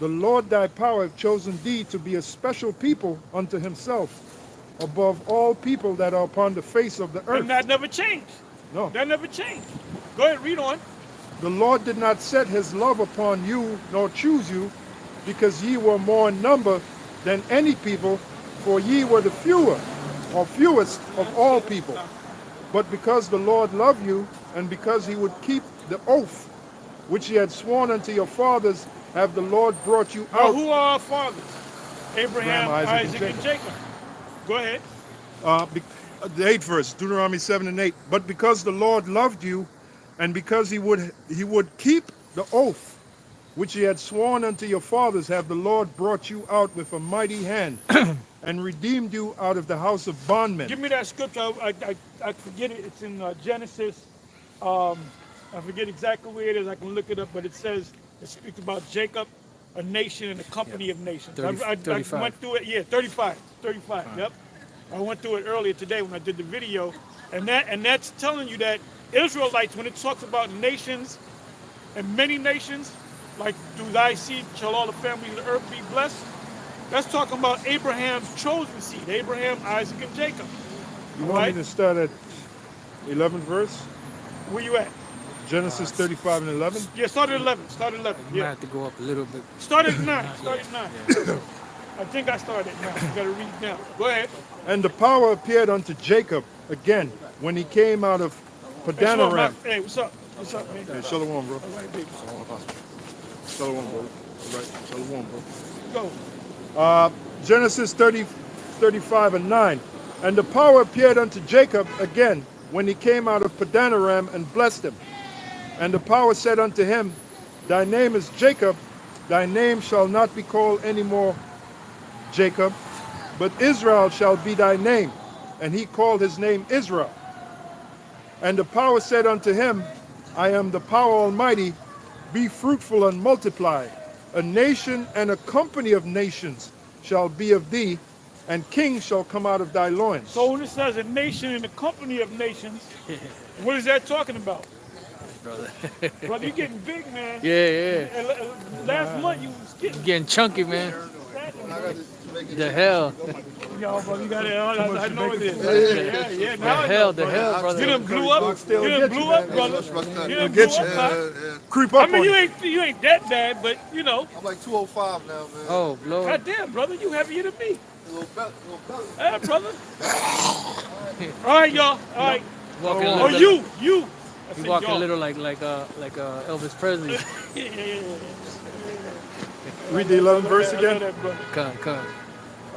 The Lord thy power hath chosen thee to be a special people unto himself, above all people that are upon the face of the earth. And that never changed. No. That never changed. Go ahead, read on. The Lord did not set his love upon you, nor choose you, because ye were more in number than any people, for ye were the fewest of all people. But because the Lord loved you, and because he would keep the oath which he had sworn unto your fathers, have the Lord brought you Now, out. who are our fathers? Abraham, Isaac, and Jacob. Go ahead. The 8th verse, Deuteronomy 7 and 8. But because the Lord loved you, and because he would keep the oath which he had sworn unto your fathers, have the Lord brought you out with a mighty hand and redeemed you out of the house of bondmen. Give me that scripture. I forget it. It's in Genesis. I forget exactly where it is. I can look it up, but it says, it speaks about Jacob, a nation and a company of nations. 35. I went through it. Yeah, 35. 35. Yep. I went through it earlier today when I did the video, and that's telling you that Israelites, when it talks about nations and many nations, like through thy seed shall all the families of the earth be blessed, that's talking about Abraham's chosen seed, Abraham, Isaac, and Jacob. You want me to start at 11th verse? Where you at? Genesis 35 and 11? Yeah, start at 11. Start at 11. You might have to go up a little bit. Start at 9. Start at 9. I think I started at 9. You got to read now. Go ahead. And the power appeared unto Jacob again when he came out of Padanaram. Hey, what's up? What's up, man? Hey, shalom, bro. All right, baby. Shalom, bro. All right, shalom, bro. Go. Genesis 35 and 9. And the power appeared unto Jacob again when he came out of Padanaram and blessed him. And the power said unto him, Thy name is Jacob, thy name shall not be called any more Jacob, but Israel shall be thy name. And he called his name Israel. And the power said unto him, I am the power almighty, be fruitful and multiply. A nation and a company of nations shall be of thee, and kings shall come out of thy loins. So when it says a nation and a company of nations, what is that talking about? Brother. Brother, you getting big, man. Yeah. Last month you was Getting chunky, man. The hell. Yo, bro, you got it. I know it is. Yeah. Now The hell, brother. You done blew up. You done blew up, brother. You done Get blew you. up, Creep I up mean, on you ain't that bad, but you know. I'm like 205 now, man. Oh, Lord. God damn, brother, you heavier than me. A little better. Yeah, brother. All right, y'all. All right. Walking a Oh, little, you. I You said walking a y'all. little like Elvis Presley. Yeah. Read the 11th verse I again. love that brother. Come.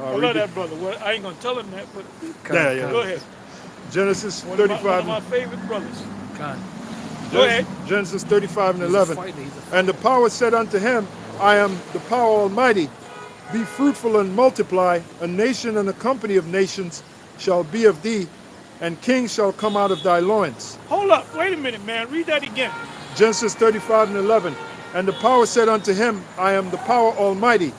I love that brother. Well, I ain't gonna tell him that, but Yeah. go ahead. Genesis One of 35. my favorite brothers. Come. Go ahead. Genesis 35 and 11. He's a fighter. And the power said unto him, I am the power almighty. Be fruitful and multiply. A nation and a company of nations shall be of thee, and kings shall come out of thy loins. Hold up. Wait a minute, man. Read that again. Genesis 35 and 11. And the power said unto him, I am the power almighty.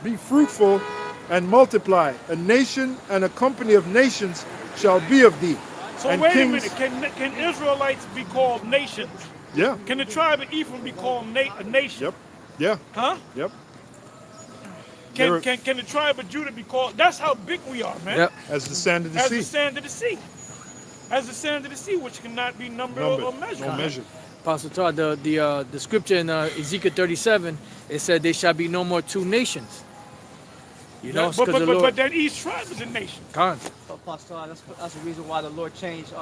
Be fruitful and multiply. A nation and a company of nations shall be of thee. So and wait kings, a minute. Can Israelites be called nations? Yeah. Can the tribe of Ephraim be called a nation? Yep. Yeah. Huh? Yep. Can the tribe of Judah be called? That's how big we are, man. Yep. As the sand of the As sea. the sand of the sea. As the sand of the sea, which cannot be numbered or measured. No measure. Apostle Todd, the scripture in Ezekiel 37, it said there shall be no more two nations. You know, But, because the Lord. but then each tribe is a nation. Come. Apostle, that's the reason why the Lord changed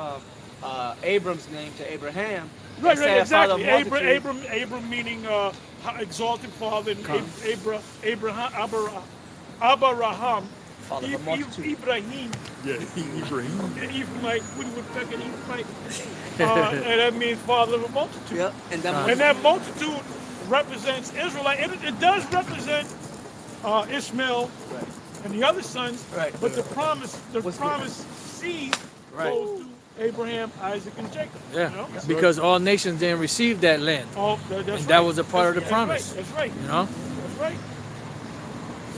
Abram's name to Abraham. Right, Instead of father exactly. of multitude. Abram meaning exalted father, and Abraham, Father of a multitude. Ibrahim. Yeah. Ibrahim. Ephraimite, Woody Woodpecker, Ephraimite. And that means father of a multitude. Yep. And that And that multitude represents Israelite. It does represent Ishmael and the other sons, Right. but the promised seed Right. goes to Abraham, Isaac, and Jacob. Yeah. You know? Because all nations didn't receive that land. Oh, that's And right. that was a part of the That's promise. Right. That's right. You know? That's right.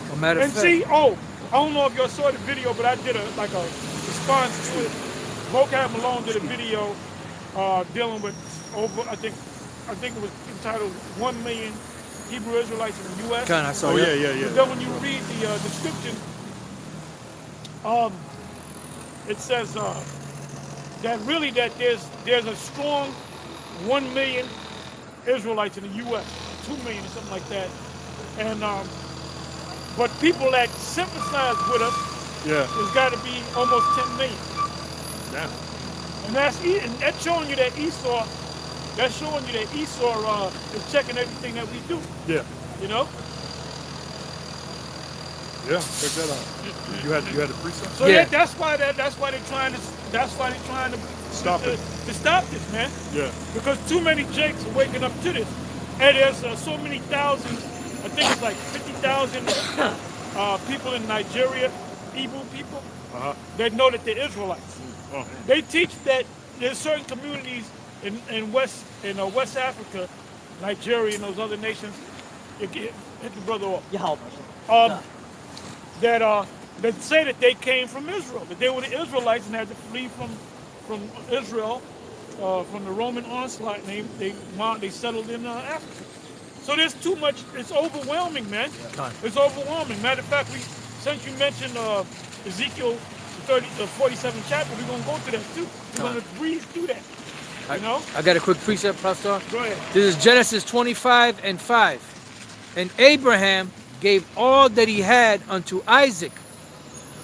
No matter of And fact. see, I don't know if y'all saw the video, but I did a response to it. Vocab Malone did a video dealing with over, I think it was entitled 1 million Hebrew Israelites in the U.S. Con, I saw Oh that. yeah, yeah, yeah. But then when you read the description, it says that really that there's a strong 1 million Israelites in the U.S., 2 million or something like that, and but people that sympathize with us, Yeah. there's got to be almost 10 million, Damn. and that's showing you that Esau. That's showing you that Esau is checking everything that we do. Yeah. You know. Yeah. Check that out. You had a precept? So Yeah. that's why they're trying to Stop it. to stop this, man. Yeah. Because too many Jakes are waking up to this, and there's so many thousands. I think it's like 50,000 people in Nigeria, Igbo people, that know that they're Israelites. Oh. They teach that there's certain communities in West Africa, Nigeria, and those other nations. Hit the brother off. Yeah. That say that they came from Israel, that they were the Israelites and had to flee from Israel, from the Roman onslaught, and they settled in Africa. So there's too much. It's overwhelming, man. It's overwhelming. Matter of fact, since you mentioned Ezekiel 47 chapter, we're gonna go to that too. We're gonna breeze through that. You know? I got a quick precept, Pastor. Go ahead. This is Genesis 25:5. And Abraham gave all that he had unto Isaac,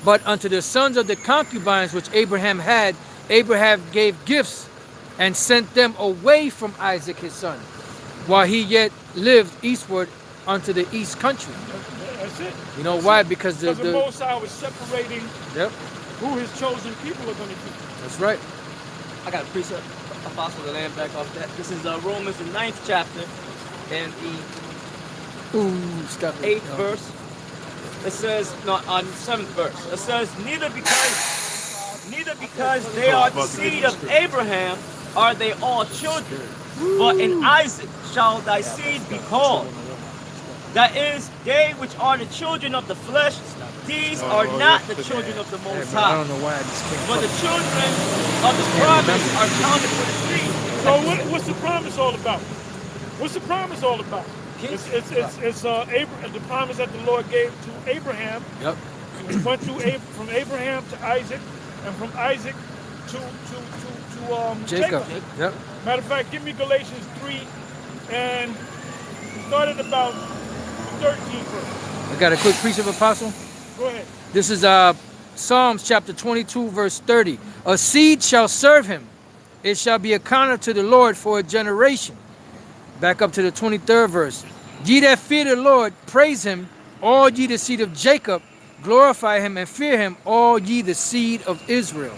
but unto the sons of the concubines which Abraham had, Abraham gave gifts and sent them away from Isaac his son, while he yet lived eastward unto the east country. That's it. You know why? Because the Most High was separating Yep, who His chosen people are going to be. that's right. I got a precept, Apostle, to land back off that. This is Romans, the 9th chapter, and the Ooh, stop it. 8th verse. It says, no, on the 7th verse. It says, neither because they are the seed of Abraham are they all children, but in Isaac shall thy seed be called. That is, they which are the children of the flesh, these are not the children of the Most I High. don't know why I just came But the children of the promise are counted for the seed. So what's the promise all about? What's the promise all about? It's the promise that the Lord gave to Abraham. Yep. It went from Abraham to Isaac, and from Isaac to Jacob. Yep. Matter of fact, give me Galatians 3 and start at about 13 verse. I got a quick precept, Apostle. Go ahead. This is Psalms chapter 22, verse 30. A seed shall serve him. It shall be accounted to the Lord for a generation. Back up to the 23rd verse. Ye that fear the Lord, praise him. All ye the seed of Jacob, glorify him and fear him. All ye the seed of Israel.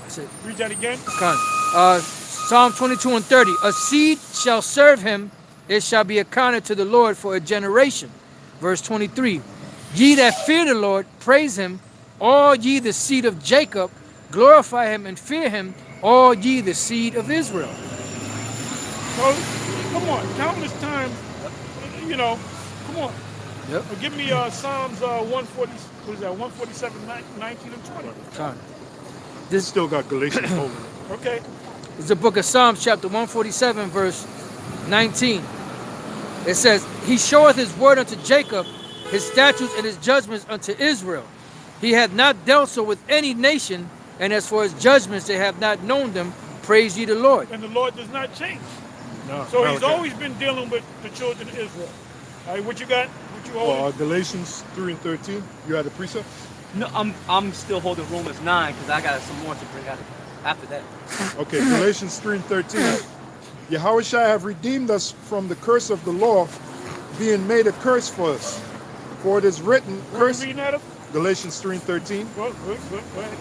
That's it. Read that again. Come on. Psalm 22 and 30. A seed shall serve him. It shall be accounted to the Lord for a generation. Verse 23. Ye that fear the Lord, praise him. All ye the seed of Jacob, glorify him and fear him. All ye the seed of Israel. So, come on, countless times, you know, come on. Yep. Give me Psalms 140, what is that, 147, 19 and 20. Come on. This still got Galatians holding it. Okay. It's the book of Psalms, chapter 147, verse 19. It says, He showeth his word unto Jacob, his statutes and his judgments unto Israel. He hath not dealt so with any nation, and as for his judgments, they have not known them. Praise ye the Lord. And the Lord does not change. No, So He's Malachi. always been dealing with the children of Israel. All right, what you got? What you hold? Galatians 3 and 13. You had a precept? No, I'm still holding Romans 9 because I got some more to bring out after that. Okay, Galatians 3 and 13. Yahushua have redeemed us from the curse of the law, being made a curse for us. For it is written, curse. Reading that up? Galatians 3 and 13. Go ahead.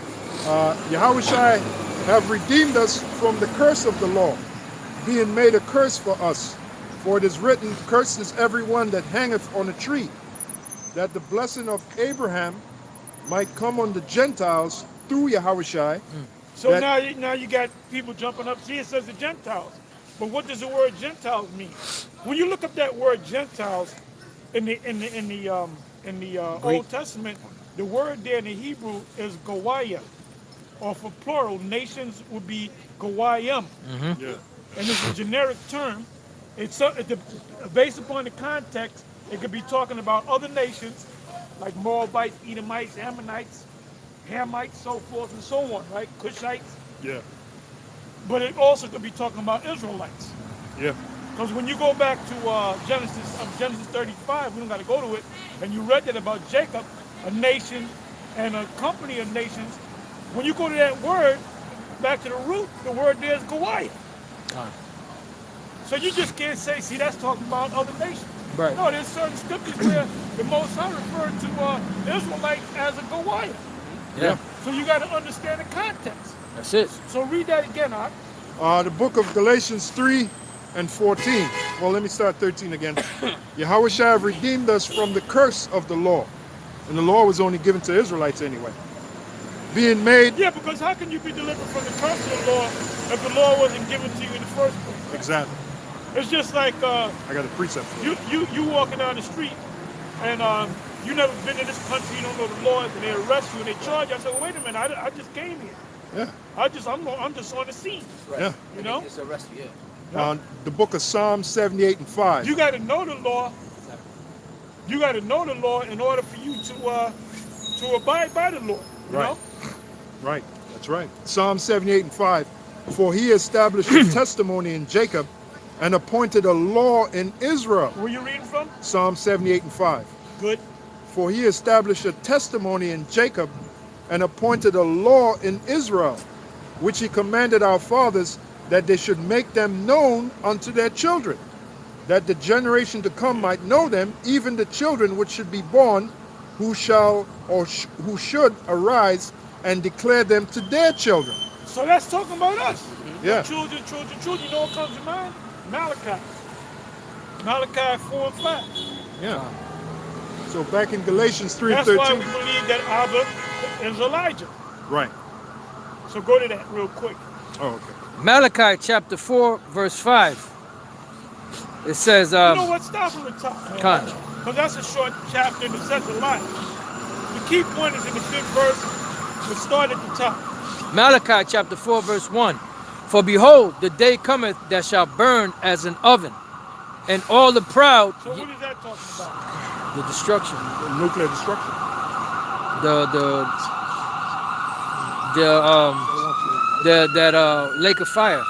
Yahushua have redeemed us from the curse of the law, being made a curse for us. For it is written, cursed is everyone that hangeth on a tree, that the blessing of Abraham might come on the Gentiles through Yahushua. So now you got people jumping up. See, it says the Gentiles. But what does the word Gentiles mean? When you look up that word Gentiles in the Old Testament, the word there in the Hebrew is Goyah, or for plural, nations would be Goyim. Yeah. And it's a generic term Based upon the context, it could be talking about other nations like Moabites, Edomites, Ammonites, Hamites, so forth and so on, right? Cushites. Yeah. But it also could be talking about Israelites. Yeah. Because when you go back to Genesis 35, we don't got to go to it, and you read that about Jacob, a nation and a company of nations. When you go to that word, back to the root, the word there is Goliath. So you just can't say, see, that's talking about other nations. Right. No, there's certain scriptures where the Most High referred to the Israelites as a Goliath. Yeah. So you got to understand the context. That's it. So read that again, Ak. The book of Galatians 3 and 14. Well, let me start 13 again. Yahweh shall have redeemed us from the curse of the law. And the law was only given to Israelites anyway. Being made... Yeah, because how can you be delivered from the curse of the law if the law wasn't given to you in the first place? Exactly. It's just like I got a precept for you walking down the street and you never been in this country, you don't know the laws, and they arrest you and they charge you. I said, well, wait a minute, I just came here. Yeah. I'm just on the scene. Right. Yeah. You know? Just arrest you, yeah. The book of Psalm 78 and 5. You got to know the law. You got to know the law in order for you to abide by the law. You Right. know? Right. That's right. Psalm 78 and 5. For he established a testimony in Jacob and appointed a law in Israel. Where you reading from? Psalm 78 and 5. Good. For he established a testimony in Jacob and appointed a law in Israel, which he commanded our fathers that they should make them known unto their children, that the generation to come might know them, even the children which should be born, who should arise and declare them to their children. So that's talking about us. Yeah. Children. You know what comes to mind? Malachi. Malachi 4 and 5. Yeah. So back in Galatians 3 That's and why 13. we believe that Abba is Elijah. Right. So go to that real quick. Oh, okay. Malachi chapter 4, verse 5. It says, You know what? Stop from the top. Con. Because that's a short chapter and it says a lot. The key point is in the 5th verse. But start at the top. Malachi chapter 4, verse 1. For behold, the day cometh that shall burn as an oven, and all the proud, So what is that talking about? the destruction, Nuclear destruction. that lake of fire.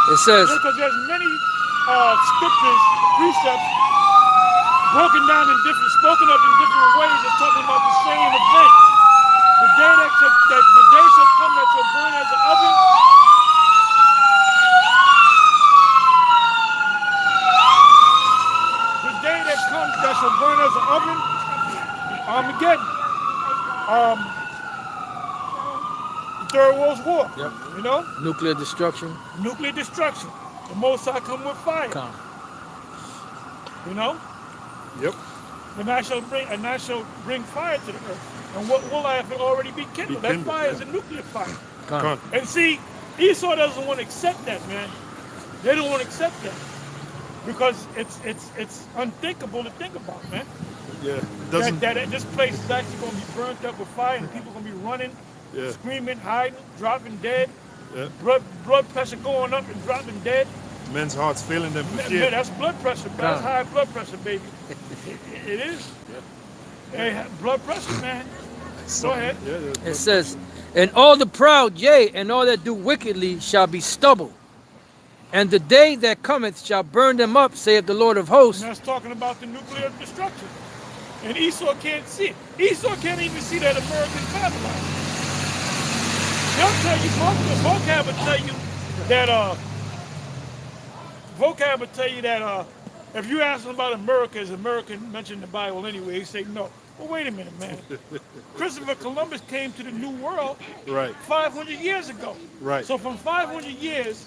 It says, Because there's many scriptures, precepts, spoken of in different ways that's talking about the same event. The day the day shall come that shall burn as an oven. The day that comes that shall burn as an oven. Armageddon. The Third World War. Yep. You know? nuclear destruction. Nuclear destruction. The Most High come with fire. Con. You know? Yep. And I shall bring fire to the earth. And what will I have already be kindled? That kindled, fire is yeah. a nuclear fire. Con. Con. And see, Esau doesn't want to accept that, man. They don't want to accept that. Because it's unthinkable to think about, man. Yeah. It doesn't. That this place is actually going to be burnt up with fire and people are going to be running, Yeah. screaming, hiding, dropping dead. Yeah. Blood pressure going up and dropping dead. Men's hearts failing them for Man, fear. that's blood pressure. That's high blood pressure, baby. It is. Hey, blood pressure, man. Go ahead. Yeah. It says, and all the proud, yea, and all that do wickedly shall be stubble. And the day that cometh shall burn them up, saith the Lord of hosts. And that's talking about the nuclear destruction. And Esau can't see it. Esau can't even see that American Babylon. They'll tell you, vocab will tell you that if you ask them about America, is America mentioned in the Bible anyway? They say no. Well, wait a minute, man. Christopher Columbus came to the New World Right. 500 years ago. Right. So from 500 years,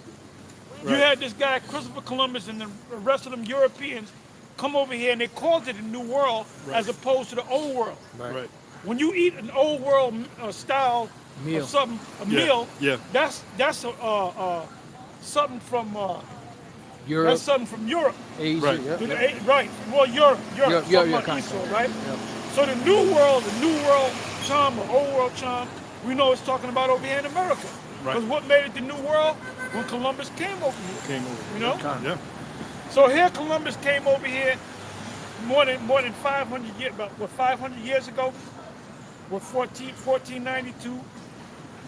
you Right. had this guy, Christopher Columbus, and the rest of them Europeans come over here, and they called it the New World as opposed to the Old World. Right. When you eat an Old World style Meal. of something, Yeah, meal, yeah. that's something from Europe, that's something from Europe. Asia, Right. yeah. Right. Well, Europe. Europe, Talking about kind Esau, of. right? Yep. So the New World charm or Old World charm, we know it's talking about over here in America. Because what made it the New World? When Columbus came over here. Came over. You know? Yeah. So here Columbus came over here more than 500 years, about what, 500 years ago? What, 1492,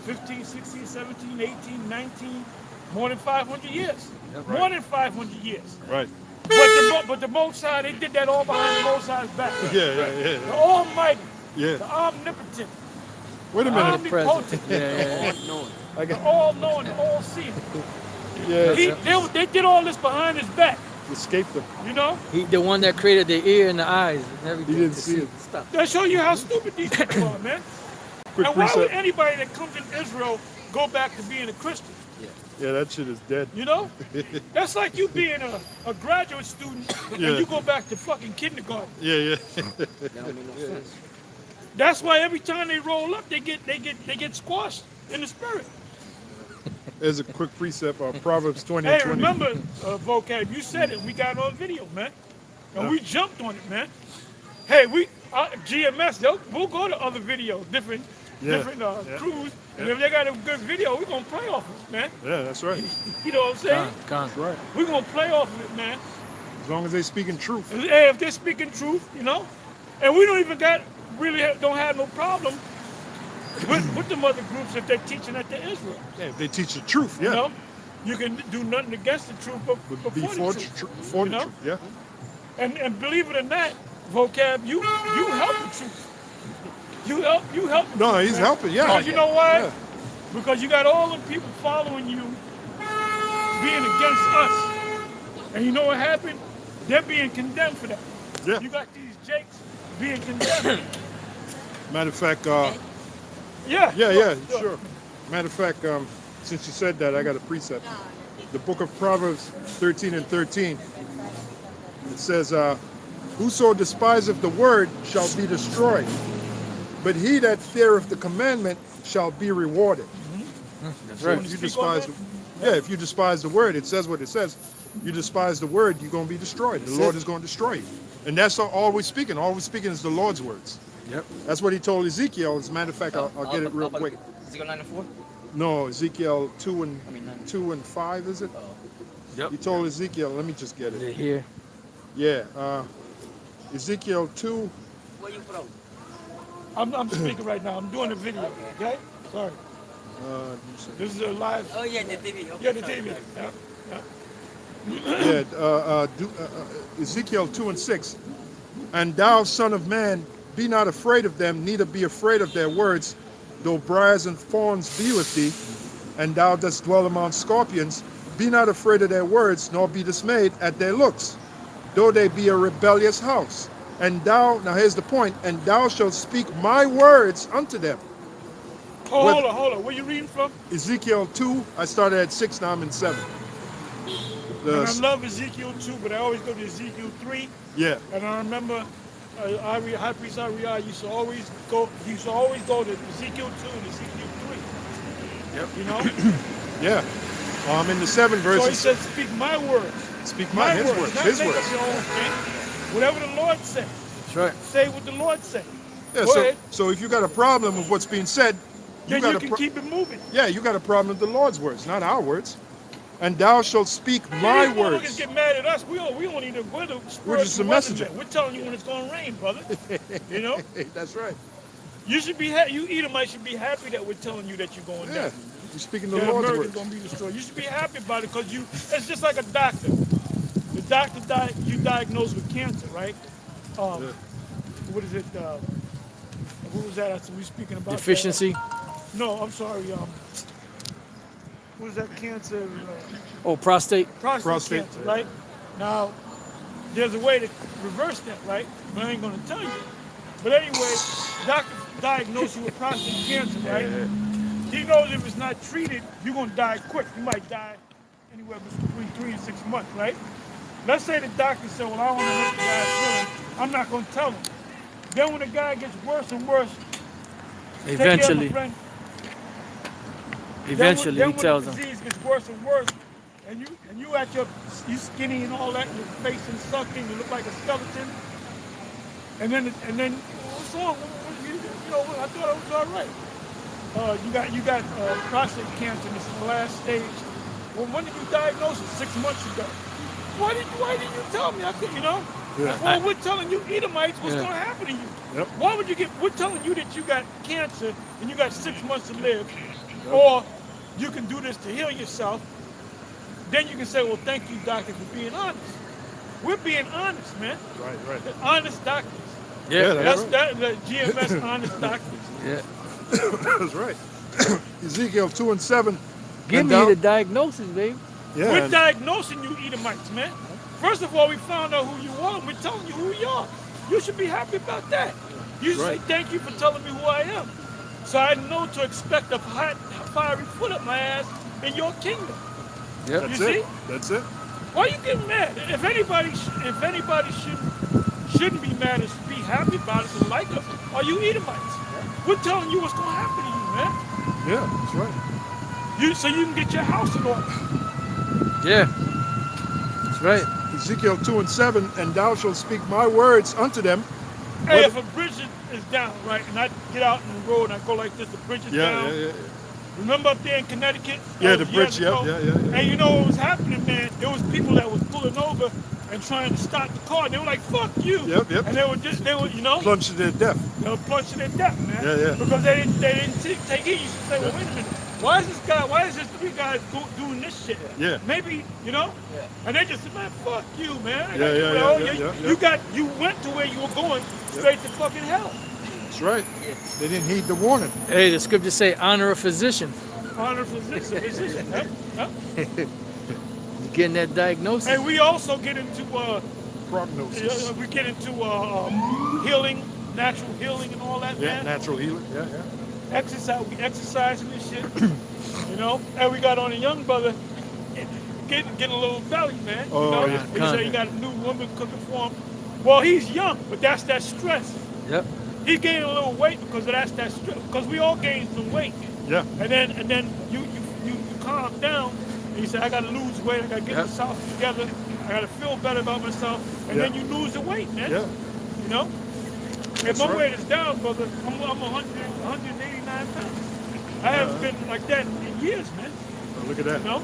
15, 16, 17, 18, 19, more than 500 years. Yep. More than 500 years. Right. But the Most High, they did that all behind the Most High's back. Yeah. The Almighty, Yeah. the Omnipotent, Wait a the minute. Omnipotent, Yeah. I the got, All-Knowing, the All-Seeing. yeah. They did all this behind his back, Escaped them. you know? He the one that created the ear and the eyes and everything. He didn't to see it. Stuff. That show you how stupid these people are, man. Quick And why would precept. anybody that comes in Israel go back to being a Christian? Yeah, that shit is dead. You know? That's like you being a graduate student and Yeah. you go back to fucking kindergarten. Yeah. That don't make no sense. That's why every time they roll up, they get squashed in the spirit. There's a quick precept of Proverbs 20 Hey, and 20. remember, vocab, you said it. We got it on video, man. And Yeah. we jumped on it, man. Hey, GMS, we'll go to other videos, different Yeah. crews. And if they got a good video, we're going to play off of it, man. Yeah, that's right. You know what I'm saying? That's right. We're going to play off of it, man. As long as they speaking truth. Hey, if they're speaking truth, you know? And we don't even don't have no problem with the other groups if they're teaching that to Israel. Yeah, if they teach the truth, yeah. You know? You can do nothing against the truth but But before the truth. before you the know? truth, yeah. And believe it or not, vocab, you help the truth. You help. The No, truth, he's man. helping, yeah. Because you know why? Yeah. Because you got all the people following you being against us. And you know what happened? They're being condemned for that. Yeah. You got these jakes being condemned. Matter of fact, Yeah. sure. Matter of fact, since you said that, I got a precept. The book of Proverbs 13 and 13. It says, whoso despiseth the word shall be destroyed, but he that feareth the commandment shall be rewarded. That's So right. if you Speak on despise, if you despise the word, it says what it says. You despise the word, you're going to be destroyed. The Lord is going to destroy you. And that's all we're speaking. All we're speaking is the Lord's words. Yep. That's what he told Ezekiel. As a matter of fact, I'll get it real quick. Is it go 9 and 4? No, Ezekiel 2 and I mean, 9. 2 and 5, is it? Yep. He told Ezekiel, let me just get They're it. here. Yeah, Ezekiel 2. Where you from? I'm speaking right now. I'm doing a video. Okay? Sorry. You said- This is a live. Oh, yeah, the TV. Okay, Yeah, the sorry. TV. Yeah. Ezekiel 2 and 6. And thou, son of man, be not afraid of them, neither be afraid of their words, though briars and thorns be with thee, and thou dost dwell among scorpions. Be not afraid of their words, nor be dismayed at their looks, though they be a rebellious house. And thou, now here's the point, and thou shalt speak my words unto them. Oh, hold on. Where you reading from? Ezekiel 2, I started at 6, now I'm in 7. And I love Ezekiel 2, but I always go to Ezekiel 3. Yeah, And I remember High Priest Ariah used to always go to Ezekiel 2 and Ezekiel 3. Yep. You know? yeah. I'm in the 7 So he verses. said, speak my words. Speak His not words. his Not make words. up your own thing. Whatever the Lord said. That's right. Say what the Lord said. Yeah, Go ahead. so if you got a problem with what's being said, Then got you a can keep it moving. yeah, you got a problem with the Lord's words, not our words. And thou shalt speak my These motherfuckers words. get mad at us. We don't even. We're the We're just a messenger. We're telling you when it's going to rain, brother. You know. That's right. You should be. You Edomites should be happy that we're telling you that you're going Yeah, down. you're speaking the That Lord's America's words. going to be destroyed. You should be happy about it because it's just like a doctor. The doctor you diagnosed with cancer, right? Yeah. What is it? What was that? We were speaking about Deficiency. No, I'm sorry. What is that cancer? Oh, prostate. Prostate cancer, right? Now, there's a way to reverse that, right? But I ain't going to tell you. But anyway, doctor diagnosed you with prostate cancer, right? He knows if it's not treated, you're going to die quick. You might die anywhere between 3 and 6 months, right? Let's say the doctor said, well, I don't want to hurt the guy's feelings. I'm not going to tell him. Then when the guy gets worse and worse, Eventually, take care of a friend. eventually then he tells when the them. disease gets worse and worse, and you at you skinny and all that, your face and sunken, you look like a skeleton. And then what's wrong? You know, I thought it was all right. you got prostate cancer, and it's in the last stage. Well, when did you diagnose it? 6 months ago. Why didn't you tell me? I could, you know. Yeah. Well, we're telling you Edomites what's Yeah. going to happen to you. Yep. Why would you get? We're telling you that you got cancer and you got 6 months to live, or you can do this to heal yourself. Then you can say, well, thank you, doctor, for being honest. We're being honest, man. Right. The honest doctors. Yeah, That's right. the GMS honest doctors. Yeah. That's right. Ezekiel 2 and 7. Give and me down- the diagnosis, baby. Yeah. We're and- diagnosing you Edomites, man. First of all, we found out who you are, and we're telling you who you are. You should be happy about that. You should say, Right. thank you for telling me who I am. So I know to expect a hot, fiery foot up my ass in your kingdom. Yep. That's You it. see? That's it. Why you getting mad? If anybody shouldn't be mad and should be happy about us and like us, are you Edomites? We're telling you what's going to happen to you, man. Yeah, that's right. So you can get your house in order. Yeah. That's right. Ezekiel 2 and 7. And thou shalt speak my words unto them. Hey, What- if a bridge is down, right, and I get out in the road and I go like this, the bridge is down. Yeah. Remember up there in Connecticut? Yeah, That the was bridge, years ago? yeah. And you know what was happening, man? There was people that was pulling over and trying to stop the car. They were like, fuck you. Yep. And they were, you know, Plunged to their death. they were plunged to their death, man. Yeah. Because they didn't take heed. You should say, well, wait a minute. Why is this three guys doing this shit? Yeah. Maybe, you know? Yeah. And they just said, man, fuck you, man. Yeah. You went to where you were going, straight to fucking hell. That's right. They didn't heed the warning. Hey, the scriptures say honor a physician. Honor physician. Huh? You getting that diagnosis? And we also get into Prognosis. we get into healing, natural healing, and all that, Yeah, man. natural healing. Yeah. Exercise, we exercising this shit, you know. And we got on a young brother getting a little belly, man. You Oh, know? yeah. He said he got a new woman cooking for him. Well, he's young, but that's that stress. Yep. He gained a little weight because of that stress. Because we all gained some weight. Yeah. And then you calm down and you say, I gotta lose weight, I gotta get Yep. myself together, I gotta feel better about myself, and Yeah. then you lose the weight, man. Yeah. You know? If That's my right. weight is down, brother, I'm 189 pounds. I haven't been like that in years, man. Oh, look at that. You know?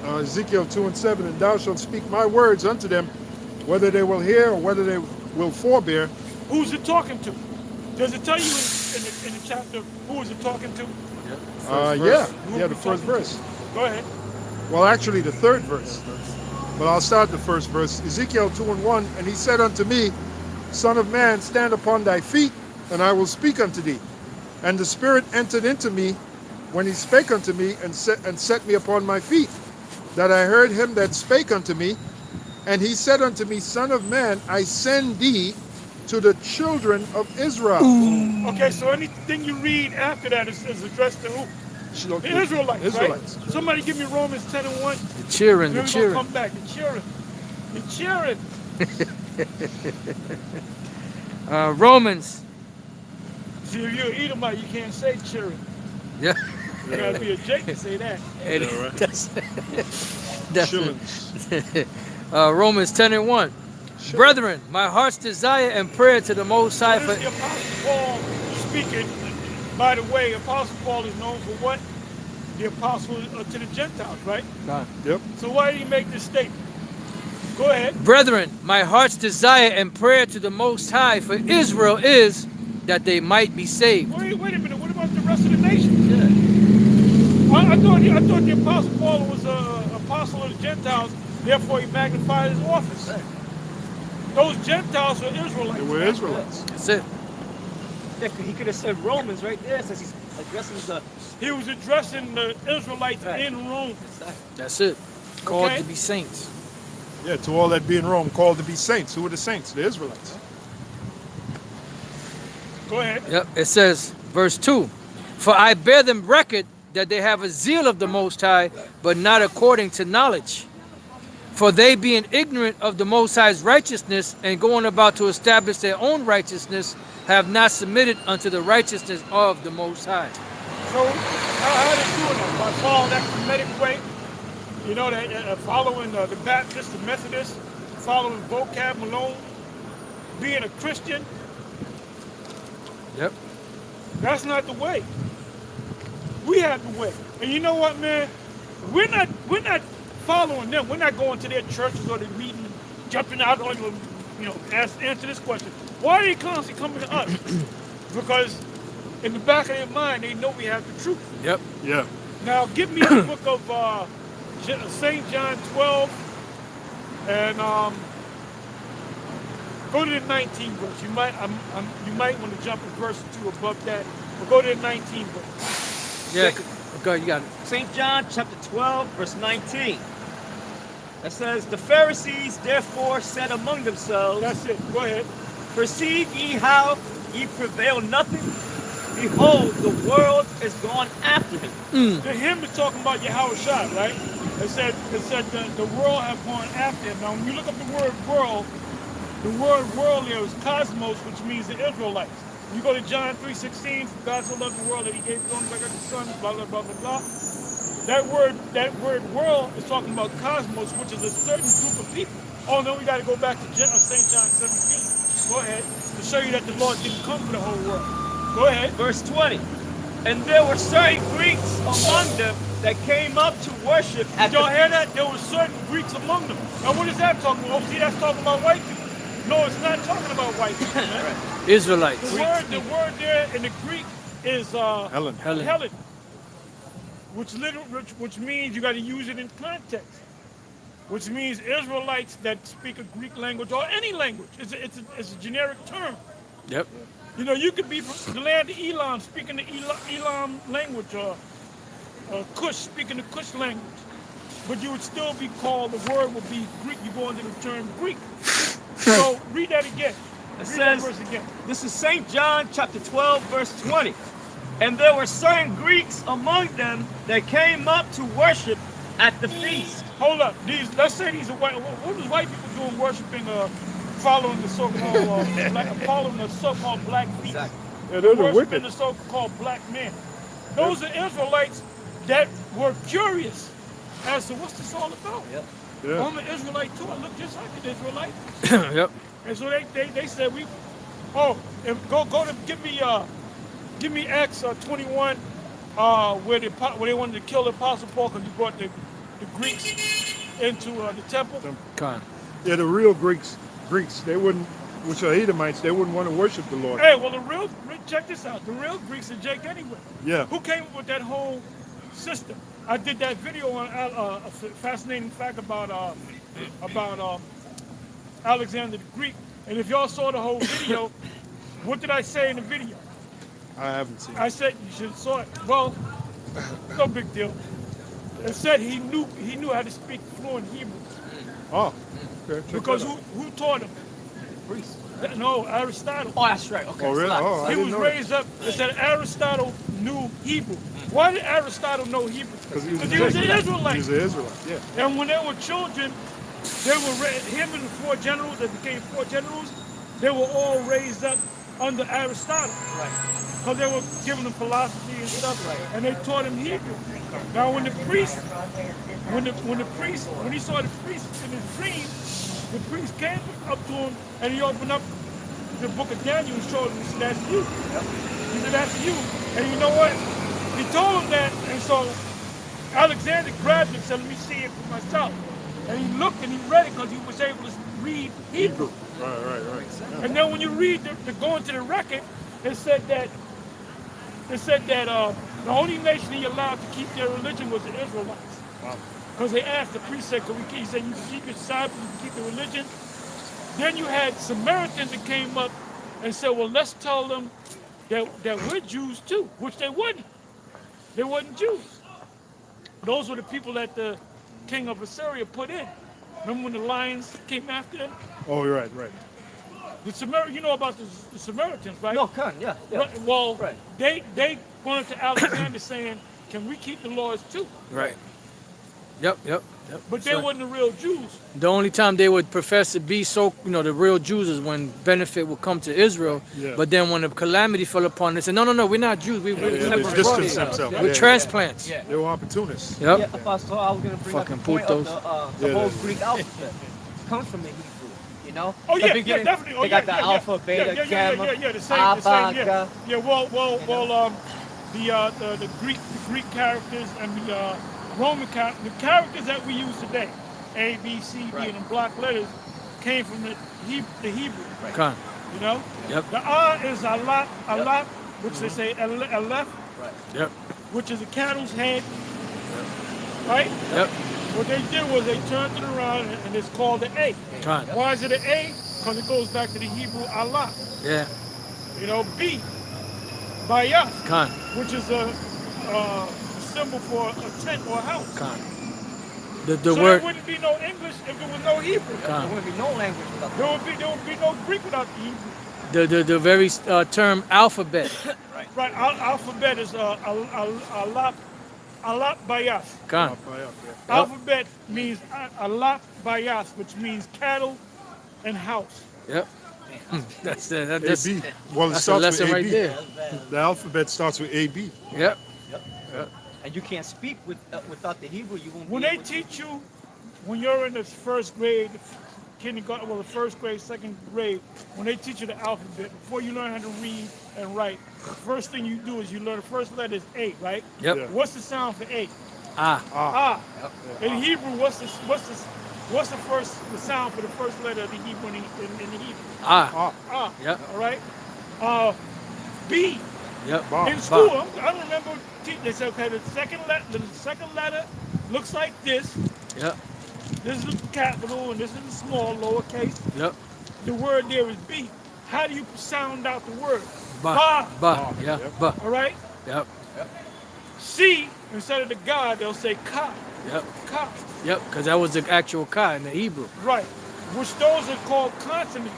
All right. Ezekiel 2 and 7. And thou shalt speak my words unto them, whether they will hear or whether they will forbear. Who's it talking to? Does it tell you in the chapter who is it talking to? The first verse. Go ahead. Well, actually, the third verse. But I'll start the first verse. Ezekiel 2 and 1. And he said unto me, Son of man, stand upon thy feet, and I will speak unto thee. And the Spirit entered into me when he spake unto me, and set me upon my feet, that I heard him that spake unto me. And he said unto me, Son of man, I send thee to the children of Israel. Okay, so anything you read after that is addressed to who? The Israelites, Israelites. right? Somebody give me Romans 10 and 1. The cheering, Then the we're gonna cheering. come back. The cheering. Romans. See, if you're an Edomite, you can't say cheering. Yeah. You gotta be a Jake to say that. And Yeah, right. that's Chillings. Romans 10 and 1. Brethren, my heart's desire and prayer to the Most High This is for the Apostle Paul speaking. By the way, Apostle Paul is known for what? The apostle to the Gentiles, right? Yep. So why did he make this statement? Go ahead. Brethren, my heart's desire and prayer to the Most High for Israel is that they might be saved. Wait a minute. What about the rest of the nations? I thought the Apostle Paul was an apostle of the Gentiles, therefore he magnified his office. Those Gentiles were Israelites. They were man. Israelites. That's it. Yeah, he could have said Romans right there, since he's addressing the. He was addressing the Israelites Right. in Rome. That's it. Called Okay. to be saints. Yeah, to all that be in Rome, called to be saints. Who are the saints? The Israelites. Go ahead. Yep. It says, verse 2. For I bear them record that they have a zeal of the Most High, but not according to knowledge. For they being ignorant of the Most High's righteousness and going about to establish their own righteousness, have not submitted unto the righteousness of the Most High. So how they doing that? By following that Kemetic way? You know, that following the Baptist, the Methodist, following vocab Malone, being a Christian. Yep. That's not the way. We have the way. And you know what, man? We're not following them. We're not going to their churches or their meeting, jumping out on them, answer this question. Why are they constantly coming to us? Because in the back of their mind, they know we have the truth. Yep. Yeah. Now, give me the book of St. John 12, and go to the 19th verse. You might want to jump a verse or two above that, but go to the 19th verse. Yeah. Go ahead, you got it. St. John chapter 12, verse 19. It says, the Pharisees therefore said among themselves, That's it. Go ahead. perceive ye how ye prevail nothing? Behold, the world is gone after him. The hymn is talking about Yahweh Shai, right? It said the world have gone after him. Now, when you look up the word world there is cosmos, which means the Israelites. You go to John 3:16, for God so loved the world that he gave his only begotten son, blah, blah, blah, blah, blah. That word world is talking about cosmos, which is a certain group of people. Oh, no, we got to go back to St. John 17. Go ahead. To show you that the Lord didn't come for the whole world. Go ahead. Verse 20. And there were certain Greeks among them that came up to worship at Did y'all the hear that? There were certain Greeks among them. Now, what is that talking about? Oh, see, that's talking about white people. No, it's not talking about white people, man. Israelites. The word there in the Greek is Helen. Helen. which means you got to use it in context. Which means Israelites that speak a Greek language or any language. It's a generic term. Yep. You know, you could be from the land of Elam, speaking the Elam language, or Cush, speaking the Cush language. But you would still be called, the word would be Greek. You go into the term Greek. So read that again. It Read that says, verse again. this is St. John chapter 12, verse 20. And there were certain Greeks among them that came up to worship at the feast. Hold up. Let's say these are white. What was white people doing worshiping, following the so-called black beast? Exactly. Yeah, they're the Worshiping wicked. the so-called black man. Those are Israelites that were curious as to what's this all about. Yep. Yeah. I'm an Israelite too. I look just like an Israelite. Yep. And so they said give me Acts 21 where they wanted to kill the Apostle Paul because he brought the Greeks into the temple. Con. Yeah, the real Greeks, they wouldn't, which are Edomites, they wouldn't want to worship the Lord. Hey, well check this out. The real Greeks are Jake anyway. Yeah. Who came up with that whole system? I did that video on a fascinating fact about Alexander the Greek. And if y'all saw the whole video, what did I say in the video? I haven't seen it. I said you should have saw it. Well, no big deal. It said he knew how to speak fluent Hebrew. Oh, okay. check Because that out. who taught him? Priests. No, Aristotle. Oh, that's right. Okay. Oh, really? Slack. Oh, I He didn't was know raised up. It said Aristotle knew Hebrew. Why did Aristotle know Hebrew? Because he was an Israelite. He was an Israelite, yeah. And when they were children, him and the four generals that became four generals, they were all raised up under Aristotle. Right. Because they were giving them philosophy and stuff, and they taught him Hebrew. Now, when he saw the priest in his dream, the priest came up to him and he opened up the book of Daniel and showed him, he said, "That's you." He said, "That's you." And you know what? He told him that, and so Alexander grabbed it and said, "Let me see it for myself." And he looked and he read it because he was able to read Hebrew. Right. Yeah. And then when you read go into the record, it said that the only nation he allowed to keep their religion was the Israelites. Wow. Because they asked the priest, said, he said, you can keep your Sabbath, you can keep the religion. Then you had Samaritans that came up and said, well, let's tell them that we're Jews too, which they wasn't. They wasn't Jews. Those were the people that the king of Assyria put in. Remember when the lions came after them? Oh, you're right. You know about the Samaritans, right? No, con, yeah. Right, well, Right. they went to Alexander saying, can we keep the laws too? Right. Yep. But they So, wasn't the real Jews. the only time they would profess to be the real Jews is when benefit would come to Israel. Yeah. But then when the calamity fell upon, they said, no, we're not Jews. We're They separate distanced parties. themselves. We're Yeah. transplants. Yeah. They were opportunists. Yep. Yeah, Apostle, I was going to bring Fucking up the point of putos. the Yeah, whole that- Greek alphabet. Comes from the Hebrew. You know? Oh The yeah, beginning, definitely. Oh they got the alpha, beta, gamma, The same, yeah. abaca. Yeah, the Greek characters and the Roman characters, the characters that we use today, A, B, C, D, Right. and in block letters, came from the Hebrew. Con. You know? Yep. The is a lot, which they say a left, Right. Yep. which is a cattle's head, right? Yep. What they did was they turned it around and it's called the A. Con. Why is it an A? Because it goes back to the Hebrew Allah. Yeah. You know, B, Bayas, Con. which is a symbol for a tent or a house. Con. The So word. there wouldn't be no English if there was no Hebrew. There Con. wouldn't be no language without There that. would be no Greek without the Hebrew. The very term alphabet. Right, alphabet is Allah Bayas. Con. Alphabet means Allah Bayas, which means cattle and house. Yep. That's that's AB. Well, it that's a starts lesson with right AB. there. The alphabet starts with AB. Yep. And you can't speak without the Hebrew. You won't. When be they able to- teach you, when you're in the first grade, kindergarten, well, the first grade, second grade, when they teach you the alphabet, before you learn how to read and write, the first thing you do is you learn the first letter is A, right? Yep. Yeah. What's the sound for A? Ah. Ah. In Hebrew, what's the sound for the first letter of the Hebrew in the Hebrew? Ah. Ah. Yep. All right. B. Yep. Ba. In school, I remember they said, okay, the second letter looks like this. Yep. This is the capital and this is the small, lowercase. Yep. The word there is B. How do you sound out the word? Ba. Ba. Yeah. Yep. Ba. All right. Yep. C, instead of the God, they'll say ka. Yep. Ka. Yep. Because that was the actual ka in the Hebrew. Right. Which those are called consonants.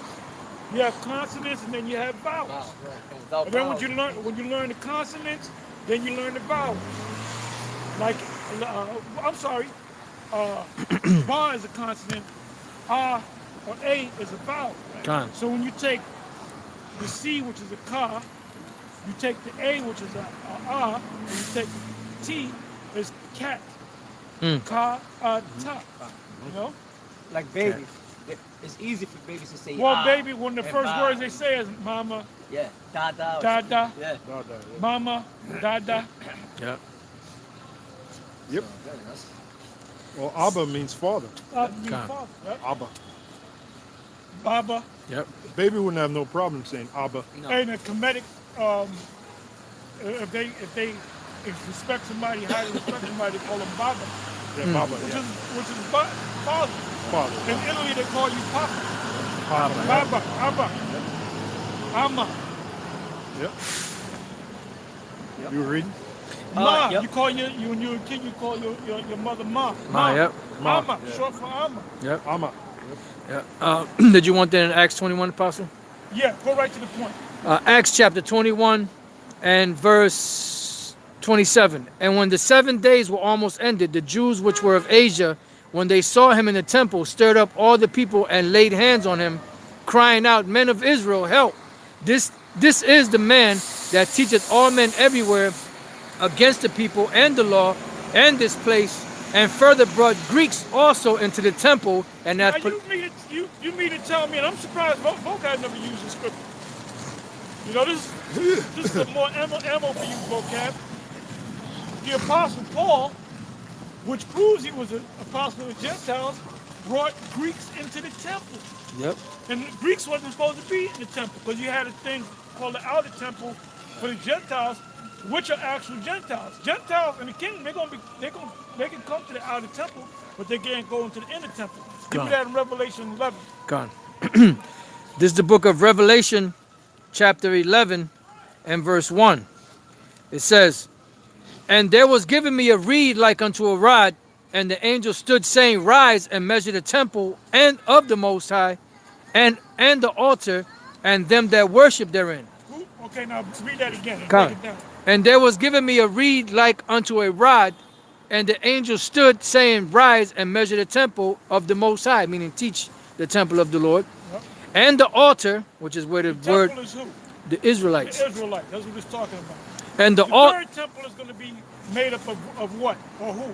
You have consonants and then you have vowels. Wow, right. And without And then vowels, when you learn the consonants, then you learn the vowels. Like, I'm sorry, ba is a consonant, or A is a vowel. Con. So when you take the C, which is a ka, you take the A, which is a and you take T, is cat. Mm. Ka, ta. You know? like babies, it's easy for babies to say. Well, ah, baby, when the and first ba. words they say is mama, Yeah, dada. or Dada. something. Yeah. mama, dada. Yep. Yep. Very nice. Well, Abba means father. Mean Con. father, yep. Abba. Baba. Yep. Baby wouldn't have no problem saying Abba. No. And a comedic, if you respect somebody, highly respect somebody, they call them Baba, Yeah, Baba. which Yeah. is father. Father. In Italy, they call you Papa. Papa. Baba, Abba, Ama, Yep. You were reading? Ma. Yep. You call when you're a kid, you call your mother Ma. Ma, yep. Ma, Ama, yeah. short for Ama. Yep. Amma. Yep. Did you want that in Acts 21, Apostle? Yeah, go right to the point. Acts chapter 21 and verse 27. And when the 7 days were almost ended, the Jews which were of Asia, when they saw him in the temple, stirred up all the people and laid hands on him, crying out, Men of Israel, help! This is the man that teacheth all men everywhere against the people and the law and this place, and further brought Greeks also into the temple, and Now, that you mean to tell me, and I'm surprised both guys never used the scripture. You know, this is a more ammo for you, vocab. The Apostle Paul, which proves he was an apostle of the Gentiles, brought Greeks into the temple. Yep. And the Greeks wasn't supposed to be in the temple because you had a thing called the outer temple for the Gentiles, which are actual Gentiles. Gentiles in the kingdom, they can come to the outer temple, but they can't go into the inner temple. Give me God. that in Revelation 11. Gone. This is the book of Revelation, chapter 11 and verse 1. It says, And there was given me a reed like unto a rod, and the angel stood saying, Rise and measure the temple and of the Most High, and the altar, and them that worship therein. Okay, now read that again and Come. break it down. And there was given me a reed like unto a rod, and the angel stood saying, Rise and measure the temple of the Most High, meaning teach the temple of the Lord, Yep. and the altar, which is where the word, Temple is who? the Israelites, The Israelites. That's what it's talking about. and the The altar, third temple is going to be made up of what or who?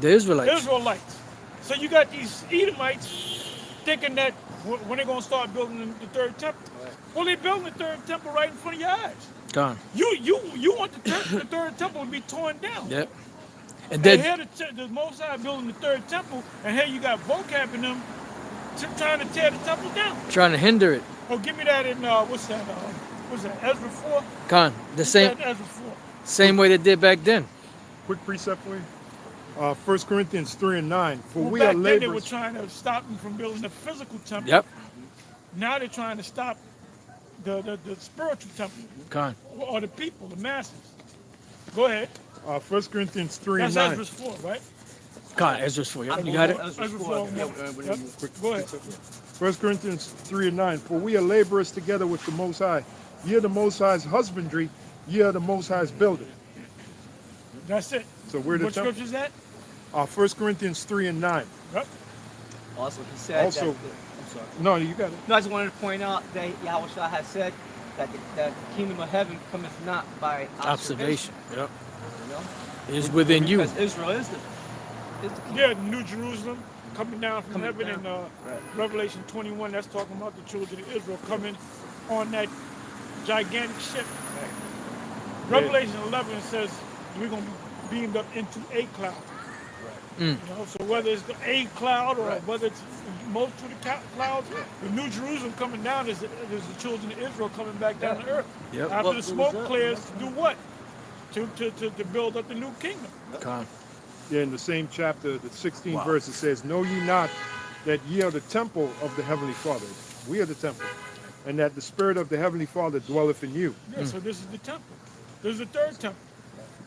the Israelites. Israelites. So you got these Edomites. thinking that when they're gonna start building the third temple. Well, they're building the third temple right in front of your eyes. Gone. You want the third temple to be torn down. Yep. And And then here the Most High building the third temple, and here you got vocab in them trying to tear the temple down. trying to hinder it. Oh, give me that in what's that? Ezra 4? Gone. The same Ezra 4. same way they did back then. Quick precept for you. 1 Corinthians 3 and 9. For Well, we back are then they were laborers. trying to stop them from building the physical temple. Yep. Now they're trying to stop the spiritual temple, Gone. or the people, the masses. Go ahead. 1 Corinthians 3 That's and 9. Ezra 4, right? Gone. Ezra's for you. I You got it? Ezra Ezra 4. 4. Yeah, Yep. Go ahead. 1 Corinthians 3 and 9. For we are laborers together with the Most High. Ye are the Most High's husbandry. Ye are the Most High's building. That's it. So we're the What temple. scripture is that? 1 Corinthians 3 and 9. Yep. Also, he said Also- that. I'm sorry. No, you got it. No, I just wanted to point out that Yahushua has said that the kingdom of heaven cometh not by Observation. Yep. You know? It is within you. Because Israel is the kingdom. Yeah, New Jerusalem coming down from Coming heaven down. in Right. Revelation 21. That's talking about the children of Israel coming on that gigantic ship. Revelation 11 says we're going to be beamed up into a cloud. Mm. You know, so whether it's a cloud or Right. whether it's multiple clouds, the New Jerusalem coming down is the children of Israel coming back down to earth. Yep. After Well, the smoke clears, to do Yep. what? To build up the new kingdom. Gone. Yeah, in the same chapter, the 16th Wow. verse, it says, Know ye not that ye are the temple of the Heavenly Father? We are the temple. And that the Spirit of the Heavenly Father dwelleth in you. Yeah, so this is the temple. This is the third temple.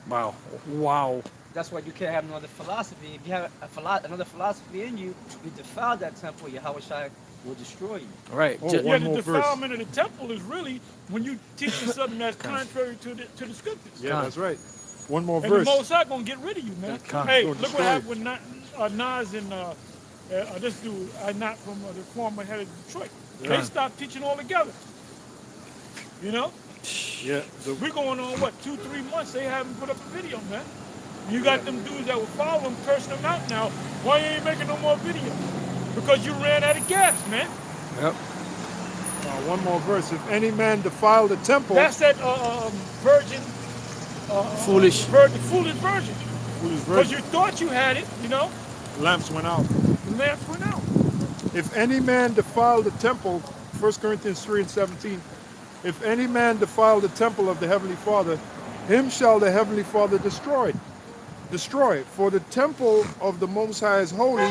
Wow. Wow. That's why you can't have another philosophy. If you have another philosophy in you, you defile that temple, Yahushua will destroy you. All right. Oh, Ju- One Yeah, the more verse. defilement of the temple is really when you teaching something that's contrary to the scriptures. Yeah, Con. that's right. One more And verse. the Most High gonna get rid of you, man. Con. Hey, Gonna look destroy what happened with Nas and this dude, not from the former head of Detroit. They Con. stopped teaching altogether. You know, Yeah, we going on what 2-3 months? They haven't put up a video, man. You got them dudes that were following, cursing them out now. Why you ain't making no more videos? Because you ran out of gas, man. Yep. one more verse. If any man defile the temple, That's that virgin. Foolish. Foolish virgin. foolish Because virgin, you thought you had it, you know. lamps went out. The lamps went out. If any man defile the temple, 1 Corinthians 3 and 17, if any man defile the temple of the Heavenly Father, him shall the Heavenly Father destroy. Destroy. For the temple of the Most High is holy,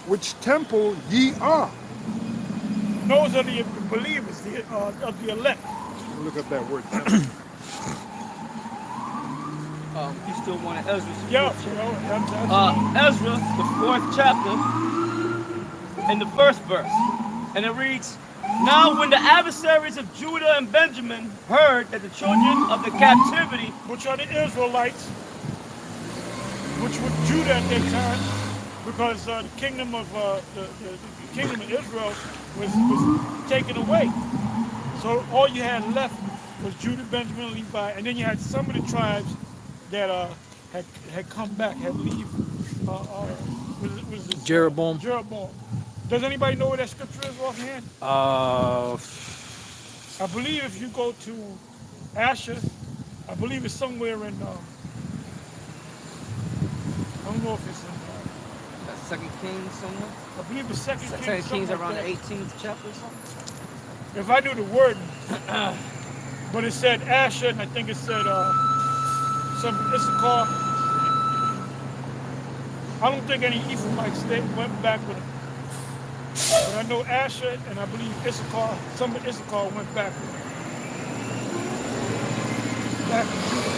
which temple ye are. Those are the believers, of the elect. Look up that word, temple. You still wanted Ezra. Yeah, you know, that's Ezra, the 4th chapter, and the 1st verse. And it reads, Now when the adversaries of Judah and Benjamin heard that the children of the captivity, which are the Israelites, which were Judah at that time, because the kingdom of the kingdom of Israel was taken away. So all you had left was Judah, Benjamin, Levi, and then you had some of the tribes that had come back, had leave. Was this, Jeroboam. Jeroboam. Does anybody know where that scripture is offhand? I believe if you go to Asher, I believe it's somewhere in. I don't know if it's in. 2nd Kings somewhere. I believe it's Second Kings. 2nd Kings something around like the that. 18th chapter or something. If I knew the word, but it said Asher, and I think it said some Issachar. I don't think any Ephraimites went back with him. But I know Asher, and I believe Issachar, some of Issachar went back with him. Back to Judah.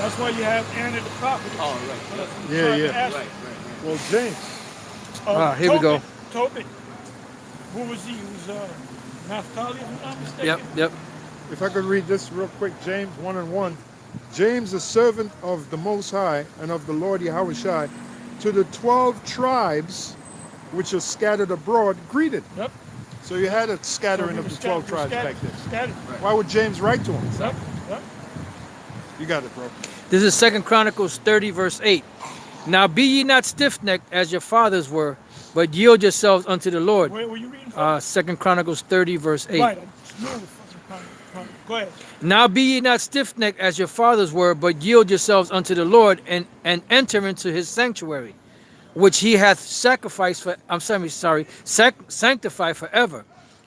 That's why you have Anna the prophet. Oh, right. Yeah, Tribe yeah. of Asher. Right. Well, James, Here we go. Tobit. Who was he? He was Naphtali, if I'm not mistaken. Yep. if I could read this real quick, James 1 and 1. James, a servant of the Most High and of the Lord Yahushua, to the 12 tribes which are scattered abroad, greeted. Yep. So you had a scattering So of he the was 12 scattered- tribes back then. Scattered. Why would James write to him? Yep. Yep. You got it, bro. This is 2 Chronicles 30, verse 8. Now be ye not stiff-necked as your fathers were, but yield yourselves unto the Lord. Where were you reading from? 2 Chronicles 30, verse 8. Right. I just knew it was fucking Go ahead. Now be ye not stiff-necked as your fathers were, but yield yourselves unto the Lord, and enter into his sanctuary, which he hath sacrificed for, sanctified forever,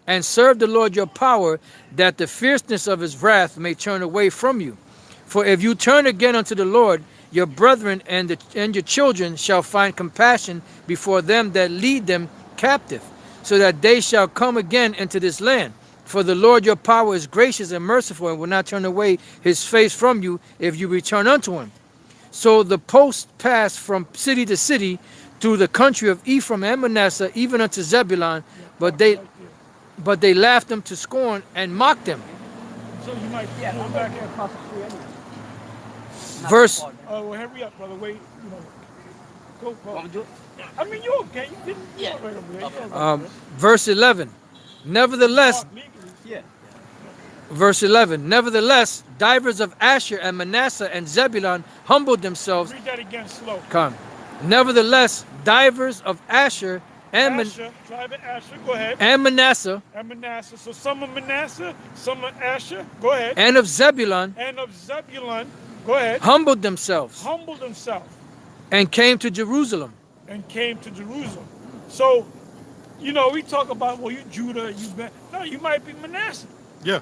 and serve the Lord your power, that the fierceness of his wrath may turn away from you. For if you turn again unto the Lord, your brethren and your children shall find compassion before them that lead them captive, so that they shall come again into this land. For the Lord your power is gracious and merciful, and will not turn away his face from you if you return unto him. So the post passed from city to city through the country of Ephraim and Manasseh, even unto Zebulun, but they laughed them to scorn and mocked them. So you might go back there. Verse Well, hurry up, brother. Wait, go. Want me to do it? I mean, you okay? You didn't. Yeah. Right over there. verse 11. Nevertheless, Yeah. verse 11. Nevertheless, divers of Asher and Manasseh and Zebulun humbled themselves. Read that again, slow. Come. Nevertheless, divers of Asher and Asher, tribe of Asher. Go ahead. and Manasseh And Manasseh. So some of Manasseh, some of Asher. Go ahead. and of Zebulun And of Zebulun. Go ahead. humbled themselves Humbled himself and came to Jerusalem. and came to Jerusalem. So, we talk about, well, you Judah, you might be Manasseh. Yeah.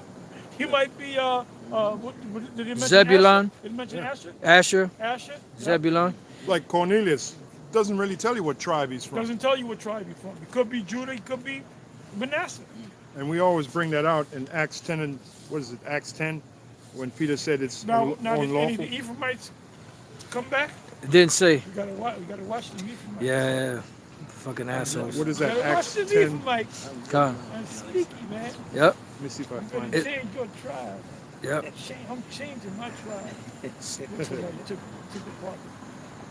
You might be what, did it mention Zebulun. Asher? Did it mention Asher? Asher, Asher? Zebulun. Like Cornelius. Doesn't really tell you what tribe he's from. Doesn't tell you what tribe he's from. It could be Judah, it could be Manasseh. And we always bring that out in Acts 10 and, what is it, Acts 10? When Peter said it's Now did any of unlawful. the Ephraimites come back? It didn't say. We gotta watch the Ephraimites. Yeah, fucking assholes. What is We that, gotta watch Acts the 10? Let Ephraimites. Come. I'm sneaky, man. Yep, me see if I I'm find gonna it. change your tribe. yep. I'm changing my tribe. Took apart.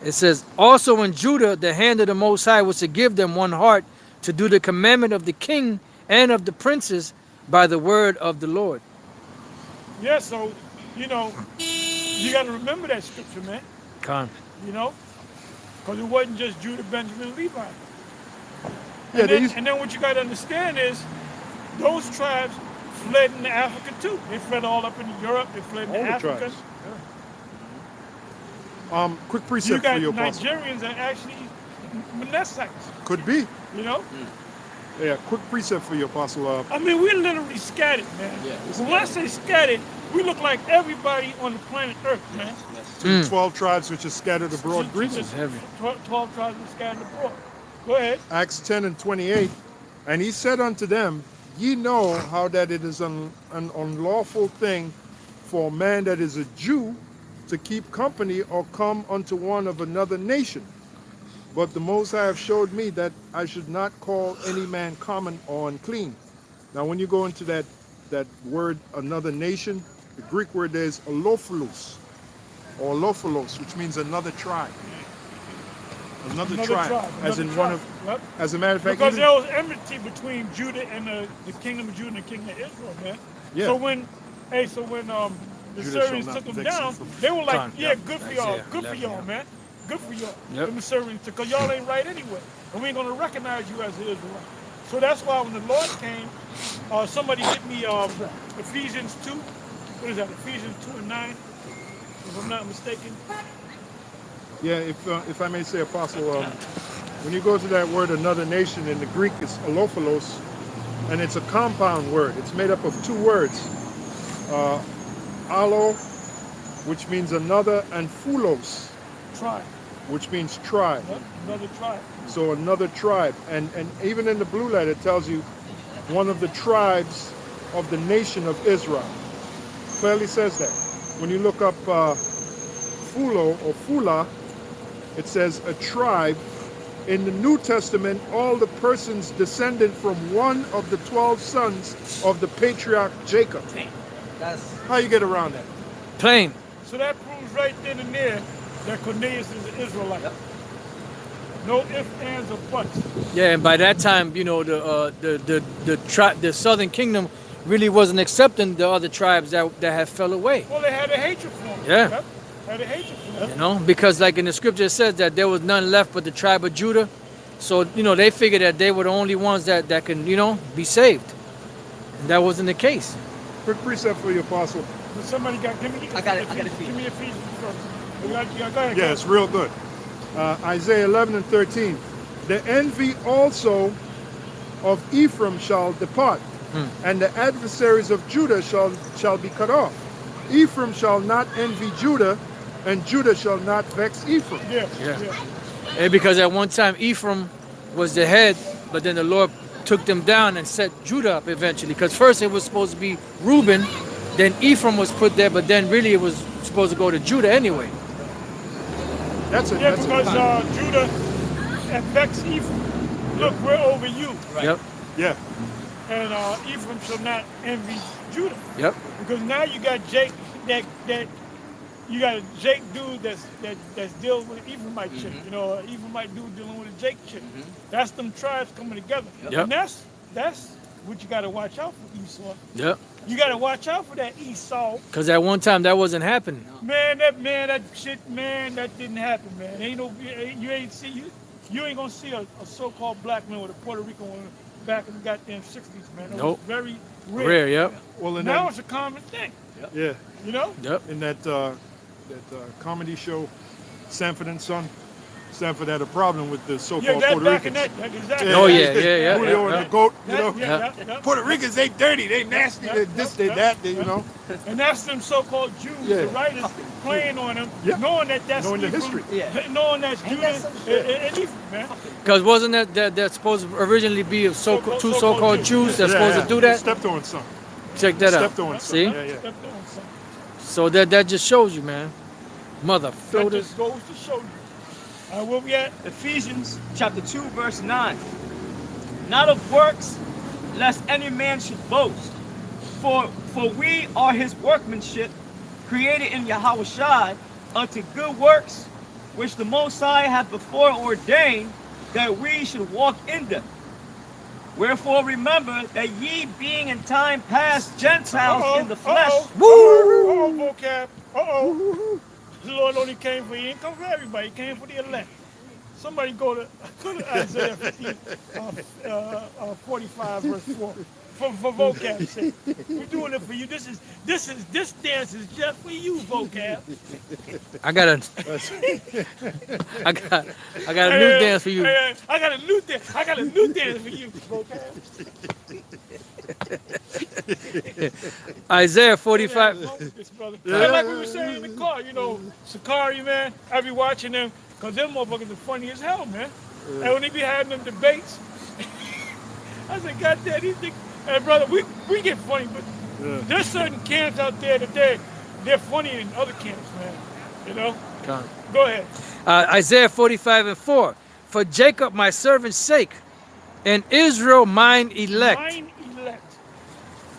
It says, also in Judah, the hand of the Most High was to give them one heart to do the commandment of the king and of the princes by the word of the Lord. Yeah, so, you got to remember that scripture, man. Con. Because it wasn't just Judah, Benjamin, and Levi. Yeah, And then what you got to understand is those tribes fled into Africa too. They fled all up into Europe. They fled into all the Africa. tribes. Quick You precept got for you, Apostle. Nigerians that actually Manassites. Could be. Yeah, quick precept for you, Apostle. I mean, we're literally scattered, man. Yeah, When I say scattered, we look like everybody on the planet Earth, man. To the 12 tribes which are scattered abroad, greetings. Heavy. 12 tribes are scattered abroad. Go ahead. Acts 10 and 28. And he said unto them, Ye know how that it is an unlawful thing for a man that is a Jew to keep company or come unto one of another nation. But the Most High have showed me that I should not call any man common or unclean. Now when you go into that word, another nation, the Greek word there is alophilos, or lophilos, which means another tribe. Another tribe. As in one of, Yep. as a matter of fact, Because even- there was enmity between Judah and the kingdom of Judah and the kingdom of Israel, man. Yeah. So when the Judah shall Syrians not took them vex you down, from- they were like, Con. yeah, Yep. good for That's y'all, it. good for Left, y'all, yeah. man. Good for y'all. Yep. Them Syrians, because y'all ain't right anyway. And we ain't going to recognize you as an Israelite. So that's why when the Lord came, somebody get me Ephesians 2. What is that? Ephesians 2 and 9, if I'm not mistaken. Yeah, if I may say, Apostle, when you go to that word another nation, in the Greek it's alophilos, and it's a compound word. It's made up of two words. Allo, which means another, and phulos, Tribe. which means tribe. Yep. Another tribe. So another tribe. And even in the blue letter it tells you one of the tribes of the nation of Israel. Clearly says that. When you look up Phulo or Phula, it says a tribe. In the New Testament, all the persons descended from one of the 12 sons of the patriarch Jacob. That's How you get around that? Plain. So that proves right then and there that Cornelius is an Israelite. Yep. No ifs, ands, or buts. Yeah, and by that time, the southern kingdom really wasn't accepting the other tribes that had fell away. Well, they had a hatred for him. Yeah. Yep. Had a hatred for him. Because like in the scripture it says that there was none left but the tribe of Judah So, they figured that they were the only ones that can, be saved. And that wasn't the case. Quick precept for you, Apostle. But somebody got, give me, I got it, give me Ephesians first. Go ahead. Yeah, it's real good. Isaiah 11 and 13. The envy also of Ephraim shall depart, and the adversaries of Judah shall be cut off. Ephraim shall not envy Judah, and Judah shall not vex Ephraim. Yeah. And because at one time Ephraim was the head, but then the Lord took them down and set Judah up eventually. Because first it was supposed to be Reuben, then Ephraim was put there, but then really it was supposed to go to Judah anyway. That's it. Yeah, That's because it. Judah and vex Ephraim. Look, we're over you. Yep. Yeah. And Ephraim shall not envy Judah. Yep. Because now you got Jake that you got a Jake dude that's dealing with an Ephraimite chick. You know, an Ephraimite dude dealing with a Jake chick. That's them tribes coming together. Yep. And that's what you got to watch out for, Esau. Yep. You got to watch out for that Esau. Because at one time that wasn't happening. Man, that shit, man, that didn't happen, man. Ain't no, you ain't gonna see a so-called black man with a Puerto Rican woman back in the goddamn 60s, man. That Nope. was very rare. Rare, yep. Well, in Now that, it's a common thing, yeah, you know? Yep. in that comedy show, Sanford and Son, Sanford had a problem with the Yeah, so-called that Puerto back Ricans. in that, exactly. Oh, yeah. Julio and the goat, you That- know. yeah, yeah. Puerto Ricans, they dirty, they nasty, they this, they that, they, you know. And that's them so-called Jews, Yeah. the writers playing on them, Yeah. knowing that that's Knowing the Ephraim, history. knowing that's Judah and Ephraim, man. Because wasn't that's supposed to originally be two So-called so-called Jews. Jews that's supposed to do that? Stepped on some. Check that out. Stepped on some. See? Yeah, yeah. That's doing something. So that just shows you, man. Mother That filters. just goes to show you. Where we at? Ephesians chapter 2, verse 9. Not of works, lest any man should boast. For we are his workmanship, created in Yahushua unto good works, which the Most High hath before ordained that we should walk in them. Wherefore remember that ye being in time past Gentiles in the flesh. Uh-oh, vocab. Uh-oh. The Lord only came for, he didn't come for everybody, he came for the elect. Somebody go to Isaiah 45 verse 4 for vocab's sake. We're doing it for you. This dance is just for you, vocab. I got a new dance for you. I got a new dance. I got a new dance for you, vocab. Isaiah 45. This brother. And like we were saying in the car, you know, Sakari, man, I be watching them because them motherfuckers are funny as hell, man. And when they be having them debates, I said, God damn, these things. Hey, brother, we get funny, but there's certain camps out there that they're funnier than other camps, man. You know? Go ahead. Isaiah 45 and 4. For Jacob my servant's sake, and Israel mine elect. Mine elect.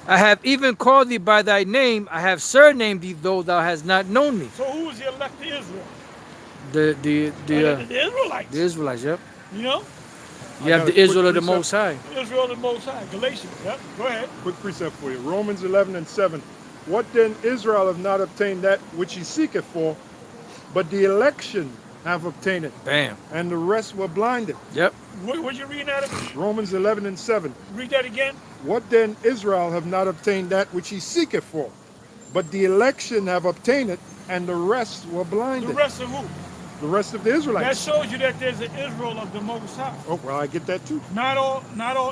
I have even called thee by thy name. I have surnamed thee, though thou hast not known me. So who is the elect to Israel? The Israelites. The Israelites, yep. You know? You have got a the Israel of quick the Most High. Israel of the Most High. Galatians. Yep. Go ahead. Quick precept for you. Romans 11 and 7. What then Israel have not obtained that which he seeketh for, but the election have obtained it, Bam. and the rest were blinded. Yep. What you reading out of? Romans 11 and 7. Read that again. What then Israel have not obtained that which he seeketh for, but the election have obtained it, and the rest were The blinded. rest of who? The rest of the That Israelites. shows you that there's an Israel of the Most High. Oh, well, I get that too. Not all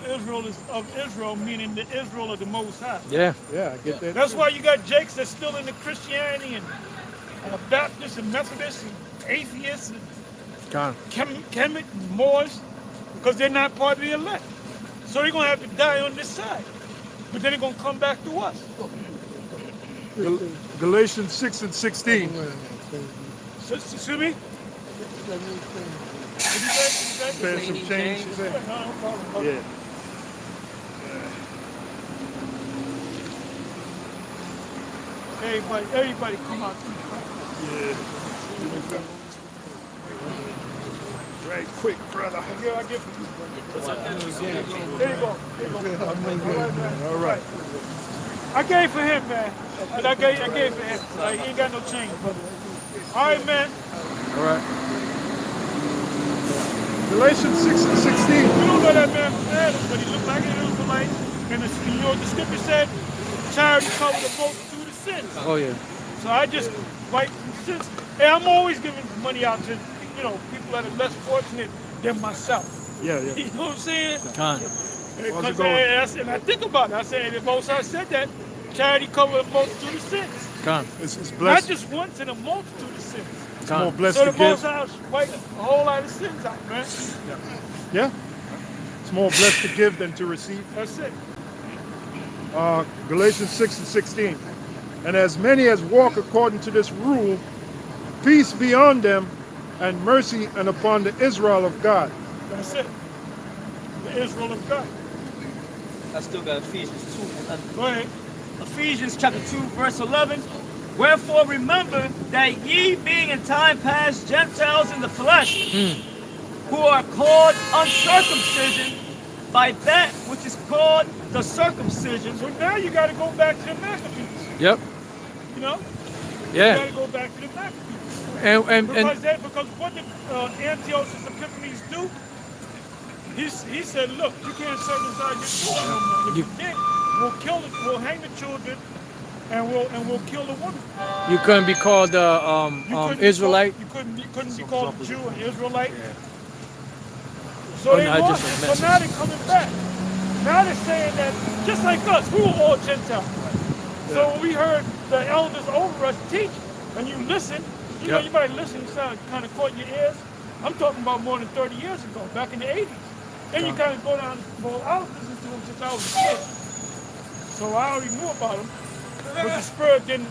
Israel is of Israel, meaning the Israel of the Most High. Yeah. Yeah, I get that. That's too. why you got Jakes that's still into Christianity and Baptists and Methodists and atheists and Gone. Kemet and Moors, because they're not part of the elect. So they're going to have to die on this side. But then they're going to come back to us. Galatians 6 and 16. Excuse me? What you say? There's some change. No, no problem. Yeah. Everybody come out. Yeah. Right quick, brother. I give for you, brother. There you go. All right. I gave for him, man. And I gave for him. Like, he ain't got no change, brother. All right, man. All right. Galatians 6 and 16. We don't know that man from Adam, but he looked like an Israelite. And you know what the scripture said? Charity covered a multitude of sins. Oh yeah. So I just wipe sins. Hey, I'm always giving money out to, people that are less fortunate than myself. Yeah, yeah. You know what I'm saying? Con. And I think about it. I said, the Most High said that charity covered a multitude of sins. Con. It's Not blessed. just once, in a multitude of sins. It's more blessed So to the Most give. High wipe a whole lot of sins out, man. Yeah. It's more blessed to give than to receive. That's it. Galatians 6 and 16. And as many as walk according to this rule, peace be on them, and mercy and upon the Israel of God. That's it. The Israel of God. I still got Ephesians 2:11. Go ahead. Ephesians chapter 2, verse 11. Wherefore remember that ye being in time past Gentiles in the flesh, who are called uncircumcision by that which is called the circumcision. So now you got to go back to the Maccabees. Yep. You know? Yeah. You got to go back to the Maccabees. And Because what did Antiochus Epiphanes do? He said, look, you can't circumcise your children no more. If you did, we'll hang the children and we'll kill the woman. you couldn't be called Israelite. You couldn't be called a Jew and Israelite. So Oh, they no, lost just it. a So now they're coming back. Now they're saying that just like us, we were all Gentiles. So when we heard the elders over us teach, and you listen, you might listen, you sound kind of caught in your ears. I'm talking about more than 30 years ago, back in the 80s. Then you kind of go down, well, I was listening to them since I was a kid. So I already knew about them. But the spirit didn't,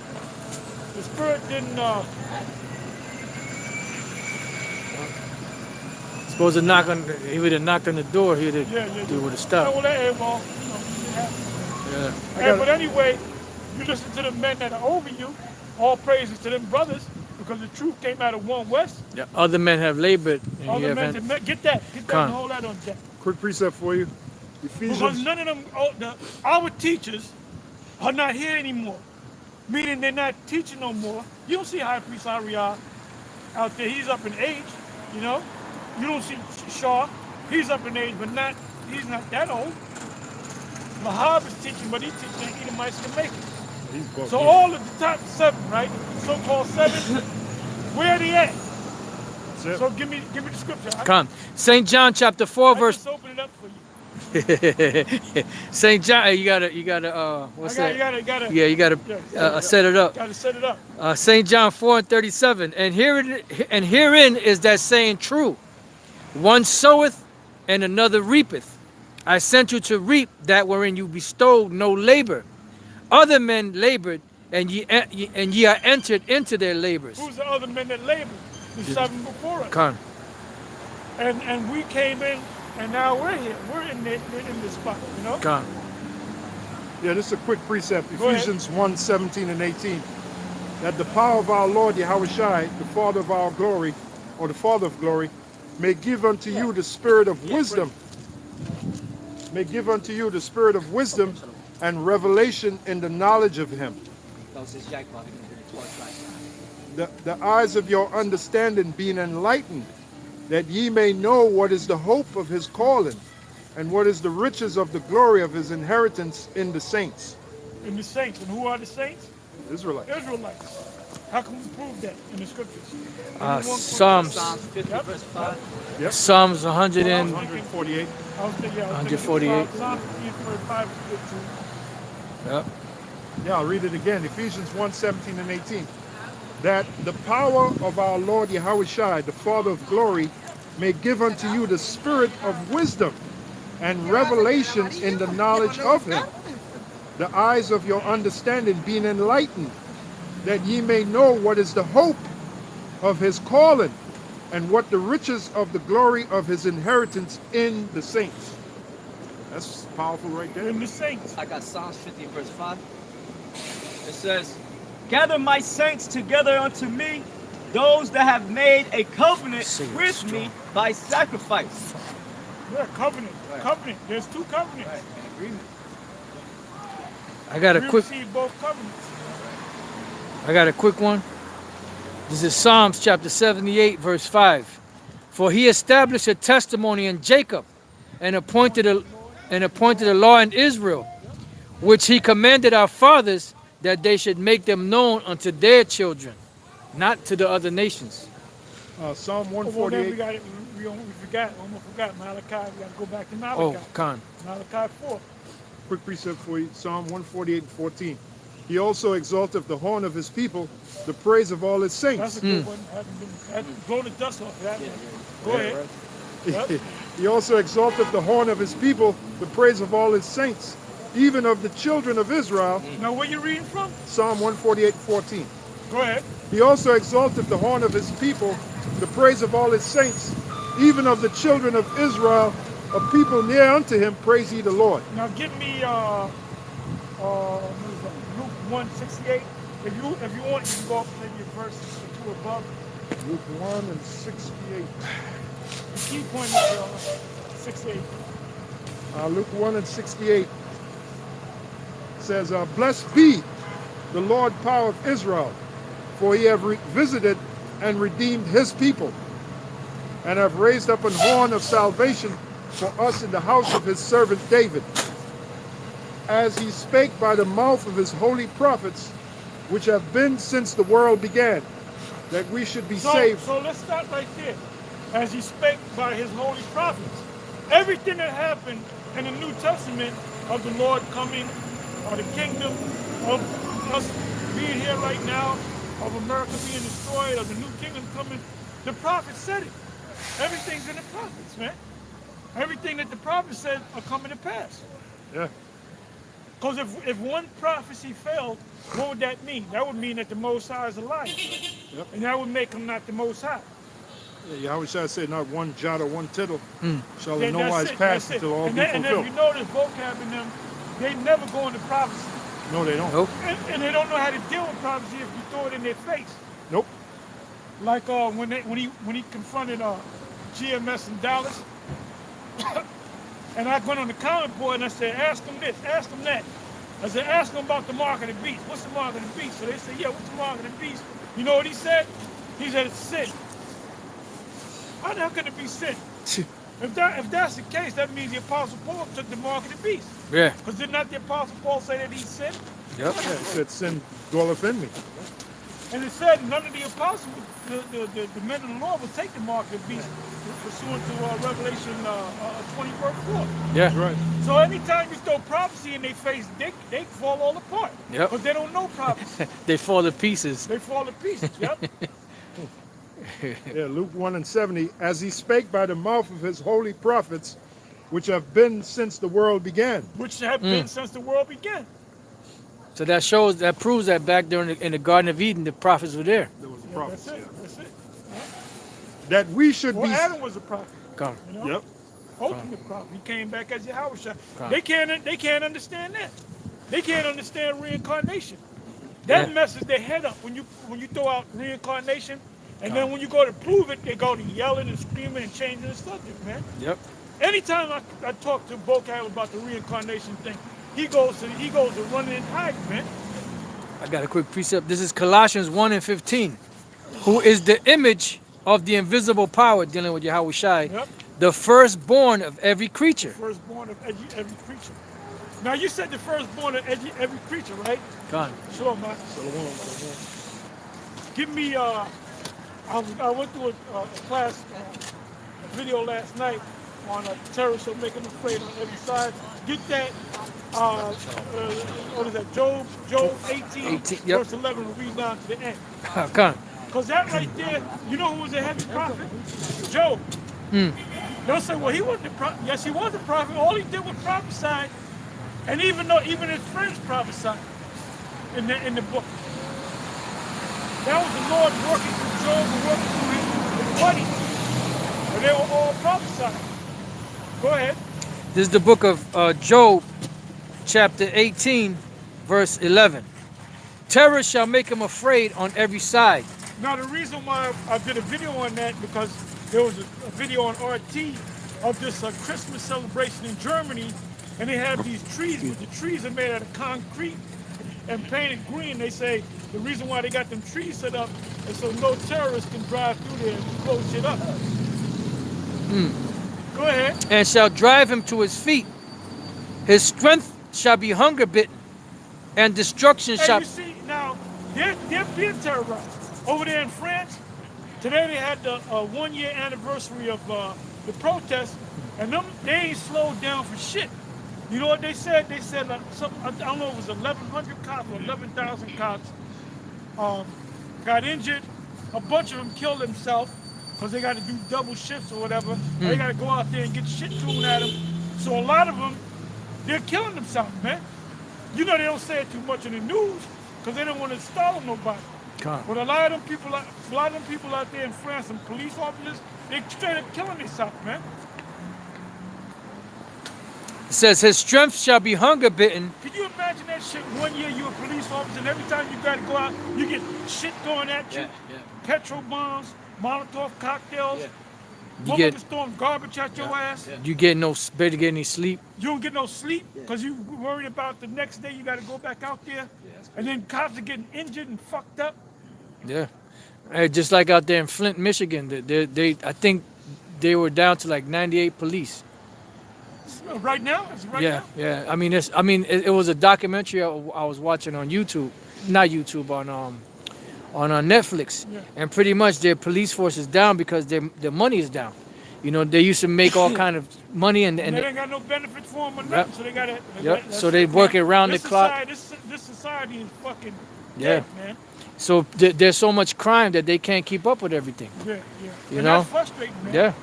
Supposed to knock on. He would have knocked on the door. He would have. He would have stopped. Well, it happened. Yeah. Hey, but anyway, you listen to the men that are over you, all praises to them brothers, because the truth came out of one West. Yeah. Other men have labored. And All you the haven't. men, get that and hold that on deck. Quick precept for you. Because Ephesians. none of them, our teachers are not here anymore. Meaning they're not teaching no more. You don't see High Priest Ariah out there. He's up in age, you know. You don't see Shaw. He's up in age, but he's not that old. Lahab is teaching, but he's teaching Edomites to make it. So all of the top 7, right? So-called 7, where are they at? So give me the scripture. Come. St. John chapter 4 I verse. just open it up for you. St. John, you gotta what's that? Yeah, you gotta set it up. Gotta set it up. St. John 4 and 37. And herein is that saying true. One soweth and another reapeth. I sent you to reap that wherein you bestowed no labor. Other men labored, and ye are entered into their labors. Who's the other men that labored? The 7 before us. Come. And we came in, and now we're here. We're in this spot, you know? Come. Yeah, this is a quick precept. Go ahead. Ephesians 1, 17 and 18. That the power of our Lord Yahushua, the Father of our glory, or the Father of glory, may give unto you the spirit of wisdom. May give unto you the spirit of wisdom and revelation in the knowledge of him. The eyes of your understanding being enlightened, that ye may know what is the hope of his calling, and what is the riches of the glory of his inheritance in the saints. In the saints. And who are the saints? Israelites. Israelites. How can we prove that in the scriptures? Psalms 50 verse 5. Yep. Psalms 100 and 148. 148. Psalms 5 is good too. Yep. Yeah, I'll read it again. Ephesians 1, 17 and 18. That the power of our Lord Yahushua, the Father of glory, may give unto you the spirit of wisdom and revelation in the knowledge of him. The eyes of your understanding being enlightened, that ye may know what is the hope of his calling, and what the riches of the glory of his inheritance in the saints. That's powerful right there. In the saints. I got Psalms 50 verse 5. It says, gather my saints together unto me, those that have made a covenant with me by sacrifice. Yeah, covenant. Right. Covenant. There's 2 covenants. Right, agreement. I got a We quick receive both covenants. one. This is Psalms chapter 78 verse 5. For he established a testimony in Jacob, and appointed a law in Israel, which he commanded our fathers that they should make them known unto their children, not to the other nations. Psalm Oh, well, then 148. we almost forgot Malachi. We got to go back to Malachi. Oh, Khan. Malachi 4. Quick precept for you. Psalm 148 and 14. He also exalteth the horn of his people, the praise of all his That's saints. a good one. Hadn't blown the dust off that one. Go ahead. Yep. He also exalteth the horn of his people, the praise of all his saints, even of the children of Israel. Now, where you reading from? Psalm 148 and 14. Go ahead. He also exalteth the horn of his people, the praise of all his saints, even of the children of Israel, a people near unto him, praise ye the Lord. Now, give me Luke 1:68. If you want, you can go up maybe a verse or two above. Luke 1 and 68. The key point is 68. Luke 1 and 68 says, Blessed be the Lord power of Israel, for he have visited and redeemed his people, and have raised up an horn of salvation for us in the house of his servant David, as he spake by the mouth of his holy prophets, which have been since the world began, that we should be saved. So let's start right there. As he spake by his holy prophets. Everything that happened in the New Testament of the Lord coming, or the kingdom of us being here right now, of America being destroyed, of the new kingdom coming, the prophet said it. Everything's in the prophets, man. Everything that the prophet said are coming to pass. Yeah. Because if one prophecy failed, what would that mean? That would mean that the Most High is a liar. Yep. And that would make him not the Most High. Yahweh Shai said, not one jot or one tittle shall Yeah, in no that's wise it, pass that's it. until all be And if fulfilled. you notice, vocab in them, they never go into prophecy. No, they don't. Nope. And they don't know how to deal with prophecy if you throw it in their face. Nope. Like when he confronted GMS in Dallas, and I went on the comment board and I said, ask them this, ask them that. I said, ask them about the mark of the beast. What's the mark of the beast? So they said, yeah, what's the mark of the beast? You know what he said? He said it's sin. How the hell can it be sin? If that's the case, that means the Apostle Paul took the mark of the beast. Yeah. Because did not the Apostle Paul say that he sinned? Yep. Yeah, it said sin dwelleth in me. And it said none of the apostles, the men of the Lord, would take the mark of the beast pursuant to Revelation 20 verse 4. Yeah. That's right. So anytime you throw prophecy in their face, they fall all apart. Yep. Because they don't know prophecy. They fall to pieces. They fall to pieces. Yep. Yeah, Luke 1 and 70, as he spake by the mouth of his holy prophets, which have been since the world began. Which have been since the world began. So that proves that back there in the Garden of Eden, the prophets were there. There was the Yeah, prophets. that's it. That's it. That we should Well, be. Adam was a prophet. Come. You know? Yep. Ultimate prophet. He came back as Yahweh Shai. Right. They can't understand that. They can't understand reincarnation. That Yeah. messes their head up when you throw out reincarnation, and then when you go to prove it, they go to yelling and screaming and changing the subject, man. Yep. Anytime I talk to Vocab about the reincarnation thing, he goes to running and hiding, man. I got a quick precept. This is Colossians 1 and 15. Who is the image of the invisible power, dealing with Yahweh Shai, Yep. the firstborn of every creature. Firstborn of every creature. Now you said the firstborn of every creature, right? Gone. Sure, man. Give me I went through a class a video last night on a terrorist so making them afraid on every side. Get that what is that? Job 18 yep. verse 11 will read down to the end. Gone. Because that right there, you know who was a heavy prophet? Job. They'll say, well, he wasn't a prophet. Yes, he was a prophet. All he did was prophesy. And even his friends prophesied in the book. That was the Lord working through Job and working through his buddies. And they were all prophesying. Go ahead. This is the book of Job, chapter 18, verse 11. Terror shall make him afraid on every side. Now, the reason why I did a video on that, because there was a video on RT of this Christmas celebration in Germany, and they have these trees, but the trees are made out of concrete and painted green. They say the reason why they got them trees set up is so no terrorists can drive through there and blow shit up. Go ahead. and shall drive him to his feet. His strength shall be hunger bitten, and destruction Hey, shall. you see, now, they're being terrorized. Over there in France, today they had the 1 year anniversary of the protest, and they ain't slowed down for shit. You know what they said? They said, I don't know if it was 1,100 cops or 11,000 cops got injured. A bunch of them killed themselves because they got to do double shifts or whatever. They got to go out there and get shit thrown at them. So a lot of them, they're killing themselves, man. You know they don't say it too much in the news because they don't want to startle nobody. But a lot of them people out there in France, and police officers, they straight up killing themselves, man. It says his strength shall be hunger bitten. Can you imagine that shit? 1 year you're a police officer, and every time you got to go out, you get shit thrown at you. Petrol bombs, Molotov cocktails. You get throwing garbage at your ass. you get no barely get any sleep. You don't get no sleep because you worried about the next day you got to go back out there. And then cops are getting injured and fucked up. Yeah, just like out there in Flint, Michigan, they I think they were down to like 98 police. Right now? Is it right now? Yeah. I mean, it was a documentary I was watching on YouTube, not YouTube, on Netflix, and pretty much their police force is down because their money is down. You know, they used to make all kind of money and they ain't got no benefits for them or nothing, so they got to. So they work around the clock. This society is fucking Yeah. dead, man. So there's so much crime that they can't keep up with everything. Yeah. You And know? that's frustrating, man. Yeah.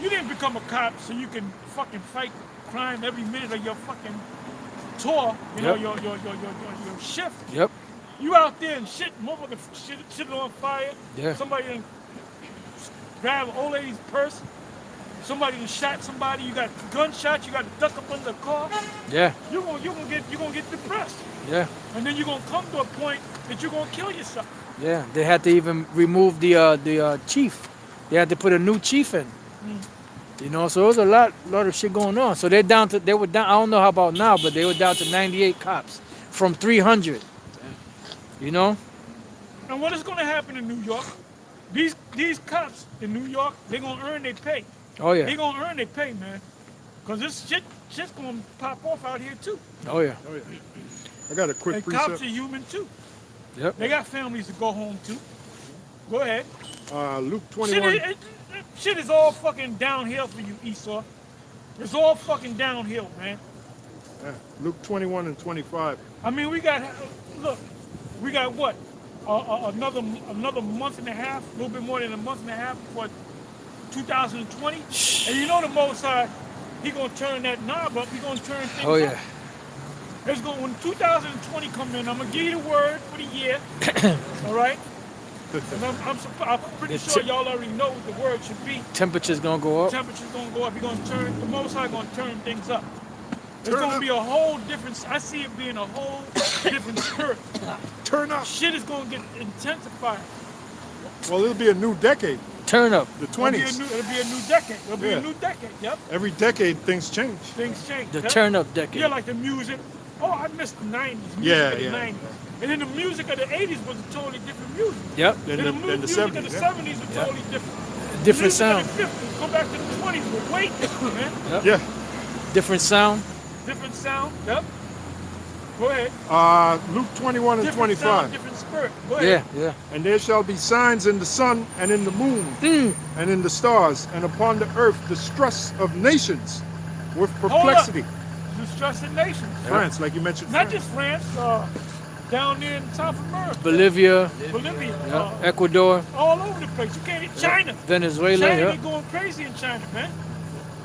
You didn't become a cop so you can fucking fight crime every minute of your fucking tour, you know, your shift. Yep. You out there and shit, motherfucker, shit on fire. Yeah. Somebody done grabbed an old lady's purse. Somebody done shot somebody. You got gunshots. You got to duck up under the car. Yeah. You're gonna get depressed, Yeah. and then you're gonna come to a point that you're gonna kill yourself. Yeah. They had to even remove the chief. They had to put a new chief in. You know, so there was a lot of shit going on. So they were down. I don't know how about now, but they were down to 98 cops from 300. You know. And what is gonna happen in New York? These cops in New York, they're gonna earn their pay. Oh yeah. They gonna earn their pay, man. Cause this shit's gonna pop off out here too. Oh yeah. I got a quick And precept. cops are human too. Yep. They got families to go home to. Go ahead. Luke 21. Shit is all fucking downhill for you, Esau. It's all fucking downhill, man. Luke 21 and 25. I mean, we got what? Another month and a half, a little bit more than a month and a half before 2020. And you know the Most High, he gonna turn that knob up. He gonna turn things Oh up. yeah. When 2020 come in, I'm gonna give you the word for the year. All right. And I'm pretty sure y'all already know what the word should be. Temperature's gonna go up. Temperature's gonna go up. The Most High gonna turn things up. It's Turn gonna up. be a whole different. I see it being a whole different spirit. Turn up. Shit is gonna get intensified. Well, it'll be a new decade. Turn up. The It'll be a 20s. new decade. It'll be Yeah. a new decade. Yep. Every decade, things change. Things change. The Yep. turn up decade. Yeah, like the music. Oh, I missed the 90s. Music Yeah, of the yeah. 90s. And then the music of the 80s was a totally different music. Yep. Then And the music 70s. of the yeah. 70s was totally different. Different Music sound. of the 50s, go back to the 20s, was way different, man. Yeah. Different sound. Different sound. Yep. Go ahead. Luke 21 and Different 25. sound, different spirit. Go ahead. Yeah. And there shall be signs in the sun and in the moon and in the stars, and upon the earth distress of nations with perplexity. Distressing nations. France, like you mentioned. Not France. just France, down there in South America. Bolivia. Bolivia. Ecuador. All over the place. You can't China. Venezuela. China, Yeah. they going crazy in China, man.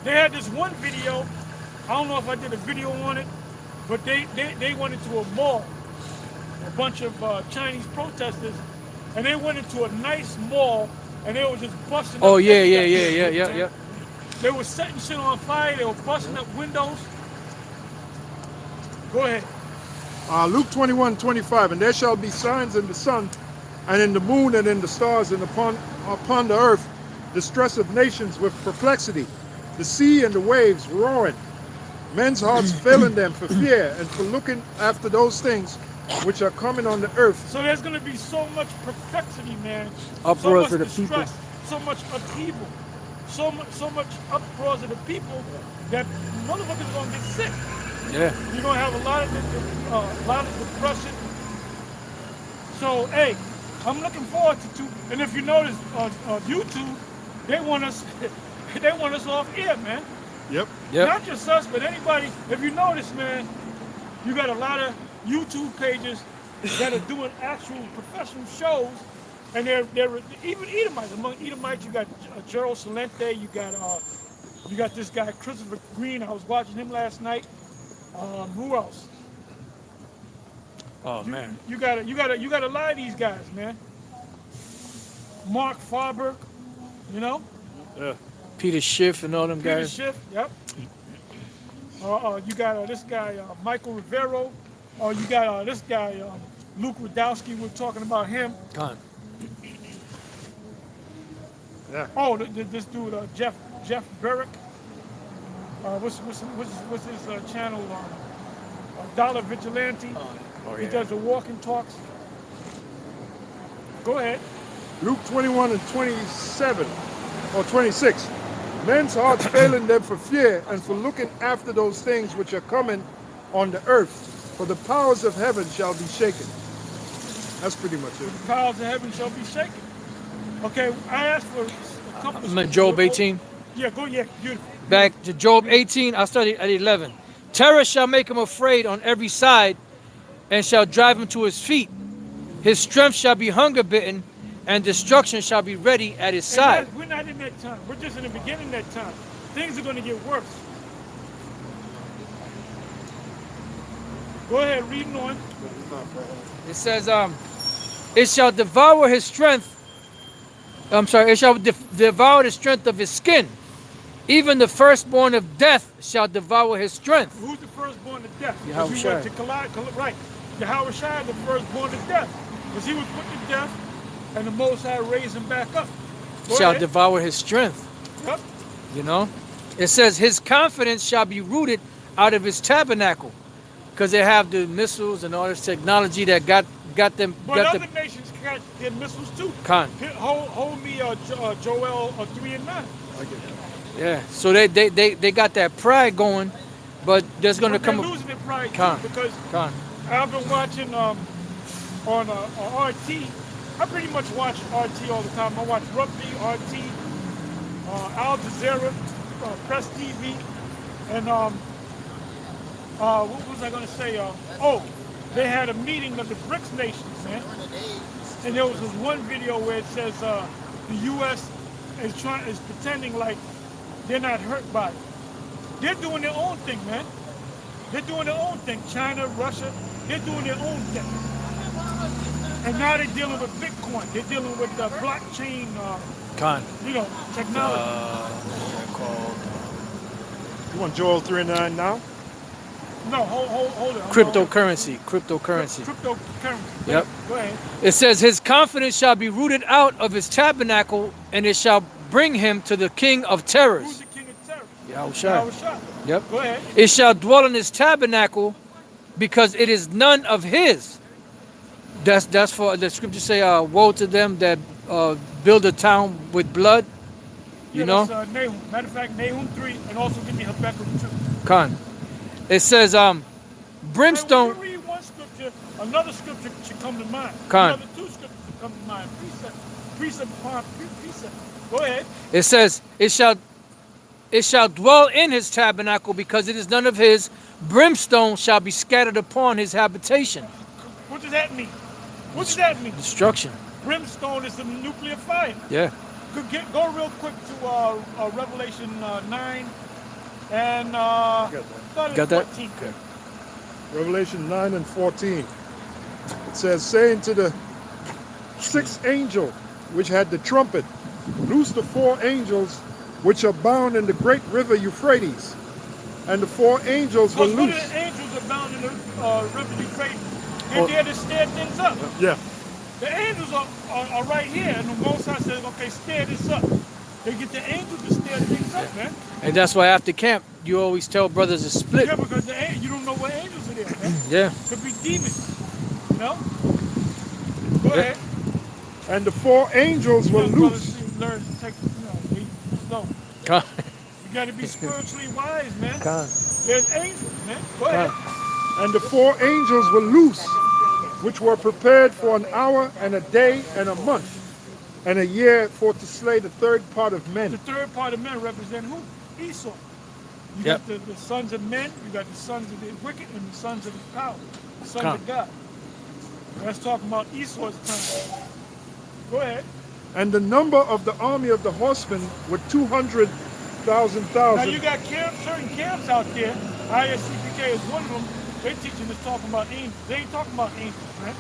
They had this one video. I don't know if I did a video on it, but they went into a mall. A bunch of Chinese protesters, and they went into a nice mall, and they were just busting. Oh up yeah. everything. They were setting shit on fire. They were busting up windows. Go ahead. Luke 21, 25. And there shall be signs in the sun and in the moon and in the stars, and upon the earth distress of nations with perplexity, the sea and the waves roaring, men's hearts failing them for fear and for looking after those things which are coming on the earth. So there's going to be so much perplexity, man. Uproar so for much the people. distress, so much upheaval. so much uproars of the people that motherfuckers are gonna get sick. Yeah. You're gonna have a lot of depression. So hey, I'm looking forward to. And if you notice on YouTube, they want us they want us off air, man. Yep. Yep. Not just us, but anybody. If you notice, man, you got a lot of YouTube pages that are doing actual professional shows, and they're even Edomites. Among Edomites, you got Gerald Salente, you got this guy Christopher Green. I was watching him last night. Who else? Oh man. You got a lot of these guys, man. Mark Farberg, you know. Yeah. Peter Schiff and all them Peter guys. Schiff, yep. You got this guy Michael Rivero. You got this guy Luke Radowski. We're talking about him. Con. Yeah. Oh, this dude Jeff Burrick. What's his channel? Dollar Vigilante. Oh He yeah. does the walking talks. Go ahead. Luke 21 and 27 or 26. Men's hearts failing them for fear and for looking after those things which are coming on the earth, for the powers of heaven shall be shaken. That's pretty much it. The powers of heaven shall be shaken. Okay, I asked for a couple of I'm at Job scriptures. 18. Yeah, go, yeah, beautiful. Back to Job 18, I started at 11. Terror shall make him afraid on every side, and shall drive him to his feet. His strength shall be hunger bitten, and destruction shall be ready at his side. We're not in that time. We're just in the beginning of that time. Things are going to get worse. Go ahead, reading on. It says, it shall devour his strength. I'm sorry, it shall devour the strength of his skin. Even the firstborn of death shall devour his strength. Who's the firstborn of death? Yahweh Because he went to right. Yahweh Shai, the firstborn of death. Because he was put to death, and the Most High raised him back up. Go Shall ahead. devour his strength. Yep. You know? It says his confidence shall be rooted out of his tabernacle. Because they have the missiles and all this technology that got them. But other nations got their missiles too. Con. Hold me, Joel 3 and 9. I get that. Yeah. So they got that pride going, but there's gonna But come they're losing their pride Con. too, because Con. I've been watching on RT. I pretty much watch RT all the time. I watch Rugby, RT, Al Jazeera, Press TV, and what was I going to say? They had a meeting of the BRICS nations, man. And there was this one video where it says the U.S. is pretending like they're not hurt by it. They're doing their own thing, man. They're doing their own thing. China, Russia, they're doing their own thing. And now they're dealing with Bitcoin. They're dealing with blockchain, Con. technology. What's that called? You want Joel 3 and 9 now? No, hold it. Cryptocurrency. Cryptocurrency. Yep. Go ahead. It says his confidence shall be rooted out of his tabernacle, and it shall bring him to the king of Who's terrors. the king of terror? Yahweh Shai. Shai. Yep. Go ahead. It shall dwell in his tabernacle, because it is none of his. That's for the scripture say, woe to them that build a town with blood. You know? That's, Nahum. Matter of fact, Nahum 3, and also give me Habakkuk 2. Con. It says brimstone. When you read one scripture, another scripture should come to mind. Con. Another two scriptures should come to mind. Precept upon precept. Go ahead. It says it shall dwell in his tabernacle, because it is none of his. Brimstone shall be scattered upon his habitation. What does that mean? What does that mean? Destruction. Brimstone is the nuclear fire. Yeah. Go real quick to Revelation 9 and Got that? 14. Okay. Revelation 9 and 14. It says, saying to the sixth angel which had the trumpet, loose the 4 angels which are bound in the great river Euphrates. And the 4 angels were Because one of loose. the angels are bound in the river Euphrates. They're there to stir things up. Yeah. The angels are right here, and the Most High says, okay, stir this up. They get the angels to stir things up, man. And that's why after camp, you always tell brothers to split. Yeah, because you don't know what angels are there, man. Yeah. Could be demons, you know? Go ahead. And the 4 angels were Brothers loose. learn to take, though. Con. You got to be spiritually wise, man. Con. There's angels, man. Go ahead. And the 4 angels were loose, which were prepared for an hour and a day and a month and a year for to slay the third part of men. The third part of men represent who? Esau. You Yep. got the sons of men, you got the sons of the wicked, and the sons of the power, the sons Come. of God. Let's talk about Esau's time. Go ahead. And the number of the army of the horsemen were 200,000. Now you got certain camps out there. ISCPK is one of them. They teaching us talking about angels. They ain't talking about angels, man.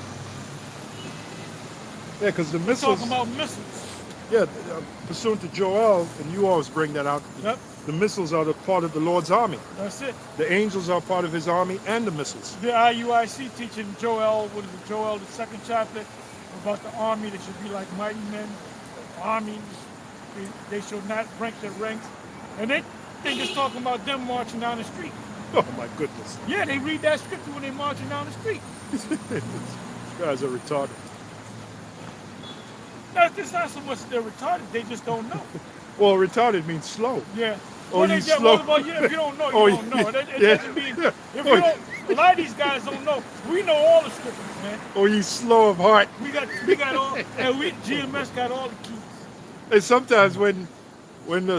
Yeah, because the They're missiles. talking about missiles. Yeah, pursuant to Joel, and you always bring that out. Yep. The missiles are the part of the Lord's army. That's it. The angels are part of His army, and the missiles. The IUIC teaching Joel, what is it, Joel, the 2nd chapter, about the army that should be like mighty men. Army, they shall not break their ranks. And they think it's talking about them marching down the street. Oh my goodness, Yeah, they read that scripture when they're marching down the street. these guys are retarded. It's not so much they're retarded, they just don't know. Well, retarded means slow. Yeah. Oh, Well, you they- slow. well, yeah, if you don't know, you Oh, don't know. It yeah. doesn't mean, Yeah. if Oh, you don't, a lot of these guys don't know. We know all the scriptures, man. Or you slow of heart. We got all, and GMS got all the keys. And sometimes when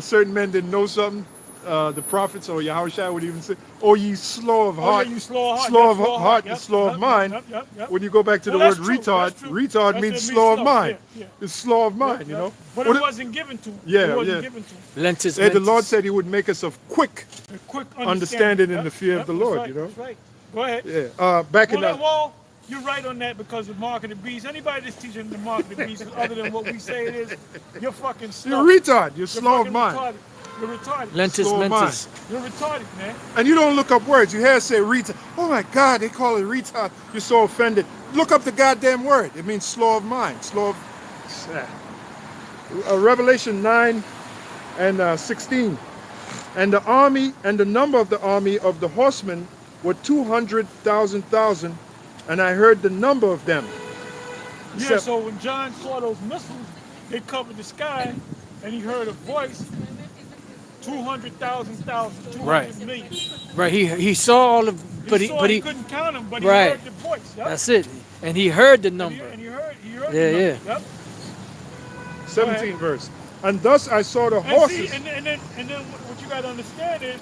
certain men didn't know something, the prophets or Yahushua would even say, "Oh, ye slow of Oh, heart, yeah, you slow of heart. slow yeah, of heart, Yep, slow of yep, mind." Yep. When you go back to the Well, word that's true, retard, that's true. retard That's means what it slow of means, mind. yeah. It's slow of mind, Yep, you yep. know. But What it it- wasn't given to him. Yeah, It wasn't yeah. given to him. Lentis. And the Lord mentis. said He would make us of quick. A quick Understanding in the fear of Yep, the that's Lord, right, you know? That's right. Go ahead. Yeah. Back in that. Well, you're right on that because of mark of the beast. Anybody that's teaching the mark of the beast other than what we say it is, you're fucking slow. You're retard. You're You're slow of fucking mind. retarded. You're retarded. Lentis Slow of mentis. You're retarded, man. And you don't look up words. You hear it say retard. Oh my God, they call it retard. You're so offended. Look up the goddamn word. It means slow of mind. Slow of. Revelation 9 and 16. And the army and the number of the army of the horsemen were 200,000, and I heard the number of them. Yeah, Except- so when John saw those missiles, they covered the sky, and he heard a voice, 200,000, 200 Right. million. Right. He saw all of, but he he saw but he he. couldn't count them, but Right. he heard the voice. Yep. That's it. And he heard the And number. he heard Yeah, the number. yeah. Yep. 17 verse. And thus I saw the And horses. see, and then what you got to understand is,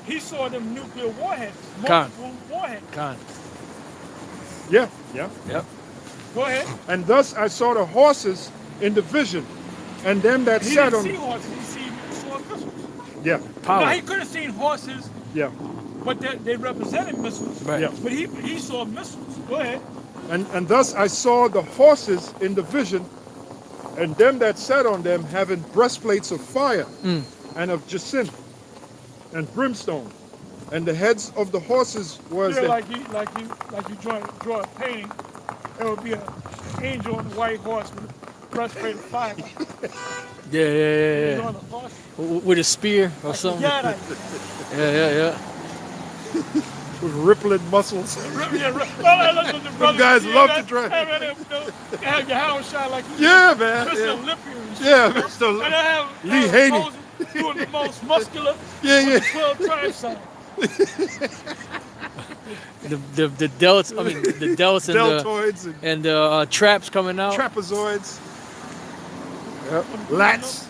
he saw them nuclear warheads, Con. multiple warheads. Con. Yeah. Yep. Go ahead. And thus I saw the horses in the vision, and them that He sat didn't on. see horses. He saw missiles. Yeah. Power. Now he could have seen horses, Yeah. but they represented missiles. Right. Yeah. But he saw missiles. Go ahead. And thus I saw the horses in the vision, and them that sat on them having breastplates of fire, and of jacinth, and brimstone, and the heads of the horses was Yeah, the, like you draw a painting. There would be an angel on a white horse with a breastplate of fire. Yeah. He's on a horse. With a spear or something. Yeah, like, Yeah. with rippling muscles. Them guys love to dress. Have your house shine like Yeah, man. Mr. Yeah, Olympia and shit. yeah Mr. And I have Lee Haney. Moses doing the most muscular Yeah. 12 tribes sign. The delts. I mean the delts and Deltoids and and the traps coming out. trapezoids. Yep. Lats.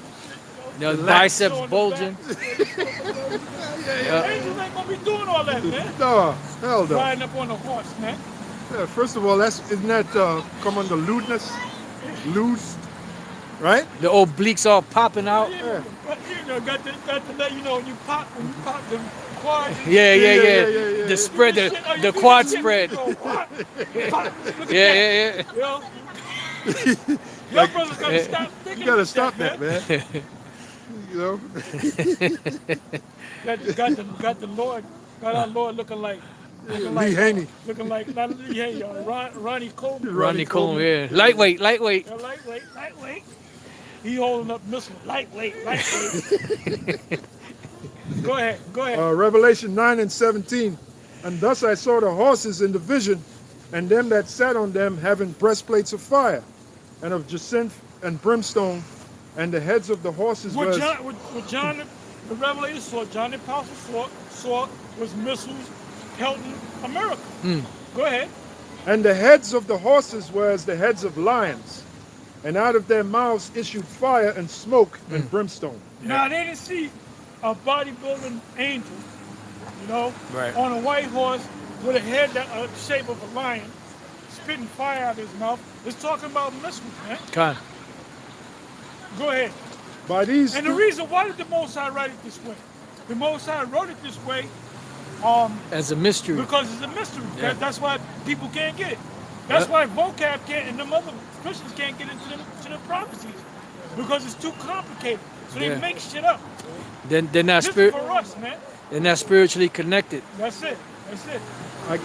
The lats biceps showing the bulging. Angels ain't gonna be doing all that, man. No, hell no. Riding up on a horse, man. Yeah, first of all, isn't that come under lewdness? Loose, right? The obliques all popping out. Yeah. But, got to let you know when you pop them quads. Yeah. yeah. The spread, Shit, oh, you the do quad this shit, spread. you go, pop, pop, look at Yeah. that, you know? Your brothers gotta stop thinking You gotta like stop that, man. You know? Got the Lord, got our Lord looking like Lee Haney. looking like not Lee Haney, Ronnie Coleman. Ronnie Coleman, yeah. Lightweight. Yeah, lightweight. He holding up missiles, lightweight. Go ahead. Revelation 9 and 17. And thus I saw the horses in the vision, and them that sat on them having breastplates of fire, and of jacinth and brimstone, And the heads of the horses What was John the Revelator saw, John the Apostle saw was missiles pelting America. Go ahead. and the heads of the horses were as the heads of lions, and out of their mouths issued fire and smoke and brimstone. Now they didn't see a bodybuilding angel, you know, Right. on a white horse with a head that shape of a lion, spitting fire out of his mouth. It's talking about missiles, man. Con. Go ahead. By these And the reason why did the Most High write it this way? The Most High wrote it this way As a mystery. because it's a mystery. Yeah. That's why people can't get it. That's Yeah. why vocab can't, and them other Christians can't get into the prophecies because it's too complicated. So they Yeah. make shit up. Then they're not This is spirit. for us, man. They're not spiritually connected. That's it. That's it.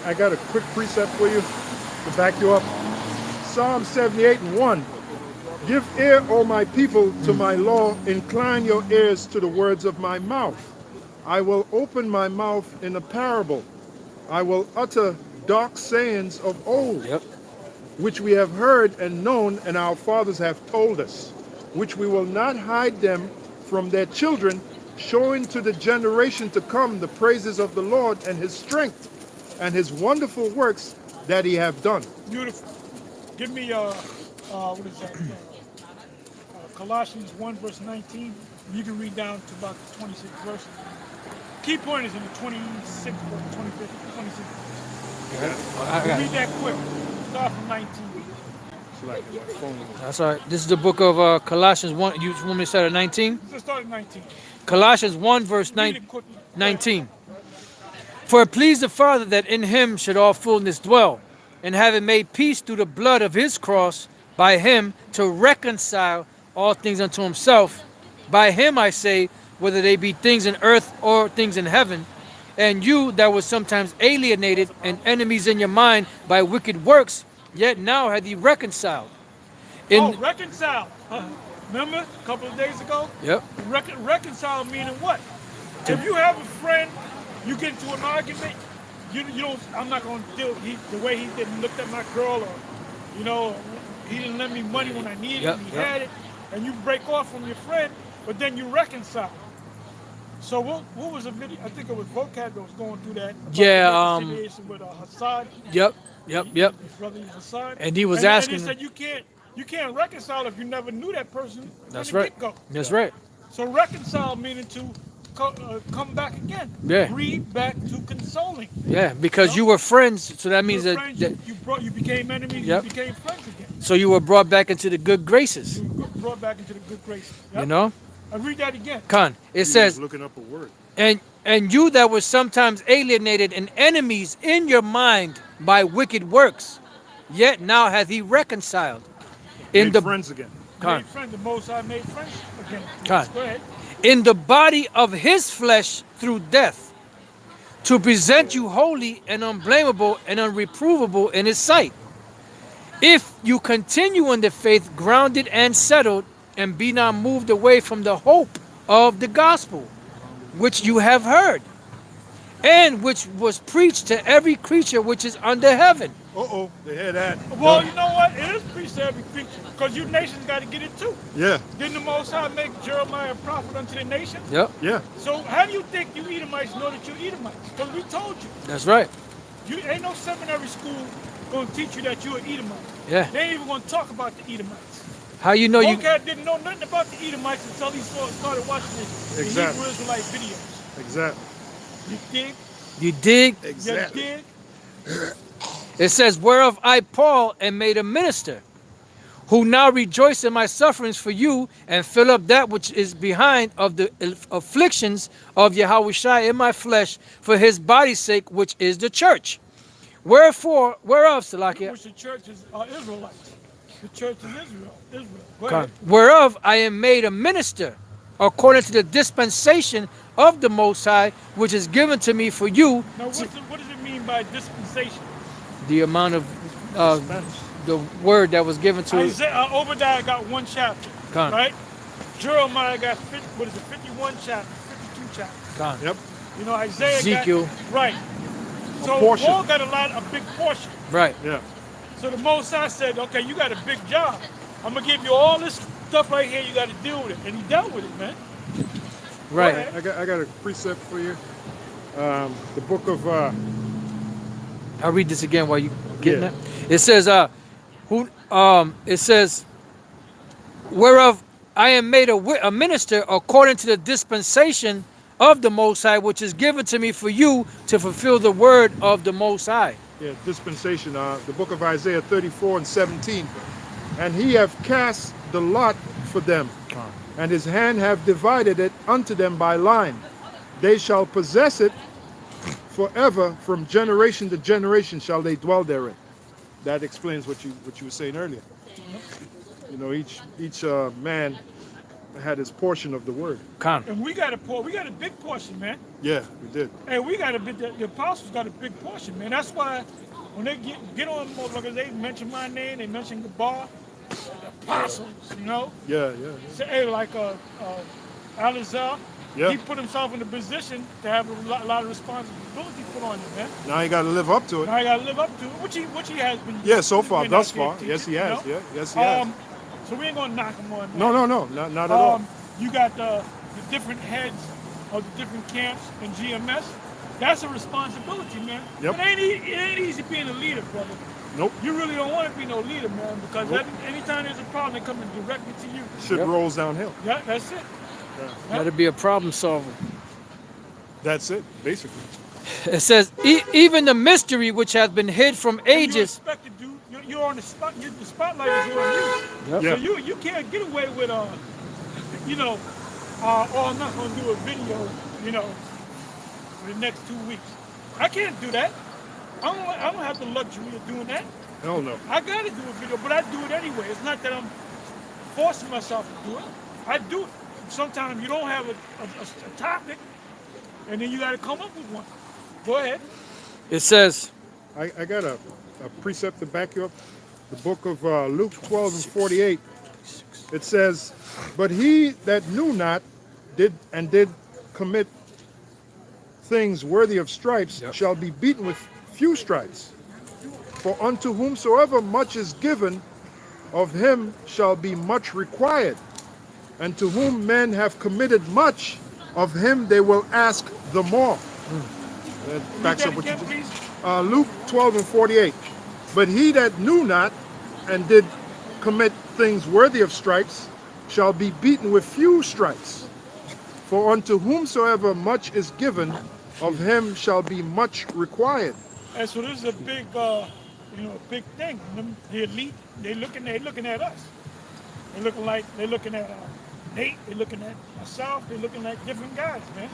I got a quick precept for you to back you up. Psalm 78 and 1. Give ear, O my people, to my law. Incline your ears to the words of my mouth. I will open my mouth in a parable. I will utter dark sayings of old, Yep. which we have heard and known, and our fathers have told us, which we will not hide them from their children, showing to the generation to come the praises of the Lord and his strength and his wonderful works that he have done. Beautiful. Give me what is that? Colossians 1 verse 19. You can read down to about the 26th verse. Key point is in the 26th verse, 25th, 26th. Read that quick. Start from 19. That's all right. This is the book of Colossians 1. You want me to start at 19? Let's start at 19. Colossians 1 verse Read 9, it quickly. 19. For it pleased the Father that in him should all fullness dwell, and having made peace through the blood of his cross, by him to reconcile all things unto himself. By him I say, whether they be things in earth or things in heaven. And you that were sometimes alienated and enemies in your mind by wicked works, yet now hath he reconciled. Reconcile. Remember a couple of days ago? Yep. Reconcile meaning what? If you have a friend, you get into an argument, you don't. I'm not gonna deal. The way he didn't look at my girl, or you know, he didn't lend me money when I needed it. He had it, and you break off from your friend, but then you reconcile. So what was a video? I think it was Vocab that was going through that. About Yeah, the reconciliation with Hassan. Yep. His brother Hassan. And he was and asking. And he said you can't reconcile if you never knew that person. That's from the right. get-go. That's right. So reconcile meaning to come back again. Yeah. Read back to consoling. Yeah, because you were friends, so that means Your that, friends, you became enemies. Yep. You became friends again. so you were brought back into the good graces. You were brought back into the good graces. Yep. You know, I read that again. Con. It says, looking up a word. and you that were sometimes alienated and enemies in your mind by wicked works, yet now hath he reconciled in Made the friends again. Con. Made friends. The Most High made friends again. Con. Go ahead. in the body of his flesh through death, to present you holy and unblameable and unreprovable in his sight. If you continue in the faith, grounded and settled, and be not moved away from the hope of the gospel, which you have heard, and which was preached to every creature which is under heaven. They had that. Well, you know what? It is preached to every creature because you nations got to get it too. Yeah, Didn't the Most High make Jeremiah a prophet unto the nations? Yep, yeah. So how do you think you Edomites know that you're Edomites? Because we told you. that's right. You ain't no seminary school going to teach you that you're an Edomite. Yeah. They ain't even going to talk about the Edomites. How you know you? Vocab didn't know nothing about the Edomites until he started watching the Exactly. Hebrew Israelite videos. Exactly. You dig? You dig? Exactly. You dig? It says, whereof I, Paul, am made a minister, who now rejoice in my sufferings for you, and fill up that which is behind of the afflictions of Yahushua in my flesh, for his body's sake, which is the church. Whereof, Salakia, Which the church is Israelites. The church is Israel. Go ahead. whereof I am made a minister, according to the dispensation of the Most High, which is given to me for you. Now, what does it mean by dispensation? The amount of the word that was given to Obadiah got one chapter, Con. right? Jeremiah got 51 chapters, 52 chapters. Con. Yep. You know, Isaiah Ezekiel. got right. So portion. Paul got a big portion. Right. Yeah. So the Most High said, okay, you got a big job. I'm gonna give you all this stuff right here, you got to deal with it. And he dealt with it, man. Right. ahead. I got a precept for you. The book of I'll read this again while you getting Yeah. that. It says, it says, whereof I am made a minister according to the dispensation of the Most High, which is given to me for you to fulfill the word of the Most High. dispensation, the book of Isaiah 34 and 17. And he have cast the lot for them, and his hand have divided it unto them by line. They shall possess it forever, from generation to generation shall they dwell therein. That explains what you were saying earlier. You know, each man had his portion of the word. Con. And we got a big portion, man. Yeah, we did. Hey, we got a big, the apostles got a big portion, man. That's why when they get on motherfuckers, they mention my name, they mention Gabar, the apostles, you know? Yeah. So, hey, like Alizar, Yeah. he put himself in a position to have a lot of responsibility put on him, man. Now you got to live up to it. Now I got to live up to it, which he has been. Yeah, so far, been thus out there far. teaching, Yes, he has. you know? Yeah, yes, he has. So we ain't gonna knock him on that. No, not at all. You got the different heads of the different camps in GMS. That's a responsibility, man. Yep. It ain't easy being a leader, brother. Nope. You really don't want to be no leader, man, because Nope. anytime there's a problem, they coming directly to you. Shit Yep. rolls downhill. Yeah, that's it. Got to be a problem solver. That's it, basically. It says, even the mystery which has been hid from And you're ages. expected to. You're on the spot. The spotlight is on you. Yep. Yeah. So you can't get away with oh, I'm not gonna do a video, for the next 2 weeks. I can't do that. I don't have the luxury of doing that. Hell no. I gotta do a video, but I do it anyway. It's not that I'm forcing myself to do it. I do it. Sometimes you don't have a topic, and then you gotta come up with one. Go ahead. It says, I got a precept to back you up. The book of Luke 12 and 48. It says, but he that knew not did commit things worthy of stripes shall be beaten with few stripes. For unto whomsoever much is given, of him shall be much required. And to whom men have committed much, of him they will ask the more. That backs up what you Again, just. please. Luke 12 and 48. But he that knew not and did commit things worthy of stripes shall be beaten with few stripes. For unto whomsoever much is given, of him shall be much required. And so this is a big, big thing. The elite, they looking at us. They're looking at Nate. They're looking at myself. They're looking at different guys, man.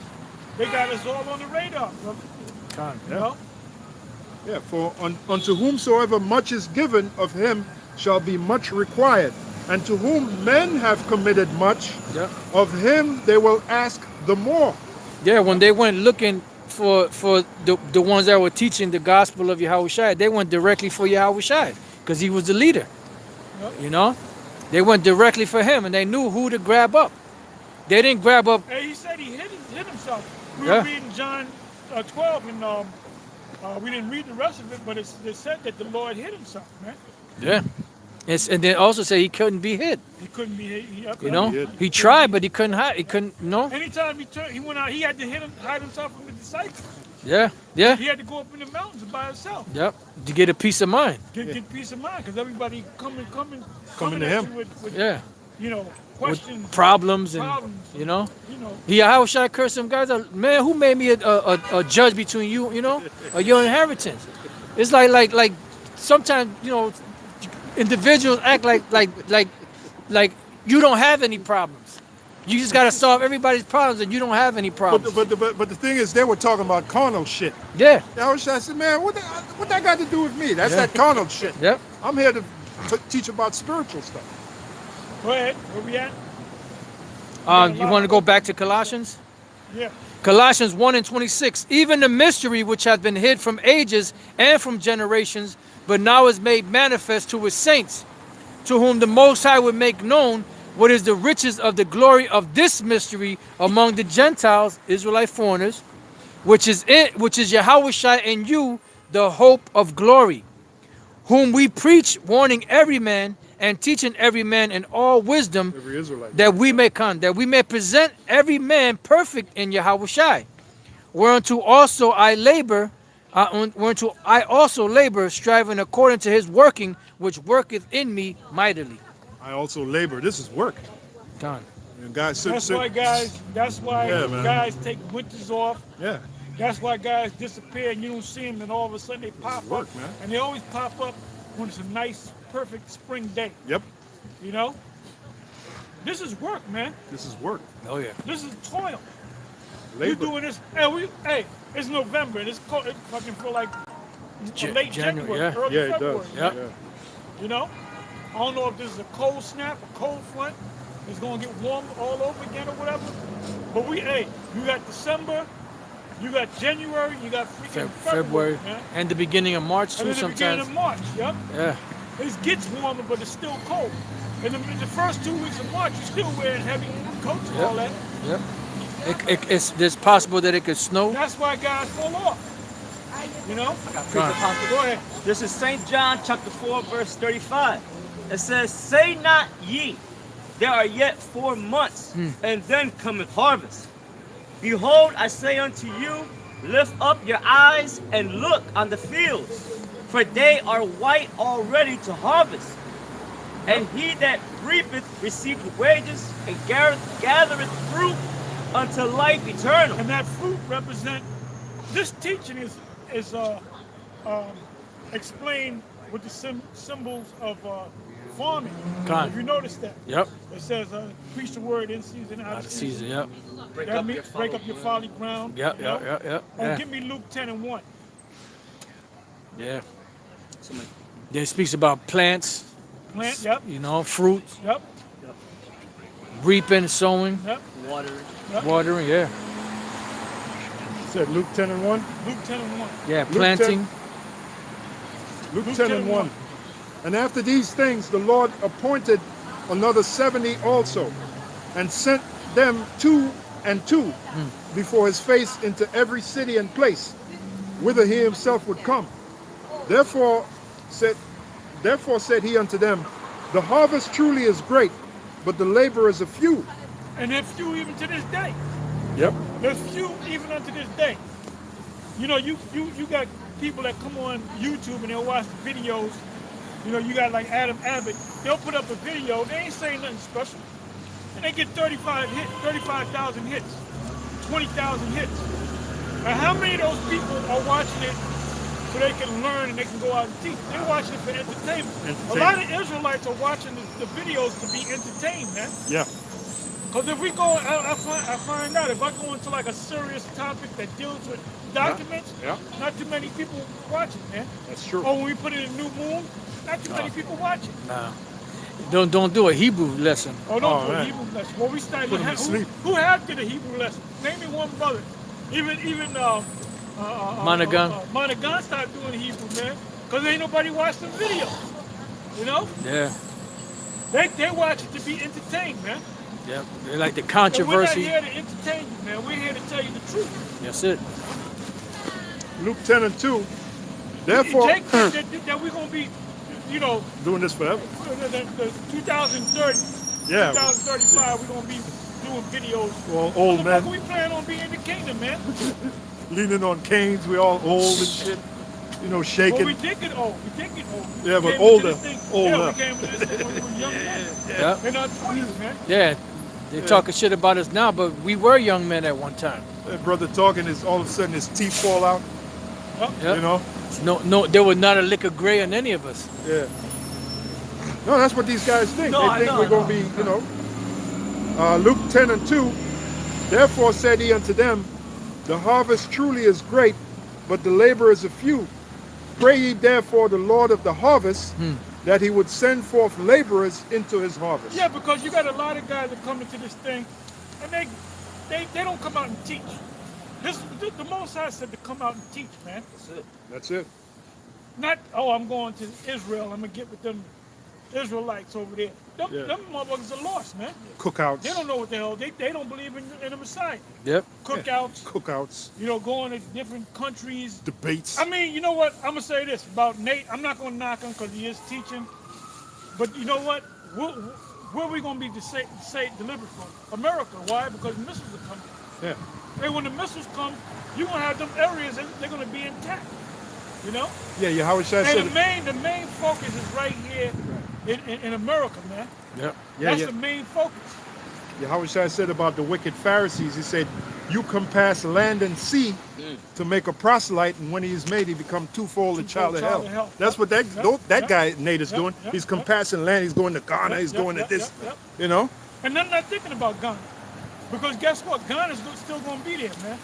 They got us all on the radar, brother. You know? Yeah, for unto whomsoever much is given, of him shall be much required. And to whom men have committed much, of him they will ask the more. yeah, when they went looking for the ones that were teaching the gospel of Yahushua, they went directly for Yahushua because he was the leader. Yep. You know, they went directly for him, and they knew who to grab up. They didn't grab up. Hey, he said he hit himself. We Yeah. were reading John 12, and we didn't read the rest of it, but it said that the Lord hit himself, man. Yeah, and then also said he couldn't be hit. He couldn't be hit. You know, hit. he tried, but he couldn't hide. He couldn't. No. Anytime he went out, he had to hide himself from the disciples. Yeah. He had to go up in the mountains by himself. Yep. To get a peace of mind. Get peace of mind, because everybody coming to at him. you with Yeah. questions, With problems and problems, you know. you know. How should I curse some guys? Man, who made me a judge between you, or your inheritance? It's like sometimes individuals act like you don't have any problems. You just gotta solve everybody's problems, and you don't have any problems. But the thing is, they were talking about carnal shit. Yeah. I said, man, what that got to do with me? That's that carnal shit. Yep. I'm here to teach about spiritual stuff. Go ahead. Where we at? You want to go back to Colossians? Yeah. Colossians 1 and 26. Even the mystery which hath been hid from ages and from generations, but now is made manifest to his saints, to whom the Most High would make known what is the riches of the glory of this mystery among the Gentiles, Israelite foreigners, which is Yahushua in you, the hope of glory, whom we preach, warning every man and teaching every man in all wisdom, Every Israelite. that we may present every man perfect in Yahushai. Whereunto also I labor, striving according to his working, which worketh in me mightily. I also labor. This is work. Done. And guys, That's why guys. That's why Yeah, man. guys take winters off. Yeah. That's why guys disappear and you don't see them, and all of a sudden they pop work, up. man. And they always pop up when it's a nice, perfect spring day. Yep. You know? This is work, man. This is work. Oh yeah. This is toil. Labor. You doing this? Hey, it's November. And it's cold. It fucking feel like late January, yeah. early Yeah, it February. does. Yep. Yeah. You know? I don't know if this is a cold snap, a cold front. It's gonna get warm all over again or whatever. But you got December, you got January, you got freaking February, man. and the beginning of March And too. then the beginning Sometimes. of March, yep. Yeah. It gets warmer, but it's still cold. In the first 2 weeks of March, you're still wearing heavy coats and all that. Yep. It's possible that it could snow. That's why guys fall off. You know? Go on. Go ahead. This is St. John chapter 4, verse 35. It says, say not ye, there are yet 4 months, and then cometh harvest. Behold, I say unto you, lift up your eyes and look on the fields, for they are white already to harvest. And he that reapeth receiveth wages, and gathereth fruit unto life eternal. And that fruit represent, this teaching is explained with the symbols of farming. Con. If you notice that. Yep. It says, preach the word in season, out Out of of season. season. Yep. That means break up your folly ground. Yep. you know? Yep. Oh, Yeah. give me Luke 10 and 1. Yeah. It speaks about plants. Plant, yep, You know, fruits, yep, reaping, sowing, yep. watering. Yeah. Said Luke 10 and 1. Luke 10 and 1. Yeah. 10. Planting. Luke 10 and 1. And after these things, the Lord appointed another 70 also, and sent them 2 and 2 before his face into every city and place, whither he himself would come. Therefore said he unto them, the harvest truly is great, but the laborers are few. And they're few even to this day. Yep. There's few even unto this day. You know, you got people that come on YouTube and they'll watch the videos. You know, you got like Adam Abbott. They'll put up a video. They ain't saying nothing special. And they get 35,000 hits, 20,000 hits. Now, how many of those people are watching it so they can learn and they can go out and teach? They're watching it for entertainment. A lot of Israelites are watching the videos to be entertained, man. Yeah. Because if we go, I find out, if I go into like a serious topic that deals with documents, Yeah. not too many people watch it, man. That's true. Or when we put it in New Moon, not too many people watch it. Nah. Don't do a Hebrew lesson. Oh, don't Oh, do a man. Hebrew lesson. Well, we started. Put 'em to sleep. Who have did a Hebrew lesson? Name me one brother. Even Monagan. Monagan started doing Hebrew, man. Because ain't nobody watched the videos. You know? Yeah. They watch it to be entertained, man. Yep. They like the And controversy. we're not here to entertain you, man. We're here to tell you the truth. That's it. Luke 10 and 2. Therefore, Jake said that we're going to be, you know, doing this forever. the 2030, Yeah. 2035, we're going to be doing videos. We're all old Motherfucker, men, we plan on being in the kingdom, man. leaning on canes. We all old and shit. You know, Well, shaking. we did get old. We did get old. Yeah, We but came into older. this thing- Older. Yeah, we came into this thing when we were young men. Yep. In our 20s, man. Yeah. They're talking shit about us now, but we were young men at one time. That brother talking is all of a sudden his teeth fall out. Yep. You know? No, there was not a lick of gray on any of us. Yeah. No, that's what these guys think. No, They I think know, we're I going to be, you know. Luke 10 and 2. Therefore said he unto them, the harvest truly is great, but the laborers are few. Pray ye therefore the Lord of the harvest, that he would send forth laborers into his harvest. Yeah, because you got a lot of guys that come into this thing, and they don't come out and teach. The Most High said to come out and teach, man. That's it. Not, oh, I'm going to Israel. I'm going to get with them Israelites over there. Them motherfuckers are lost, man. Cookouts. They don't know what the hell. They don't believe in the Messiah. Yep. Cookouts, Cookouts. you know, going to different countries. Debates. I mean, you know what? I'm going to say this about Nate. I'm not going to knock him because he is teaching. But you know what? Where are we going to be delivered from? America. Why? Because missiles are coming. Yeah. And when the missiles come, you're going to have them areas and they're going to be intact. You know? Yeah, Yahweh Shai And said. the main focus is right here in America, man. Yeah. That's the main focus. Yahweh Shai said about the wicked Pharisees, he said, you compass land and sea to make a proselyte, and when he is made, he become twofold a child of hell. That's what that guy, Nate, is doing. He's compassing land. He's going to Ghana. He's going to this, you know? And I'm not thinking about Ghana. Because guess what? Ghana's still going to be there, man.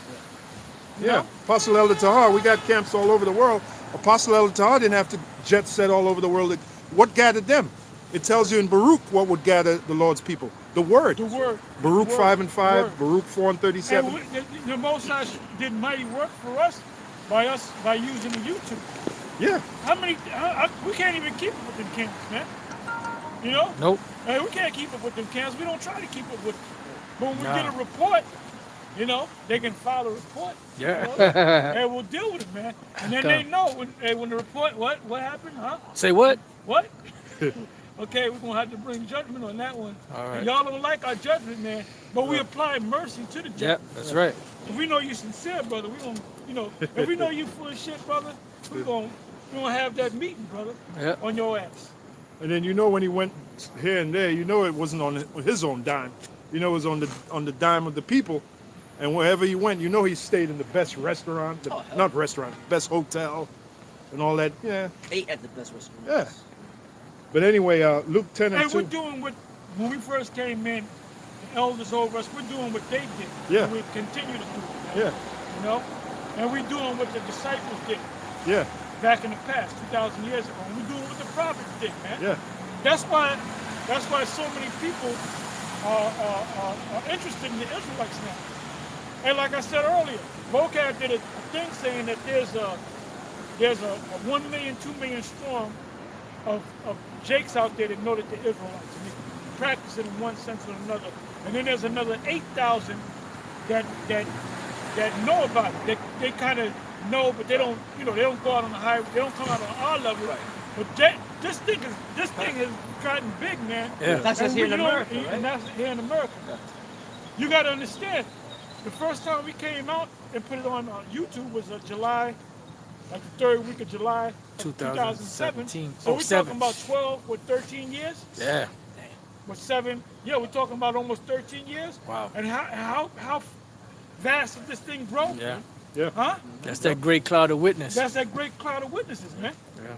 You know? Apostle Elder Tahar, we got camps all over the world. Apostle Elder Tahar didn't have to jet set all over the world. What gathered them? It tells you in Baruch what would gather the Lord's people. The word. The word. Baruch the word, 5 and 5, word. Baruch 4 and 37. And the Most High did mighty work for us by using the YouTube. Yeah. How many? We can't even keep up with them camps, man. You know? Nope. We can't keep up with them camps. We don't try to keep up with them. But when we get a report, you know, they can file a report. Yeah. You know? And we'll deal with it, man. And then they know when the report, what happened, huh? Say what? What? Okay, we're going to have to bring judgment on that one. All right. And y'all don't like our judgment, man. But we apply mercy to the judgment. Yeah, that's right. If we know you're sincere, brother, we going to, you know, if we know you full of shit, brother, we're going to have that meeting, brother, on your ass. And then you know when he went here and there, you know it wasn't on his own dime. You know it was on the dime of the people. And wherever he went, you know he stayed in the best restaurant, not restaurant, best hotel, and all that. Yeah. Ate at the best restaurant. Yeah. But anyway, Luke 10 and 2. We're doing when we first came in, the elders over us, we're doing what they did. Yeah. And we continue to do it. Yeah. You know? And we're doing what the disciples did. Yeah. Back in the past, 2,000 years ago. And we're doing what the prophets did, man. Yeah. That's why so many people are interested in the Israelites now. And like I said earlier, Vocab did a thing saying that there's a 1 million, 2 million storm of Jakes out there that know that the Israelites, and they practice it in one sense or another. And then there's another 8,000 that know about it. They kind of know, but they don't, you know, they don't go out on the highway. They don't come out on our level. Right. But this thing has gotten big, man. Yeah. That's just here in America, right? And that's here in America. You got to understand, the first time we came out and put it on YouTube was July, like the third week of July 2007. So we're talking about 13 years? Yeah. With 7, yeah, we're talking about almost 13 years. Wow. And how vast did this thing grow? Yeah. Yeah. Huh? That's that great cloud of witness. That's that great cloud of witnesses, man. Yeah.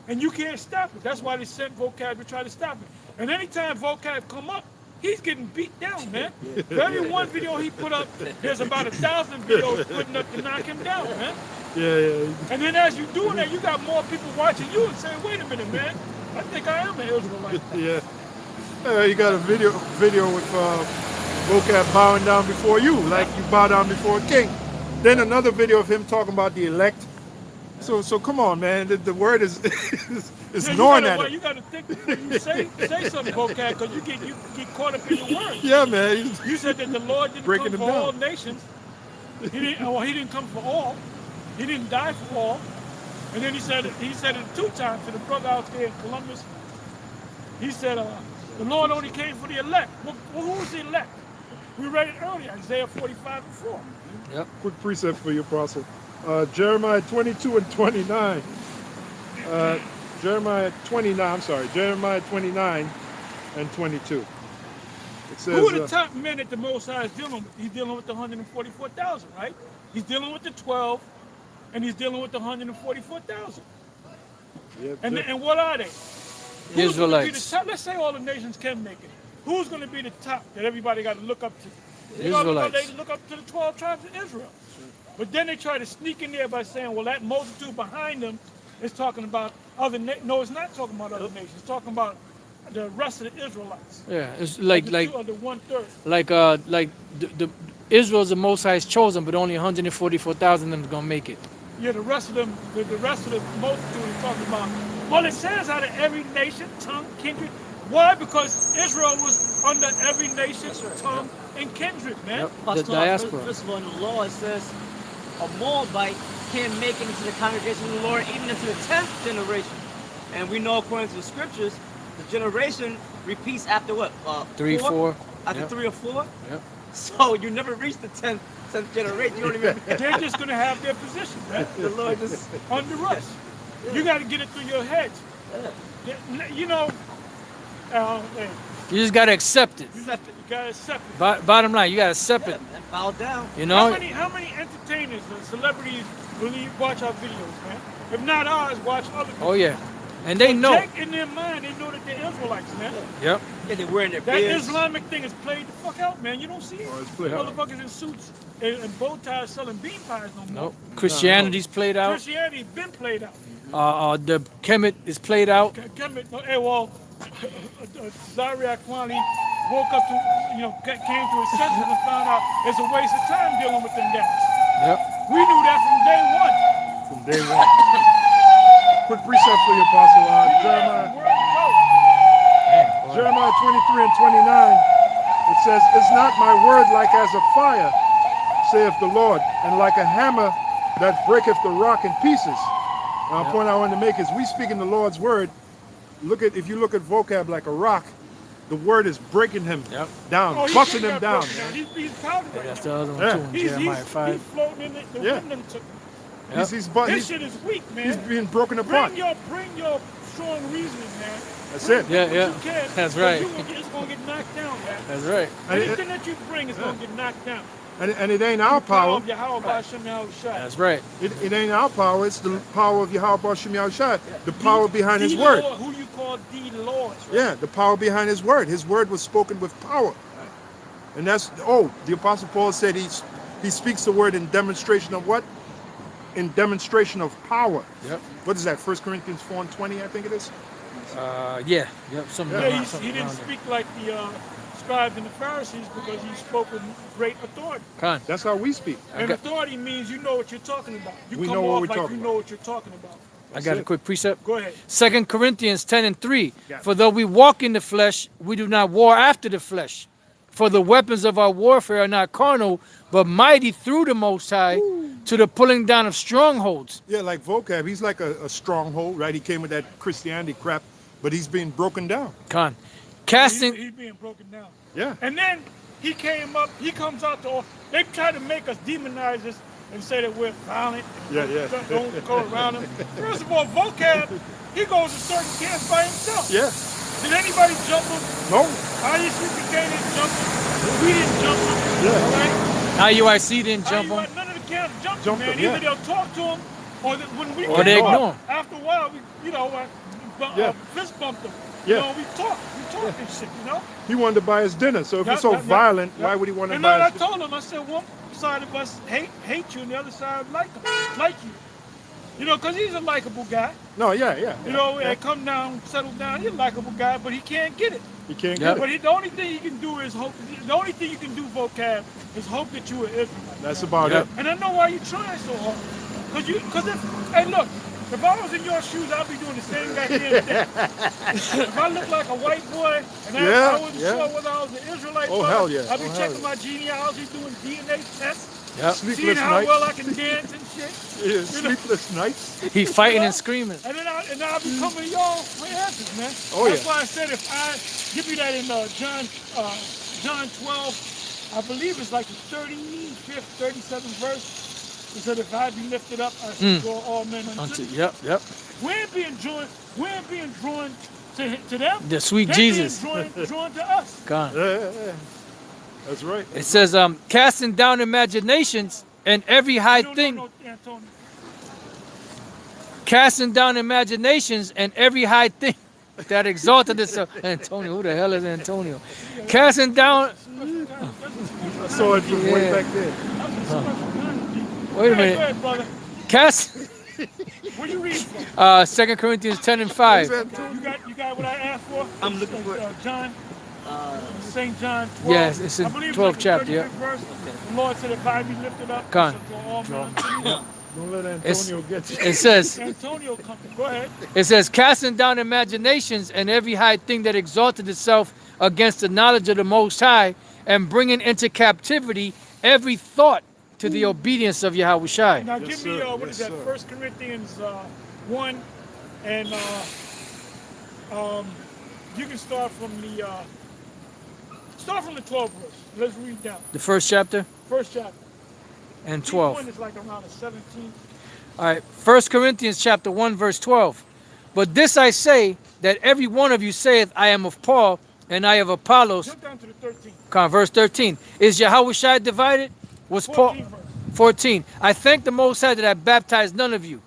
And you can't stop it. That's why they sent Vocab to try to stop it. And anytime Vocab come up, he's getting beat down, man. For every one video he put up, there's about 1,000 videos putting up to knock him down, man. Yeah. And then as you doing that, you got more people watching you and saying, wait a minute, man, I think I am an Israelite. Yeah. You got a video with Vocab bowing down before you, like you bow down before a king. Then another video of him talking about the elect. So come on, man. The word is gnawing at it. You got to think before you say something, Vocab, because you get caught up in your words. Yeah, man. You said that the Lord didn't come for all nations. He didn't come for all. He didn't die for all. And then he said it 2 times to the brother out there in Columbus. He said, the Lord only came for the elect. Well, who was the elect? We read it earlier, Isaiah 45 and 4. Yep. Quick precept for you, Apostle. Jeremiah 22 and 29. Jeremiah 29 and 22. It says, who are the top men that the Most High is dealing with? He's dealing with the 144,000, right? He's dealing with the 12, and he's dealing with the 144,000. And what are they? Who's going to be the top? Let's say all the nations can make it. Who's going to be the top that everybody got to look up to? Israelites. They look up to the 12 tribes of Israel. But then they try to sneak in there by saying, well, that multitude behind them is talking about other nations. No, it's not talking about other nations. It's talking about the rest of the Israelites. Yeah, it's like the 1/3. Like the Israel's the Most High's chosen, but only 144,000 of them is gonna make it. Yeah, the rest of them, the rest of the multitude is talking about. Well, it says out of every nation, tongue, kindred. Why? Because Israel was under every nation, tongue, and kindred, man. Yep. The diaspora. First of all, in the law it says a Moabite can't make it into the congregation of the Lord even into the 10th generation. And we know according to the scriptures the generation repeats after what? 3, 4. After Yep. 3 or 4? Yep. So you never reach the 10th generation. You don't even. They're just gonna have their position, man. The Lord just. Under us. You got to get it through your heads. You know, hey, You just gotta accept it. you got to accept it. Bottom line, you gotta accept it. And bow down. You know. How many entertainers and celebrities really watch our videos, man? If not ours, watch other videos. Oh yeah, and they know. Check in their mind, they know that they're Israelites, man. Yep. Yeah, they're wearing their That beards. Islamic thing is played the fuck out, man. You don't see it. Oh, it's played out. Motherfuckers in suits and bow ties selling bean pies no more. Nope. Christianity's played out. Christianity been played out. The Kemet is played out. Hey, well, Zaria Kwani woke up to, came to his senses and found out it's a waste of time dealing with them guys. Yep. We knew that from day one. From day one. Quick precept for you, Apostle. Jeremiah. Where to go. Jeremiah 23 and 29, it says, "Is not my word like as a fire, saith the Lord, and like a hammer that breaketh the rock in pieces?" Now, the point I want to make is we speak in the Lord's word. If you look at vocab like a rock, the word is breaking him down, Oh, busting he's him down. He's pounding right That's now. the other one Yeah. too. In Jeremiah He's 5. floating in the Yeah. wind. And took. Yep. He's This shit is weak, man. he's being broken apart. Bring your strong reasoning, man. That's Bring it. Yeah, what yeah. you can, That's but right. It's gonna get knocked down, man. That's right. And Anything that you bring is gonna get knocked down. and it ain't our power. That's right. It ain't our power. It's the power of Yahweh Shem Yahushua. The power behind His word. Lord, who you call the Lord. Right? Yeah, the power behind His word. His word was spoken with power. And that's, the Apostle Paul said he speaks the word in demonstration of what? In demonstration of power. Yep. What is that? 1 Corinthians 4 and 20, I think it is? Yeah. Yep. Something. Yeah, around- He something didn't around there. speak like the scribes and the Pharisees because he spoke with great authority. Con. That's how we speak. And Okay. authority means you know what you're talking about. You We come know what off we're like talking you about. know what you're talking about. I got a it. quick precept. Go ahead. 2 Corinthians 10 and 3. Yeah. For though we walk in the flesh, we do not war after the flesh. For the weapons of our warfare are not carnal, but mighty through the Most High to the pulling down of strongholds. Yeah, like vocab. He's like a stronghold, right? He came with that Christianity crap, but he's being broken down. Con. Casting. He's being broken down. Yeah. And then he comes out to, they try to make us demonize us and say that we're violent. Yeah. Don't go around him. First of all, vocab, he goes to certain camps by himself. Yeah. Did anybody jump him? No. IUCPK didn't jump him. We didn't jump him. Yeah. All right? IUIC didn't jump him. None of the camps jumped him, Jumped man. him, yeah. Either they'll talk to him or when we Or came they up, ignore him. After a while, Yeah. fist bumped him. Yeah. You know, we talk and shit, you know? He wanted to buy his dinner. So if Yeah, you're so yeah, yeah. violent, Yeah. why would he want to And buy then I his told him, I said, one side of us hate you and the other side like you. You know, because he's a likable guy. No, yeah. You know, yeah. and come down, settle down. He's a likable guy, but he can't get it. He can't Yep. get it. But the only thing he can do is hope. The only thing you can do, vocab, is hope that you are Israelite. That's about Yep. it. And I know why you're trying so hard. Hey, look, if I was in your shoes, I'd be doing the same goddamn thing. If I looked like a white boy and Yeah, I wasn't yeah. sure whether I was an Israelite, Oh, or not, hell yeah. I'd be Oh, hell checking yeah. my genealogy, doing DNA tests, Yep. seeing Sleepless how nights. well I can dance and shit. Yeah, sleepless nights. He fighting and screaming. And then I'll be coming to y'all for answers, man. Oh, That's yeah. why I said if I give you that in John 12, I believe it's like the 35th, 37th verse. It said, if I be lifted up, I shall draw all men unto me. Yep. We ain't being drawn to them. The sweet They're Jesus. being drawn to us. Con. Yeah. That's right. It says, casting down imaginations and every high thing. No, Antonio. Casting down imaginations and every high thing that exalted itself. Antonio, who the hell is Antonio? Casting down. I saw it from way Yeah. back there. Wait a Go minute. ahead, brother. Cast. Where you reading from? 2 Corinthians 10 and 5. You got what I asked for? I'm looking for it. John. St. John 12. Yes, it's in I believe 12th like the chapter, yeah. 35th verse. The Lord said, if I be lifted up, Con. I shall draw all men unto me. Don't let It's- Antonio get you. It says, Antonio, go ahead. it says, casting down imaginations and every high thing that exalted itself against the knowledge of the Most High, and bringing into captivity every thought to the obedience of Yahweh Shai. Now Yes, give me, sir. what Yes, is that, sir. 1 Corinthians 1 and You can start from the 12th verse. Let's read down. The first chapter First chapter. and Each 12. one is like around a 17. All right, 1 Corinthians chapter 1, verse 12. But this I say, that every one of you saith, I am of Paul, and I of Apollos. Jump down to the 13th. Come on, verse 13. Is Yahushua divided? Was Paul 14 verse. 14? I thank the Most High that I baptized none of you.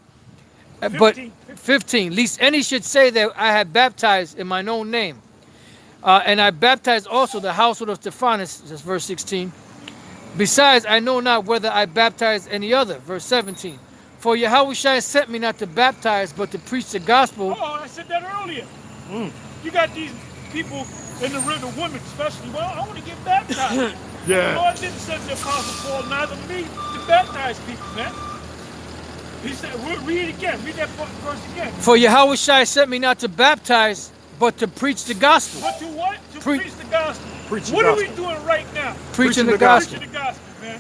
But 15, lest any should say that I had baptized in mine own name. And I baptized also the household of Stephanus, that's verse 16. Besides, I know not whether I baptized any other, verse 17. For Yahushua sent me not to baptize, but to preach the gospel. Oh, I said that earlier. You got these people in the river, women especially. Well, I want to get baptized. Yeah. The Lord didn't send the Apostle Paul, neither me, to baptize people, man. He said, read it again. Read that verse again. For Yahushua sent me not to baptize, but to preach the gospel. But to what? To preach the gospel. Preach the What gospel. are we doing right now? Preaching the the gospel. Preaching the gospel, man.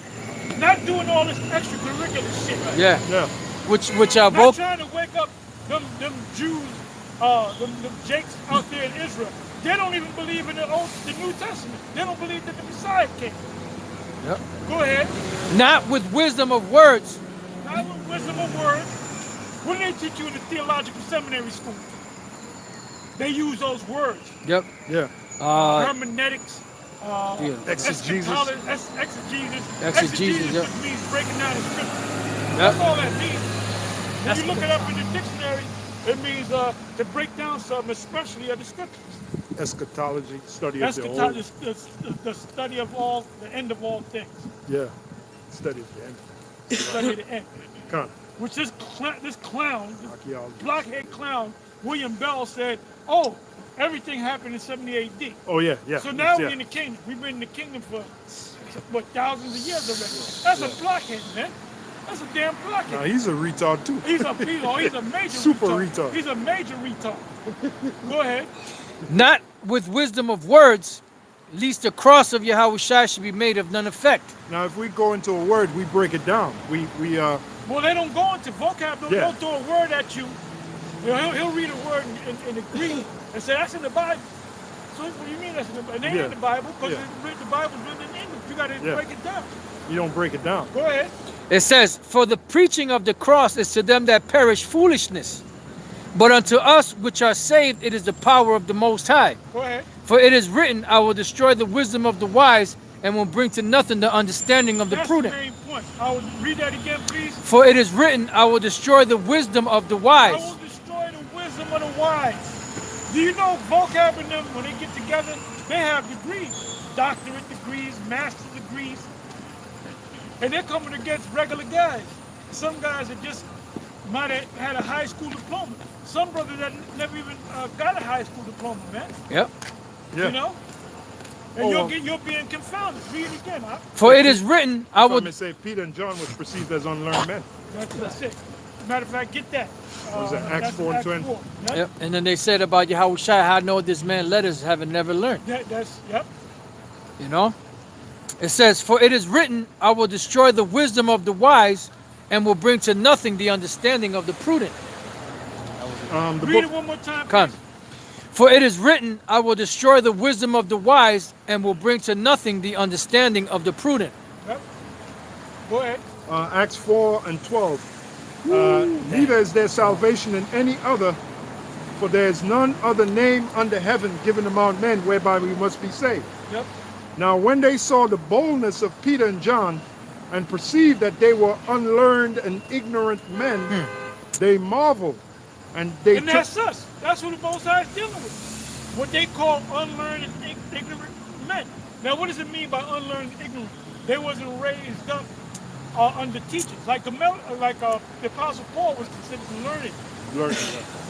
Not doing all this extracurricular shit. Right? Yeah. Yeah. Which Not are both. trying to wake up them Jews, them Jakes out there in Israel. They don't even believe in the New Testament. They don't believe that the Messiah came. Yep. Go ahead. Not with wisdom of words. Not with wisdom of words. What do they teach you in the theological seminary school? They use those words. Yep. Yeah. Hermeneutics. Yeah. Exegesis. Exegesis. Exegesis, yep. Just means breaking down the scripture. Yep. That's all that means. When you look it up in the dictionary, it means to break down something, especially of the scriptures. Eschatology, study That's of the the, old. the study of all, the end of all things. Yeah. Study of the end. The study of the end. Con. Which this clown, this Archaeology. blockhead clown, William Bell said, oh, everything happened in 70 AD. Oh yeah, yeah. So now yeah. we're in the kingdom. We've been in the kingdom for, what, thousands of years already. That's a blockhead, man. That's a damn blockhead. Nah, he's a retard too. He's a major Super retard. retard. He's a major retard. Go ahead. Not with wisdom of words, lest the cross of Yahushua should be made of none effect. Now, if we go into a word, we break it down. We Well, they don't go into vocab. Yeah. They'll throw a word at you. You know, he'll read a word in the Greek and say, that's in the Bible. So what do you mean that's in the Bible? It ain't Yeah. in the Bible because Yeah. the Bible's written in English. You got to Yeah. break it down. you don't break it down. Go ahead. It says, for the preaching of the cross is to them that perish foolishness, but unto us which are saved it is the power of the Most High. Go ahead. For it is written, I will destroy the wisdom of the wise, and will bring to nothing the understanding of the That's prudent. the main point. I will read that again, please. For it is written, I will destroy the wisdom of the I wise. will destroy the wisdom of the wise. Do you know vocab in them, when they get together, they have degrees. Doctorate degrees, master's degrees. And they're coming against regular guys. Some guys that just might have had a high school diploma. Some brothers that never even got a high school diploma, man. Yep. Yeah. You know? And Oh, you're being confounded. Read it again, huh? For it is written, I I will. would say Peter and John was perceived as unlearned men. That's it. Matter of fact, get that. What was that, Acts That's 4 and Acts 20? 4. Yep. Yep. And then they said about Yahushua, I know this man letters having never learned. Yep. You know? It says, for it is written, I will destroy the wisdom of the wise, and will bring to nothing the understanding of the prudent. The Read it book, one more time. Come. please. For it is written, I will destroy the wisdom of the wise, and will bring to nothing the understanding of the prudent. Yep. Go ahead. Acts 4 and 12. Neither is there salvation in any other, for there is none other name under heaven given among men whereby we must be saved. Yep. Now when they saw the boldness of Peter and John, and perceived that they were unlearned and ignorant men, they marveled, and they And that's us. That's what the Most High is dealing with. What they call unlearned and ignorant men. Now, what does it mean by unlearned and ignorant? They wasn't raised up under teachers. Like the Apostle Paul was considered learned. learned.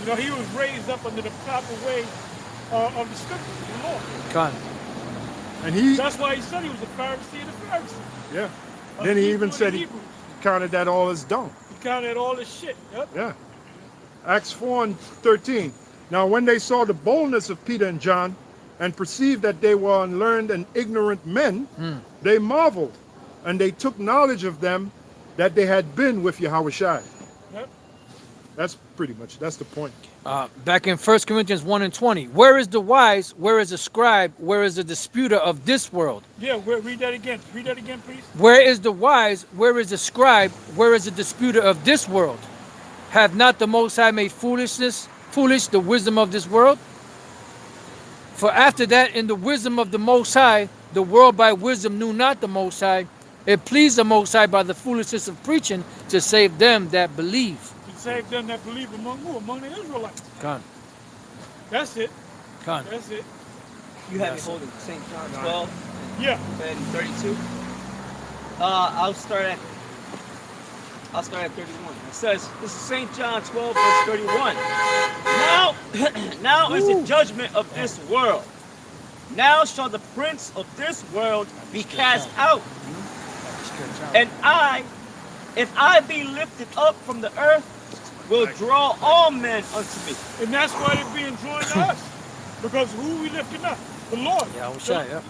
You know, he was raised up under the proper way of the scriptures, the Lord. Come. And he, That's why he said he was a Pharisee of the Pharisees. yeah. A Then he Hebrew even of said the he Hebrews. counted that all as dung. He counted all this shit. Yep. Yeah. Acts 4 and 13. Now when they saw the boldness of Peter and John, and perceived that they were unlearned and ignorant men, they marveled, and they took knowledge of them that they had been with Yahushua. Yep. That's pretty much, that's the point. Back in 1 Corinthians 1 and 20. Where is the wise? Where is the scribe? Where is the disputer of this world? Yeah, read that again. Read that again, please. Where is the wise? Where is the scribe? Where is the disputer of this world? Have not the Most High made foolish the wisdom of this world? For after that, in the wisdom of the Most High, the world by wisdom knew not the Most High. It pleased the Most High by the foolishness of preaching to save them that believe. To save them that believe among who? Among the Israelites. Con. That's it. Con. That's it. You have me holding St. John 12 Yeah. and 32. I'll start at 31. It says, this is St. John 12, verse 31. Now is the judgment of this world. Now shall the prince of this world be cast out. And if I be lifted up from the earth, will draw all men unto me. And that's why they're being drawn to us. Because who we lifting up? The Lord. Yahushua, yeah.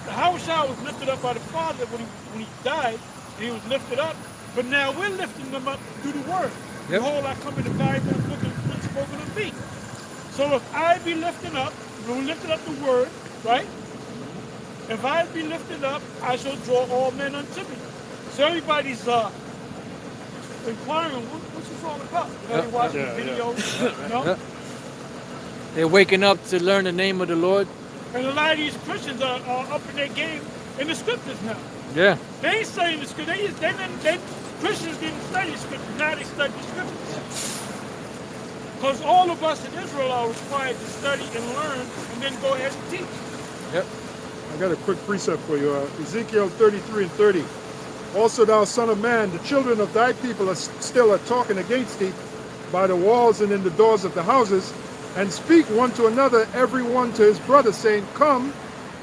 Yahushua was lifted up by the Father when he died, and he was lifted up. But now we're lifting them up through the word. Yep. Behold, I come in the volume of the book and spoken of me. So if I be lifted up, we'll lift up the word, right? If I be lifted up, I shall draw all men unto me. So everybody's inquiring, what's this all about? You know, they watching the videos, you know? They're waking up to learn the name of the Lord. And a lot of these Christians are up in their game in the scriptures now. Yeah. They ain't studying the scriptures. Christians didn't study the scriptures. Now they study the scriptures. Because all of us in Israel are required to study and learn and then go ahead and teach. Yep. I got a quick precept for you. Ezekiel 33 and 30. Also, thou son of man, the children of thy people still are talking against thee by the walls and in the doors of the houses, and speak one to another, every one to his brother, saying, Come,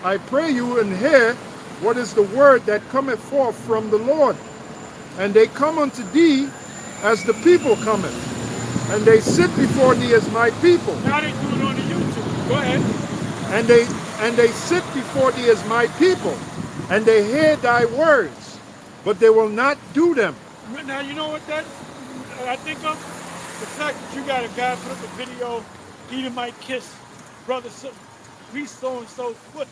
I pray you, and hear what is the word that cometh forth from the Lord. And they come unto thee as the people cometh, and they sit before thee as my people. Now they do it on the YouTube. Go ahead. And they sit before thee as my people, and they hear thy words, but they will not do them. Now you know what that I think of? The fact that you got a guy put up a video, he might kiss brother priest so and so's foot.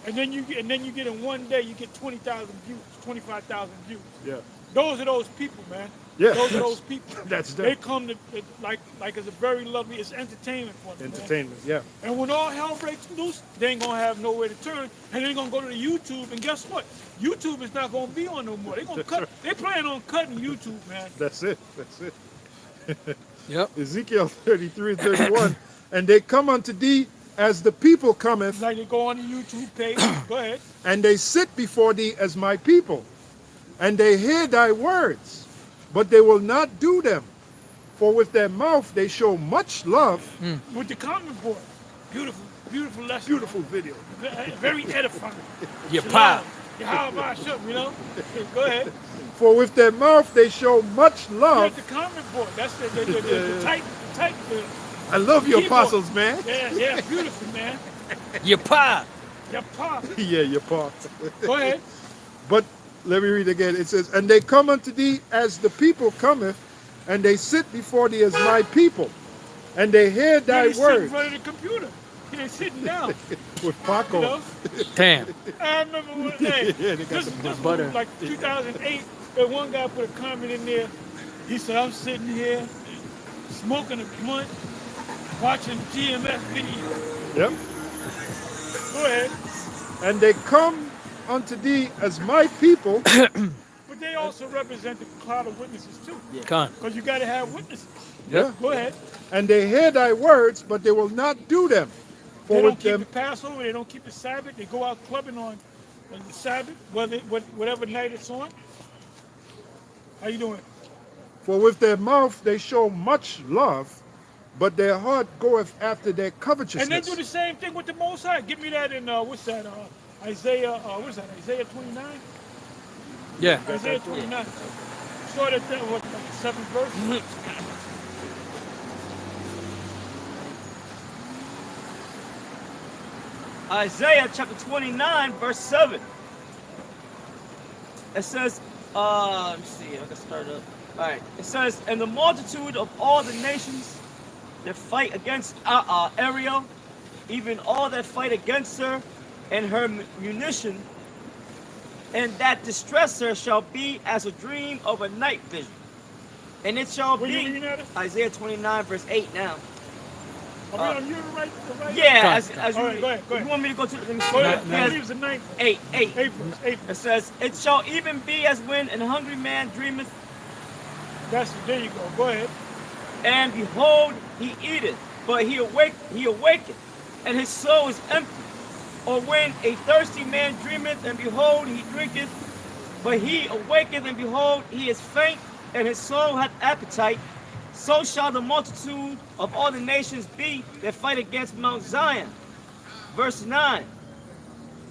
And then you get in one day, you get 20,000 views, 25,000 views. Yeah. Those are those people, man. Yeah. Those are those people. That's them. They come to like it's a very lovely, it's entertainment for them. Entertainment, Man. yeah. And when all hell breaks loose, they ain't gonna have nowhere to turn, and they're gonna go to the YouTube, and guess what? YouTube is not gonna be on no more. They're gonna cut. They plan on cutting YouTube, man. That's it. That's it. Yep. Ezekiel 33, 31. And they come unto thee as the people cometh, Like they go on the YouTube page. Go ahead. and they sit before thee as my people, and they hear thy words, but they will not do them. For with their mouth they show much love. With the comment board. Beautiful, beautiful lesson. Beautiful video. Very edifying. Yapa. You know? Go ahead. For with their mouth they show much Yeah, love. the comment board. That's the type. I love your keyboard. apostles, man. Yeah, beautiful, man. Yapa. Your pop. Yeah, your part. Go ahead. But let me read again. It says, and they come unto thee as the people cometh, and they sit before thee as my people, and they hear thy They sit in words. front of the computer. They're sitting down. With Paco. You know? Damn. I remember one day, Yeah, they got this some was butter. like 2008, and one guy put a comment in there. He said, I'm sitting here smoking a blunt, watching GMF videos. Yep. Go ahead. And they come unto thee as my people. But they also represent the cloud of witnesses too. Con. Because you got to have witnesses. Yeah. Go ahead. And they hear thy words, but they will not do them. They For don't with keep them, the Passover. They don't keep the Sabbath. They go out clubbing on the Sabbath, whatever night it's on. How you doing? for with their mouth they show much love, but their heart goeth after their covetousness. And they do the same thing with the Most High. Give me that in what's that? Isaiah. What is that? Isaiah 29. Yeah. Isaiah 29. Start at what, like the 7th verse. Isaiah chapter 29, verse 7. It says, let me see, I can start up. All right. It says, and the multitude of all the nations that fight against Ariel, even all that fight against her and her munition, and that distress her shall be as a dream of a night vision. And it shall Were you be, reading at it? Isaiah 29, verse 8 now. Are we on you right? Yeah, Go as ahead. you, All right, go ahead, go you ahead. want me to go to the, let me see. Go ahead. Yes, I believe it's the 9th. 8. April. It says, it shall even be as when an hungry man dreameth, There you go. Go ahead. and behold, he eateth, but he awaketh, and his soul is empty. Or when a thirsty man dreameth, and behold, he drinketh, but he awaketh, and behold, he is faint, and his soul hath appetite. So shall the multitude of all the nations be that fight against Mount Zion. Verse 9.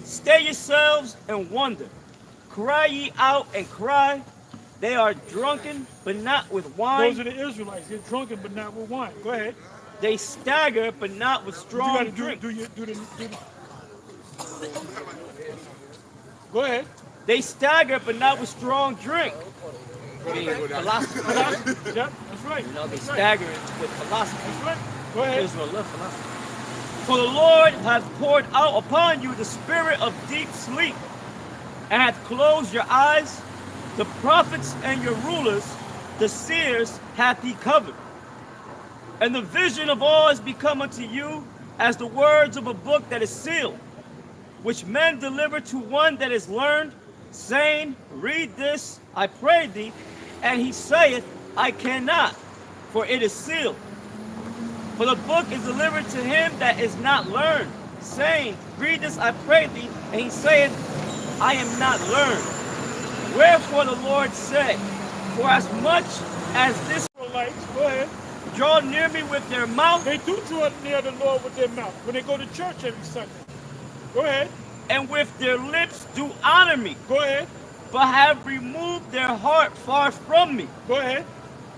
Stay yourselves and wonder. Cry ye out and cry. They are drunken, but not with wine. Those are the Israelites. They're drunken, but not with wine. Go ahead. They stagger, but not with You strong got to drink. do the. Go ahead. They stagger, but not with strong drink. Philosophy. Yep, that's right. You know, they That's right. stagger with philosophy. That's right. Go ahead. Israel love philosophy. For the Lord hath poured out upon you the spirit of deep sleep, and hath closed your eyes. The prophets and your rulers, the seers, hath he covered. And the vision of all is become unto you as the words of a book that is sealed, which men deliver to one that is learned, saying, read this, I pray thee. And he saith, I cannot, for it is sealed. For the book is delivered to him that is not learned, saying, read this, I pray thee. And he saith, I am not learned. Wherefore the Lord said, for as much as this Israelites, go ahead. draw near me with their mouth, They do draw near the Lord with their mouth when they go to church every Sunday. Go ahead. and with their lips do honor me, Go ahead. but have removed their heart far from me, Go ahead.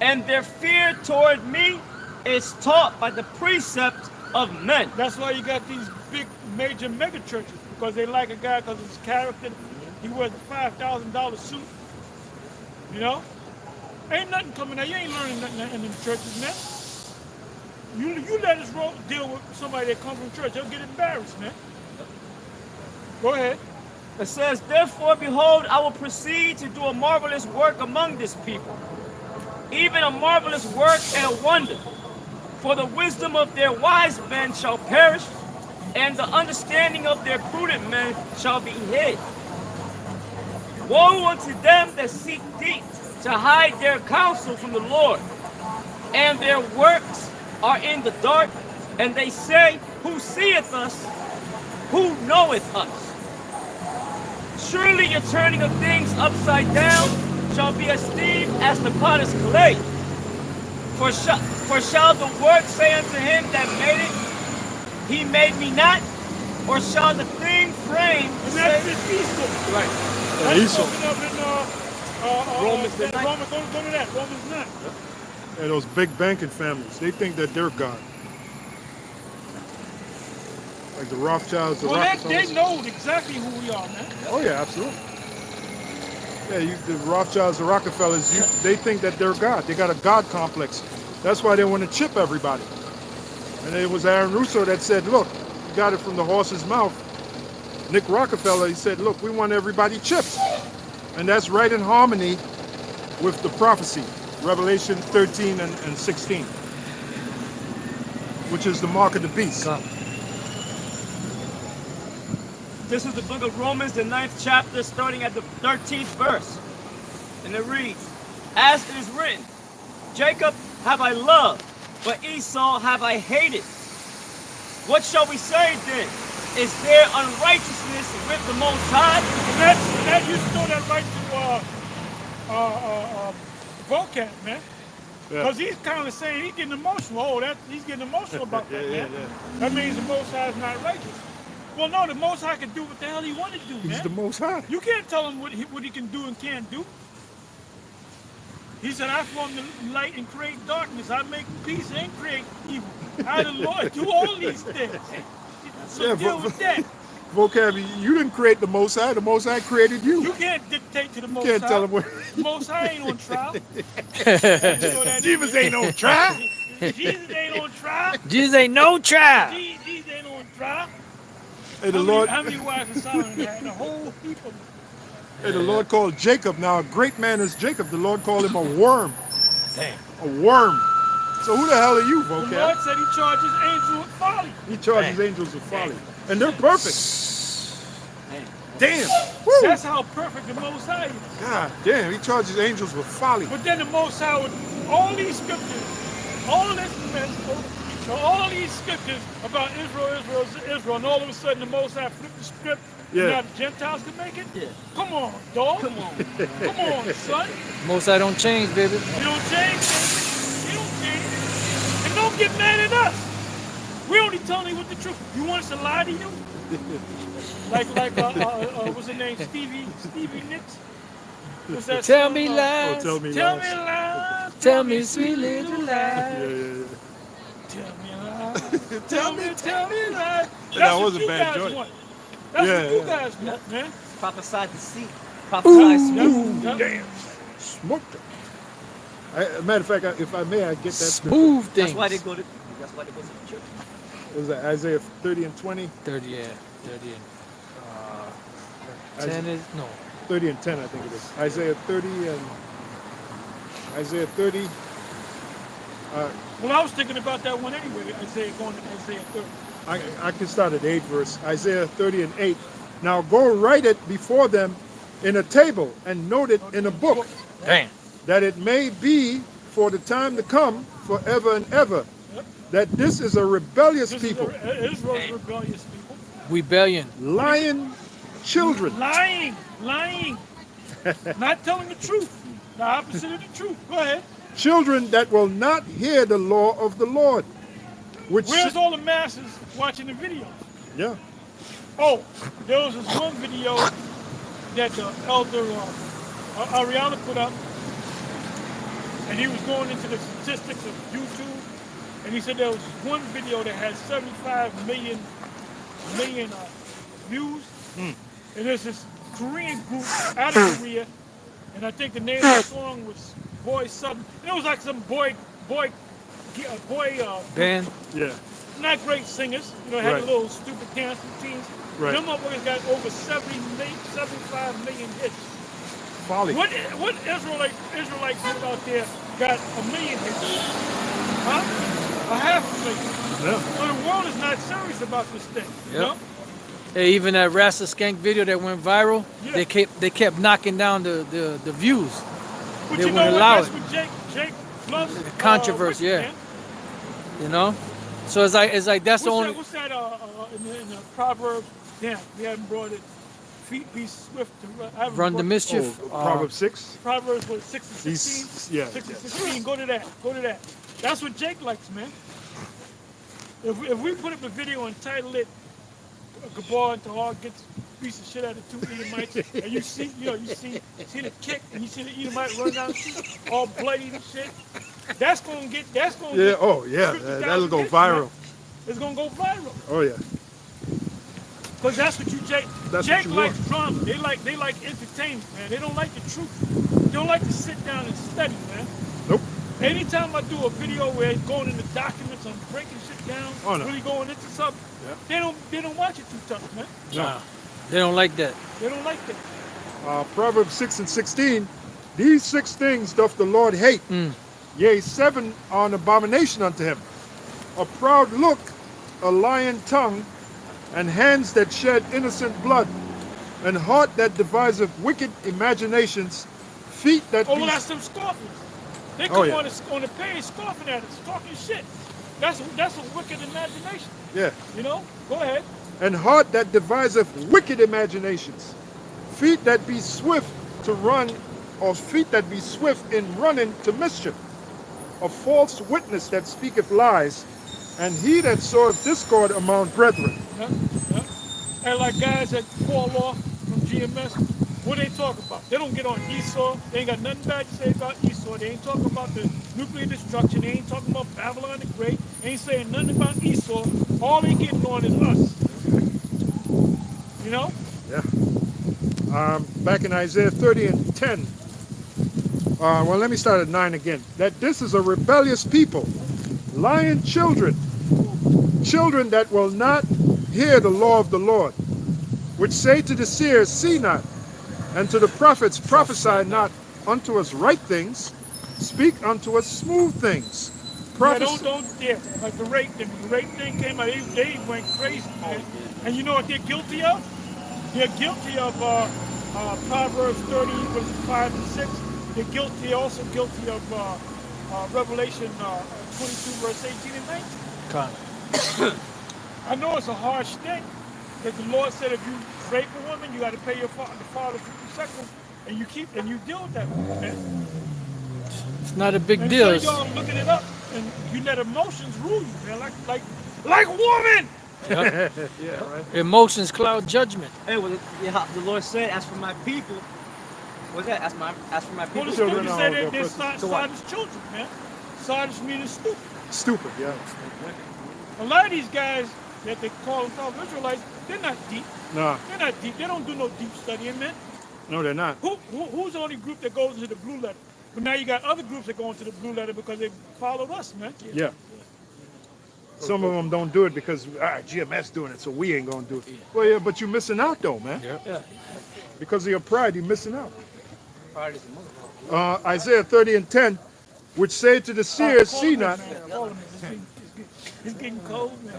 and their fear toward me is taught by the precepts of men. That's why you got these big, major mega churches, because they like a guy because of his character. He wears a $5,000 suit. You know? Ain't nothing coming out. You ain't learning nothing in them churches, man. You let us deal with somebody that comes from church. They'll get embarrassed, man. Go ahead. It says, therefore, behold, I will proceed to do a marvelous work among this people, even a marvelous work and a wonder. For the wisdom of their wise men shall perish, and the understanding of their prudent men shall be hid. Woe unto them that seek deep to hide their counsel from the Lord, and their works are in the dark, and they say, who seeth us? Who knoweth us? Surely your turning of things upside down shall be esteemed as the potter's clay. For shall the work say unto him that made it, he made me not? Or shall the thing framed And say, that's this Esau. right? That's Esau. spoken of in Romans 9. Go to that. Romans 9. Yeah, those big banking families, they think that they're God. Like the Rothschilds, the Well, Rockefellers. they know exactly who we are, man. Oh yeah, absolutely. Yeah, the Rothschilds, the Rockefellers, they think that they're God. They got a God complex. That's why they want to chip everybody. And it was Aaron Russo that said, look, you got it from the horse's mouth. Nick Rockefeller, he said, look, we want everybody chipped. And that's right in harmony with the prophecy, Revelation 13 and 16, which is the mark of the beast. This is the book of Romans, the 9th chapter, starting at the 13th verse. And it reads, as it is written, Jacob have I loved, but Esau have I hated. What shall we say then? Is there unrighteousness with the Most High? And that you throw that right to vocab, man. Yeah. Because he's kind of saying he's getting emotional. Oh, he's getting emotional about that, man. That means the Most High is not righteous. Well, no, the Most High can do what the hell he wanted to do, man. He's the Most High. You can't tell him what he can do and can't do. He said, I form the light and create darkness. I make peace and create evil. I, the Lord, do all these things. So Yeah, deal but- with that. Vocab, you didn't create the Most High. The Most High created you. You can't dictate to the You Most can't High. tell him what. The Most High ain't on trial. Throw that in Jesus there. ain't on trial. Jesus ain't on trial. Jesus ain't no trial. Jesus ain't on trial. Hey, the Lord, How many wives and Solomon had? A whole heap of them. hey, the Lord called Jacob. Now, a great man is Jacob. The Lord called him a worm. Damn. A worm. So who the hell are you, The Lord Vocab? said he charges angels with folly. He charges angels with folly. And they're perfect. Damn. Woo. That's how perfect the Most High is. God damn, he charges angels with folly. But then the Most High, with all these scriptures, all this mess, all these scriptures about Israel, and all of a sudden the Most High flipped the script. Yeah. And now the Gentiles can make it? Yeah. Come on, dog. Come on. Come on, son. Most I don't change, baby. You don't change, baby. You don't change. And don't get mad at us. We only telling you what the truth. You want us to lie to you? Like what's his name? Stevie Nicks? What's that Tell song? me lies. Tell me Tell lies. me lies. Tell me sweet little lies. Yeah. Tell me lies. Tell me lies. That's That what was a you bad guys joint. want. That's Yeah, what you yeah. guys want, man. Prophesied deceit. Prophesied smooth. Yep. Damn. Smoked him. Matter of fact, if I may, I get that. Smooth things. That's why they go to the church. What was that? Isaiah 30 and 20? 30, yeah. 30 and 10 is, no. 30 and 10, I think it is. Isaiah 30 and Isaiah 30. Well, I was thinking about that one anyway. Going to Isaiah 30. I can start at 8 verse. Isaiah 30 and 8. Now go write it before them in a table and note it in a book, Damn. that it may be for the time to come forever and ever, that this is a rebellious This people, is Israel's rebellious people. Rebellion. lying children. Lying. Not telling the truth. The opposite of the truth. Go ahead. Children that will not hear the law of the Lord. Which Where's all the masses watching the videos? yeah. Oh, there was this one video that the elder Ariana put up, and he was going into the statistics of YouTube, and he said there was one video that had 75 million views, and there's this Korean group out of Korea, and I think the name of the song was Boy Something. It was like some boy Band. Yeah. not great singers, had Right. a little stupid dance routines. Right. Them motherfuckers got over 75 million hits. Folly. What Israelites out there got a million hits? Huh? A half a million. Yeah. So the world is not serious about this thing. You Yep. know? Hey, even that Rasta Skank video that went viral, Yeah. they kept knocking down the views. But They you know wouldn't what? allow That's it. what Jake loves. Controversy, Ricky, yeah. man. You know? So it's like that's the only What's that in the Proverbs? Damn, we haven't brought it. Feet be swift to I haven't run the brought- mischief. Proverbs 6. Proverbs was 6 and 16. Yeah. 6 and 16. Go to that. That's what Jake likes, man. If we put up a video and title it Gabor and Tahar gets a piece of shit out of two Edomites, and you see the kick, and you see the Edomite run down the street, all bloody and shit. That's gonna get. Yeah. Oh, yeah. 50,000 That'll go hits, viral. man. It's gonna go viral. Oh, yeah. Cause that's what Jake That's what Jake you likes want. drama. They like entertainment, man. They don't like the truth. They don't like to sit down and study, man. Nope. Anytime I do a video where it's going into documents, I'm breaking shit down, Oh, no. really going into something, Yeah. they don't watch it too tough, man. No. They don't like that. They don't like that. Proverbs 6 and 16. These 6 things doth the Lord hate. Yea, 7 are an abomination unto him. A proud look, a lying tongue, and hands that shed innocent blood, and heart that deviseth wicked imaginations, feet that Oh, be... that's them scoffers. They Oh, come yeah. on the page scoffing at us, talking shit. That's a wicked imagination. Yeah. Go ahead. And heart that deviseth wicked imaginations, feet that be swift to run, or feet that be swift in running to mischief, a false witness that speaketh lies, and he that soweth discord among brethren. Yeah. And like guys that fall off from GMS, what they talk about? They don't get on Esau. They ain't got nothing bad to say about Esau. They ain't talking about the nuclear destruction. They ain't talking about Babylon the Great. They ain't saying nothing about Esau. All they getting on is us. You know? Yeah. Back in Isaiah 30 and 10. Well, let me start at 9 again. That this is a rebellious people, lying children, children that will not hear the law of the Lord, which say to the seers, see not, and to the prophets, prophesy not unto us right things, speak unto us smooth things. Yeah, yeah. Like the rape thing came out, they went crazy, man. And you know what they're guilty of? They're guilty of Proverbs 30, verses 5 and 6. They're also guilty of Revelation 22, verse 18 and 19. Con. I know it's a harsh thing, because the Lord said if you rape a woman, you got to pay the father 50 shekels, and you deal with that woman, man. It's not a big And deal. so y'all looking it up, and you let emotions rule you, man, like woman. Yep. Yeah, right. Emotions cloud judgment. Hey, well, the Lord said, as for my people, what's that? As for my Well, people. the Children scripture are said all they're good Sodom's children, man. Sodom meaning stupid. Stupid, yeah. A lot of these guys that they call themselves Israelites, they're not deep. Nah, They're not deep. They don't do no deep studying, man. no, they're not. Who's the only group that goes into the blue letter? But now you got other groups that go into the blue letter because they followed us, man. Yeah. Some of them don't do it because GMS doing it, so we ain't gonna do it. Well, yeah, but you're missing out though, man. Yeah. Because of your pride, you're missing out. Pride is a mother. Isaiah 30 and 10, which say to the seers, see not, It's getting cold, man.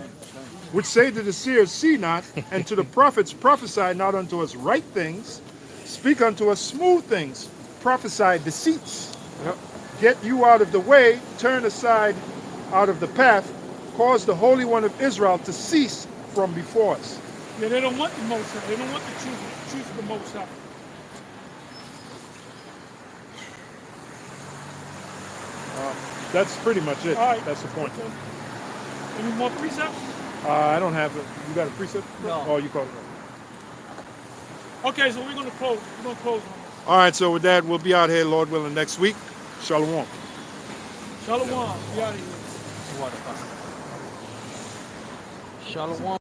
which say to the seers, see not, and to the prophets, prophesy not unto us right things, speak unto us smooth things, prophesy deceits. Yep. Get you out of the way, turn aside out of the path, cause the Holy One of Israel to cease from before us. Yeah, they don't want the Most High. They don't want the truth of the Most High. That's pretty much it. All right. That's the point. Okay. Any more precepts? I don't have it. You got a precept? No. Oh, you call it. Okay, so we're gonna close. We're gonna close on this. All right, so with that, we'll be out here, Lord willing, next week. Shalom. Shalom. We out of here. Shalom.